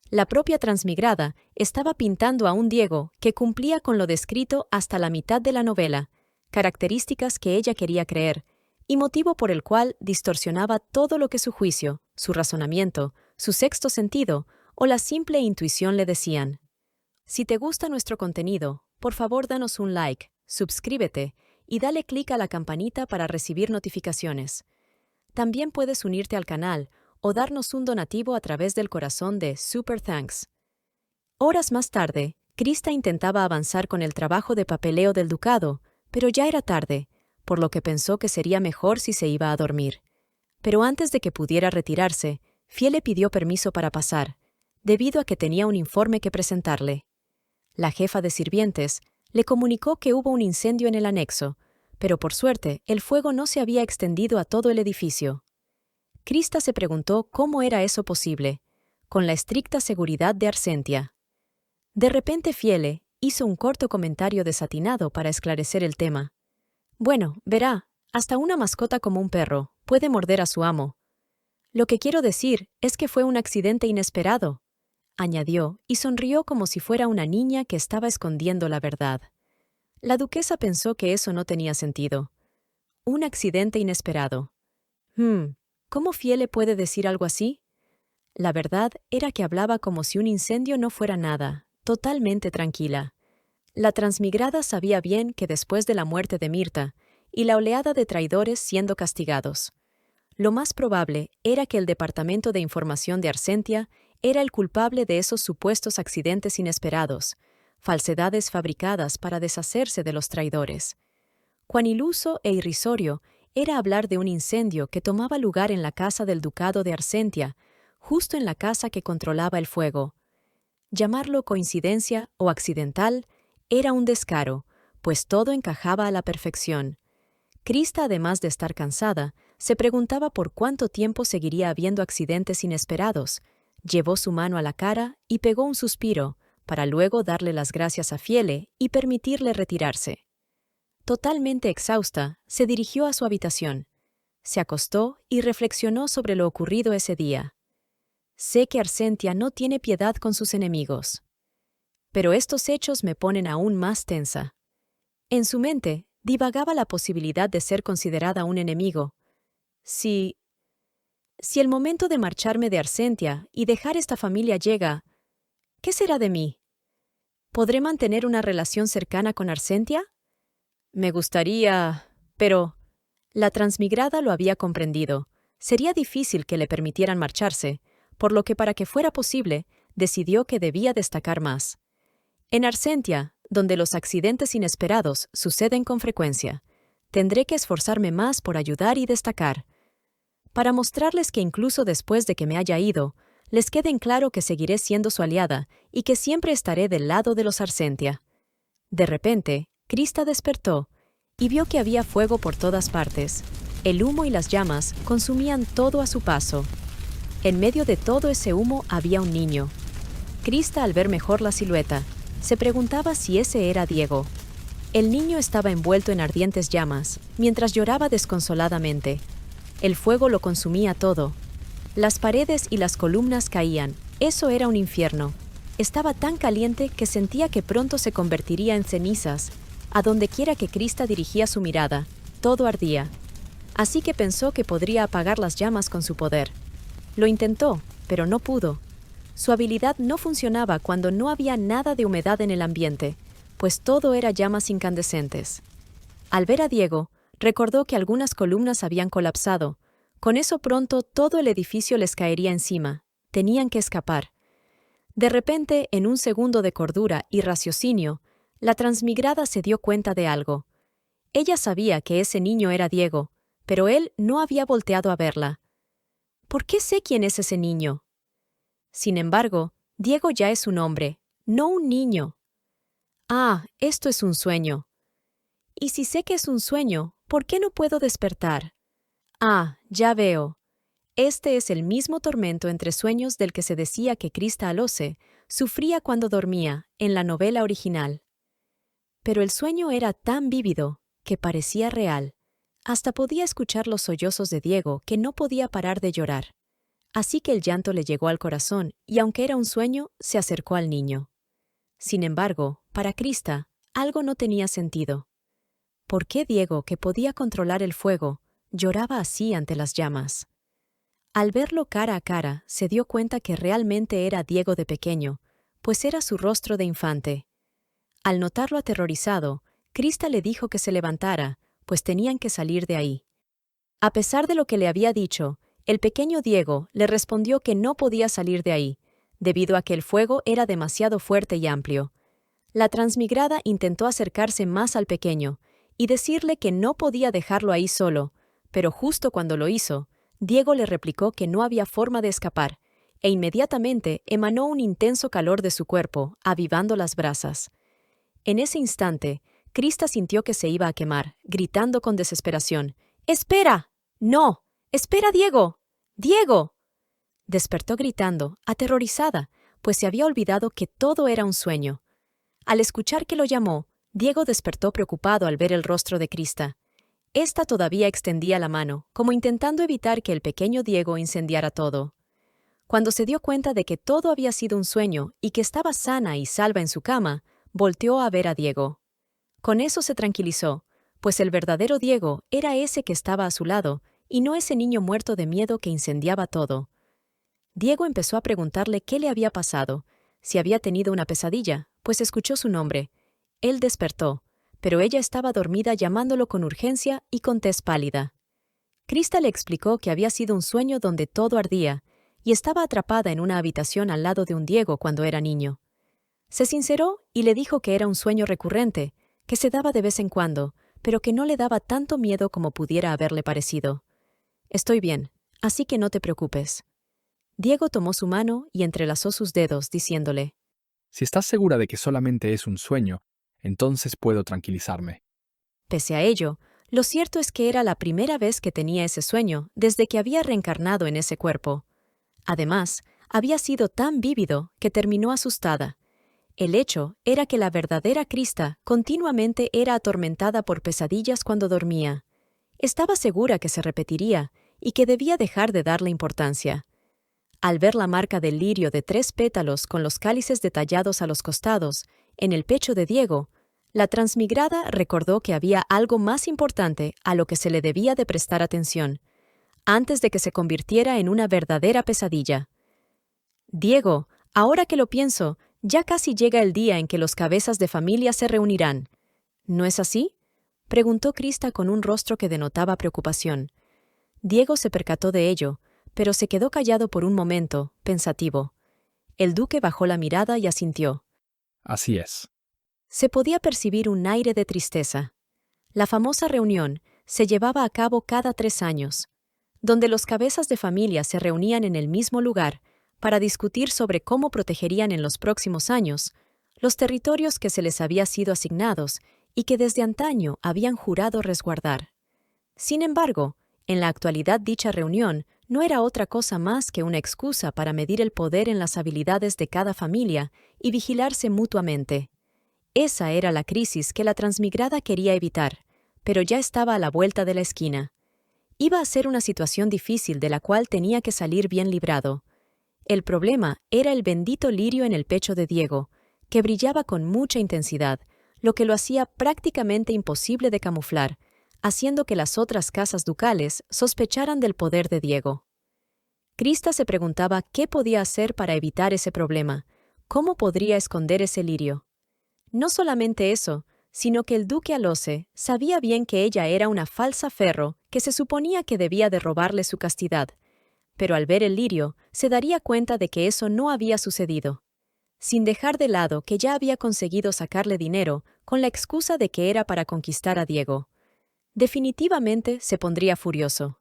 La propia transmigrada estaba pintando a un Diego que cumplía con lo descrito hasta la mitad de la novela, características que ella quería creer, y motivo por el cual distorsionaba todo lo que su juicio, su razonamiento, su sexto sentido o la simple intuición le decían. Si te gusta nuestro contenido, por favor danos un like, suscríbete y dale clic a la campanita para recibir notificaciones. También puedes unirte al canal o darnos un donativo a través del corazón de Super Thanks. Horas más tarde, Krista intentaba avanzar con el trabajo de papeleo del ducado, pero ya era tarde, por lo que pensó que sería mejor si se iba a dormir. Pero antes de que pudiera retirarse, Fiele pidió permiso para pasar, debido a que tenía un informe que presentarle. La jefa de sirvientes le comunicó que hubo un incendio en el anexo, pero por suerte el fuego no se había extendido a todo el edificio. Krista se preguntó cómo era eso posible, con la estricta seguridad de Arsentia. De repente Fiele hizo un corto comentario desatinado para esclarecer el tema. Bueno, verá, hasta una mascota como un perro puede morder a su amo. Lo que quiero decir es que fue un accidente inesperado, añadió y sonrió como si fuera una niña que estaba escondiendo la verdad. La duquesa pensó que eso no tenía sentido. Un accidente inesperado. ¿Cómo Fiele puede decir algo así? La verdad era que hablaba como si un incendio no fuera nada, totalmente tranquila. La transmigrada sabía bien que después de la muerte de Mirta y la oleada de traidores siendo castigados, lo más probable era que el Departamento de Información de Arsentia era el culpable de esos supuestos accidentes inesperados, falsedades fabricadas para deshacerse de los traidores. Cuán iluso e irrisorio era hablar de un incendio que tomaba lugar en la casa del ducado de Arsentia, justo en la casa que controlaba el fuego. Llamarlo coincidencia o accidental era un descaro, pues todo encajaba a la perfección. Krista, además de estar cansada, se preguntaba por cuánto tiempo seguiría habiendo accidentes inesperados. Llevó su mano a la cara y pegó un suspiro, para luego darle las gracias a Fiele y permitirle retirarse. Totalmente exhausta, se dirigió a su habitación. Se acostó y reflexionó sobre lo ocurrido ese día. Sé que Arsentia no tiene piedad con sus enemigos. Pero estos hechos me ponen aún más tensa. En su mente divagaba la posibilidad de ser considerada un enemigo. Si el momento de marcharme de Arsentia y dejar esta familia llega, ¿qué será de mí? ¿Podré mantener una relación cercana con Arsentia? Me gustaría, pero la transmigrada lo había comprendido. Sería difícil que le permitieran marcharse, por lo que para que fuera posible, decidió que debía destacar más. En Arsentia, donde los accidentes inesperados suceden con frecuencia, tendré que esforzarme más por ayudar y destacar. Para mostrarles que incluso después de que me haya ido, les quede en claro que seguiré siendo su aliada y que siempre estaré del lado de los Arsentia. De repente, Krista despertó y vio que había fuego por todas partes. El humo y las llamas consumían todo a su paso. En medio de todo ese humo había un niño. Krista, al ver mejor la silueta, se preguntaba si ese era Diego. El niño estaba envuelto en ardientes llamas, mientras lloraba desconsoladamente. El fuego lo consumía todo. Las paredes y las columnas caían. Eso era un infierno. Estaba tan caliente que sentía que pronto se convertiría en cenizas. A donde quiera que Krista dirigía su mirada, todo ardía. Así que pensó que podría apagar las llamas con su poder. Lo intentó, pero no pudo. Su habilidad no funcionaba cuando no había nada de humedad en el ambiente, pues todo era llamas incandescentes. Al ver a Diego, recordó que algunas columnas habían colapsado. Con eso pronto todo el edificio les caería encima. Tenían que escapar. De repente, en un segundo de cordura y raciocinio, la transmigrada se dio cuenta de algo. Ella sabía que ese niño era Diego, pero él no había volteado a verla. ¿Por qué sé quién es ese niño? Sin embargo, Diego ya es un hombre, no un niño. Ah, esto es un sueño. Y si sé que es un sueño, ¿por qué no puedo despertar? Ah, ya veo. Este es el mismo tormento entre sueños del que se decía que Krista Alose sufría cuando dormía, en la novela original. Pero el sueño era tan vívido que parecía real. Hasta podía escuchar los sollozos de Diego, que no podía parar de llorar. así que el llanto le llegó al corazón y aunque era un sueño, se acercó al niño. Sin embargo, para Krista, algo no tenía sentido. ¿Por qué Diego, que podía controlar el fuego, lloraba así ante las llamas? Al verlo cara a cara, se dio cuenta que realmente era Diego de pequeño, pues era su rostro de infante. Al notarlo aterrorizado, Krista le dijo que se levantara, pues tenían que salir de ahí. A pesar de lo que le había dicho, el pequeño Diego le respondió que no podía salir de ahí, debido a que el fuego era demasiado fuerte y amplio. La transmigrada intentó acercarse más al pequeño y decirle que no podía dejarlo ahí solo, pero justo cuando lo hizo, Diego le replicó que no había forma de escapar, e inmediatamente emanó un intenso calor de su cuerpo, avivando las brasas. En ese instante, Krista sintió que se iba a quemar, gritando con desesperación: «¡Espera! ¡No! ¡Espera, Diego! ¡Diego!». Despertó gritando, aterrorizada, pues se había olvidado que todo era un sueño. Al escuchar que lo llamó, Diego despertó preocupado al ver el rostro de Krista. Esta todavía extendía la mano, como intentando evitar que el pequeño Diego incendiara todo. Cuando se dio cuenta de que todo había sido un sueño y que estaba sana y salva en su cama, volteó a ver a Diego. Con eso se tranquilizó, pues el verdadero Diego era ese que estaba a su lado y no ese niño muerto de miedo que incendiaba todo. Diego empezó a preguntarle qué le había pasado, si había tenido una pesadilla, pues escuchó su nombre. Él despertó, pero ella estaba dormida llamándolo con urgencia y con tez pálida. Krista le explicó que había sido un sueño donde todo ardía y estaba atrapada en una habitación al lado de un Diego cuando era niño. Se sinceró y le dijo que era un sueño recurrente, que se daba de vez en cuando, pero que no le daba tanto miedo como pudiera haberle parecido. «Estoy bien, así que no te preocupes». Diego tomó su mano y entrelazó sus dedos, diciéndole: Si estás segura de que solamente es un sueño, entonces puedo tranquilizarme. Pese a ello, lo cierto es que era la primera vez que tenía ese sueño desde que había reencarnado en ese cuerpo. Además, había sido tan vívido que terminó asustada. El hecho era que la verdadera Krista continuamente era atormentada por pesadillas cuando dormía. Estaba segura que se repetiría y que debía dejar de darle importancia. Al ver la marca del lirio de 3 pétalos con los cálices detallados a los costados, en el pecho de Diego, la transmigrada recordó que había algo más importante a lo que se le debía de prestar atención, antes de que se convirtiera en una verdadera pesadilla. «Diego, ahora que lo pienso, ya casi llega el día en que los cabezas de familia se reunirán. ¿No es así?», preguntó Krista con un rostro que denotaba preocupación. Diego se percató de ello, pero se quedó callado por un momento, pensativo. El duque bajó la mirada y asintió. Así es. Se podía percibir un aire de tristeza. La famosa reunión se llevaba a cabo cada 3 años, donde los cabezas de familia se reunían en el mismo lugar para discutir sobre cómo protegerían en los próximos años los territorios que se les había sido asignados y que desde antaño habían jurado resguardar. Sin embargo, en la actualidad dicha reunión no era otra cosa más que una excusa para medir el poder en las habilidades de cada familia y vigilarse mutuamente. Esa era la crisis que la transmigrada quería evitar, pero ya estaba a la vuelta de la esquina. Iba a ser una situación difícil de la cual tenía que salir bien librado. El problema era el bendito lirio en el pecho de Diego, que brillaba con mucha intensidad, lo que lo hacía prácticamente imposible de camuflar, haciendo que las otras casas ducales sospecharan del poder de Diego. Krista se preguntaba qué podía hacer para evitar ese problema, cómo podría esconder ese lirio. No solamente eso, sino que el duque Alose sabía bien que ella era una falsa Ferro que se suponía que debía de robarle su castidad, pero al ver el lirio se daría cuenta de que eso no había sucedido. Sin dejar de lado que ya había conseguido sacarle dinero con la excusa de que era para conquistar a Diego. Definitivamente se pondría furioso.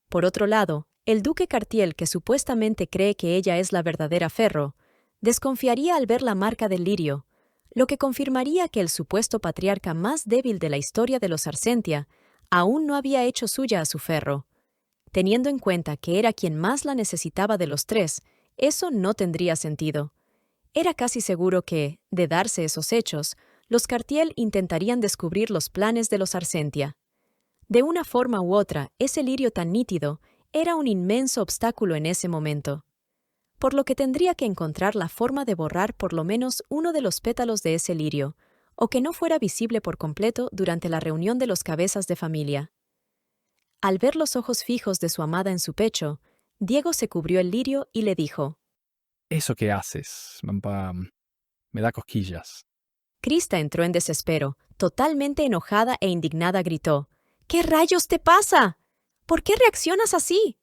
Por otro lado, el duque Cartiel, que supuestamente cree que ella es la verdadera Ferro, desconfiaría al ver la marca del lirio, lo que confirmaría que el supuesto patriarca más débil de la historia de los Arcentia aún no había hecho suya a su Ferro. Teniendo en cuenta que era quien más la necesitaba de los 3, eso no tendría sentido. Era casi seguro que, de darse esos hechos, los Cartiel intentarían descubrir los planes de los Arcentia. De una forma u otra, ese lirio tan nítido era un inmenso obstáculo en ese momento, por lo que tendría que encontrar la forma de borrar por lo menos uno de los pétalos de ese lirio, o que no fuera visible por completo durante la reunión de los cabezas de familia. Al ver los ojos fijos de su amada en su pecho, Diego se cubrió el lirio y le dijo: Eso que haces, me da cosquillas. Krista entró en desespero, totalmente enojada e indignada gritó: ¿Qué rayos te pasa? ¿Por qué reaccionas así?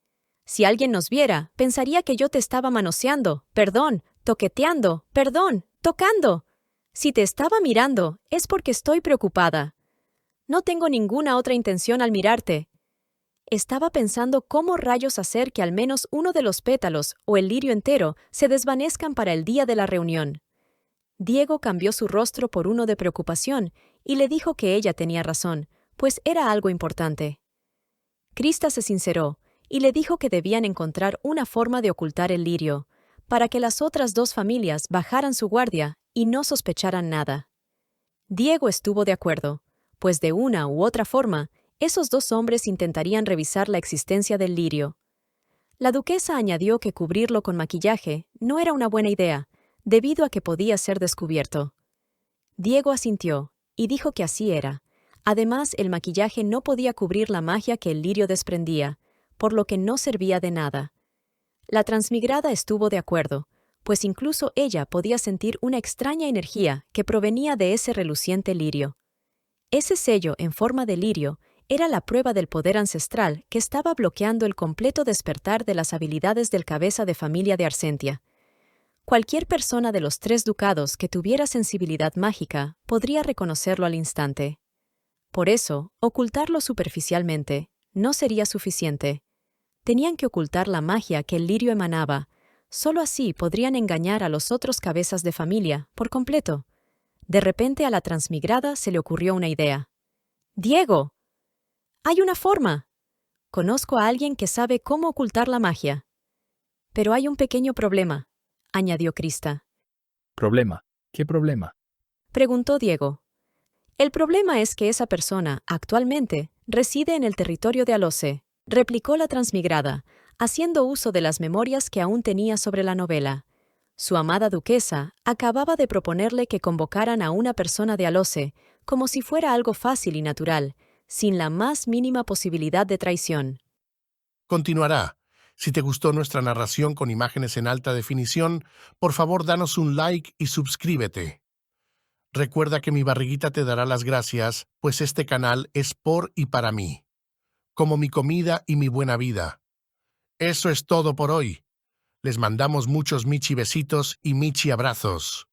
Si alguien nos viera, pensaría que yo te estaba manoseando, perdón, toqueteando, perdón, tocando. Si te estaba mirando, es porque estoy preocupada. No tengo ninguna otra intención al mirarte. Estaba pensando cómo rayos hacer que al menos uno de los pétalos o el lirio entero se desvanezcan para el día de la reunión. Diego cambió su rostro por uno de preocupación y le dijo que ella tenía razón, pues era algo importante. Krista se sinceró y le dijo que debían encontrar una forma de ocultar el lirio, para que las otras dos familias bajaran su guardia y no sospecharan nada. Diego estuvo de acuerdo, pues de una u otra forma, esos dos hombres intentarían revisar la existencia del lirio. La duquesa añadió que cubrirlo con maquillaje no era una buena idea, debido a que podía ser descubierto. Diego asintió y dijo que así era. Además, el maquillaje no podía cubrir la magia que el lirio desprendía, por lo que no servía de nada. La transmigrada estuvo de acuerdo, pues incluso ella podía sentir una extraña energía que provenía de ese reluciente lirio. Ese sello en forma de lirio era la prueba del poder ancestral que estaba bloqueando el completo despertar de las habilidades del cabeza de familia de Arcentia. Cualquier persona de los 3 ducados que tuviera sensibilidad mágica podría reconocerlo al instante. Por eso, ocultarlo superficialmente no sería suficiente. Tenían que ocultar la magia que el lirio emanaba. Solo así podrían engañar a los otros cabezas de familia por completo. De repente a la transmigrada se le ocurrió una idea. ¡Diego! ¡Hay una forma! Conozco a alguien que sabe cómo ocultar la magia. Pero hay un pequeño problema, añadió Krista. ¿Problema? ¿Qué problema? Preguntó Diego. El problema es que esa persona, actualmente, reside en el territorio de Alose, replicó la transmigrada, haciendo uso de las memorias que aún tenía sobre la novela. Su amada duquesa acababa de proponerle que convocaran a una persona de Alose, como si fuera algo fácil y natural, sin la más mínima posibilidad de traición. Continuará. Si te gustó nuestra narración con imágenes en alta definición, por favor danos un like y suscríbete. Recuerda que mi barriguita te dará las gracias, pues este canal es por y para mí, como mi comida y mi buena vida. Eso es todo por hoy. Les mandamos muchos Michi besitos y Michi abrazos.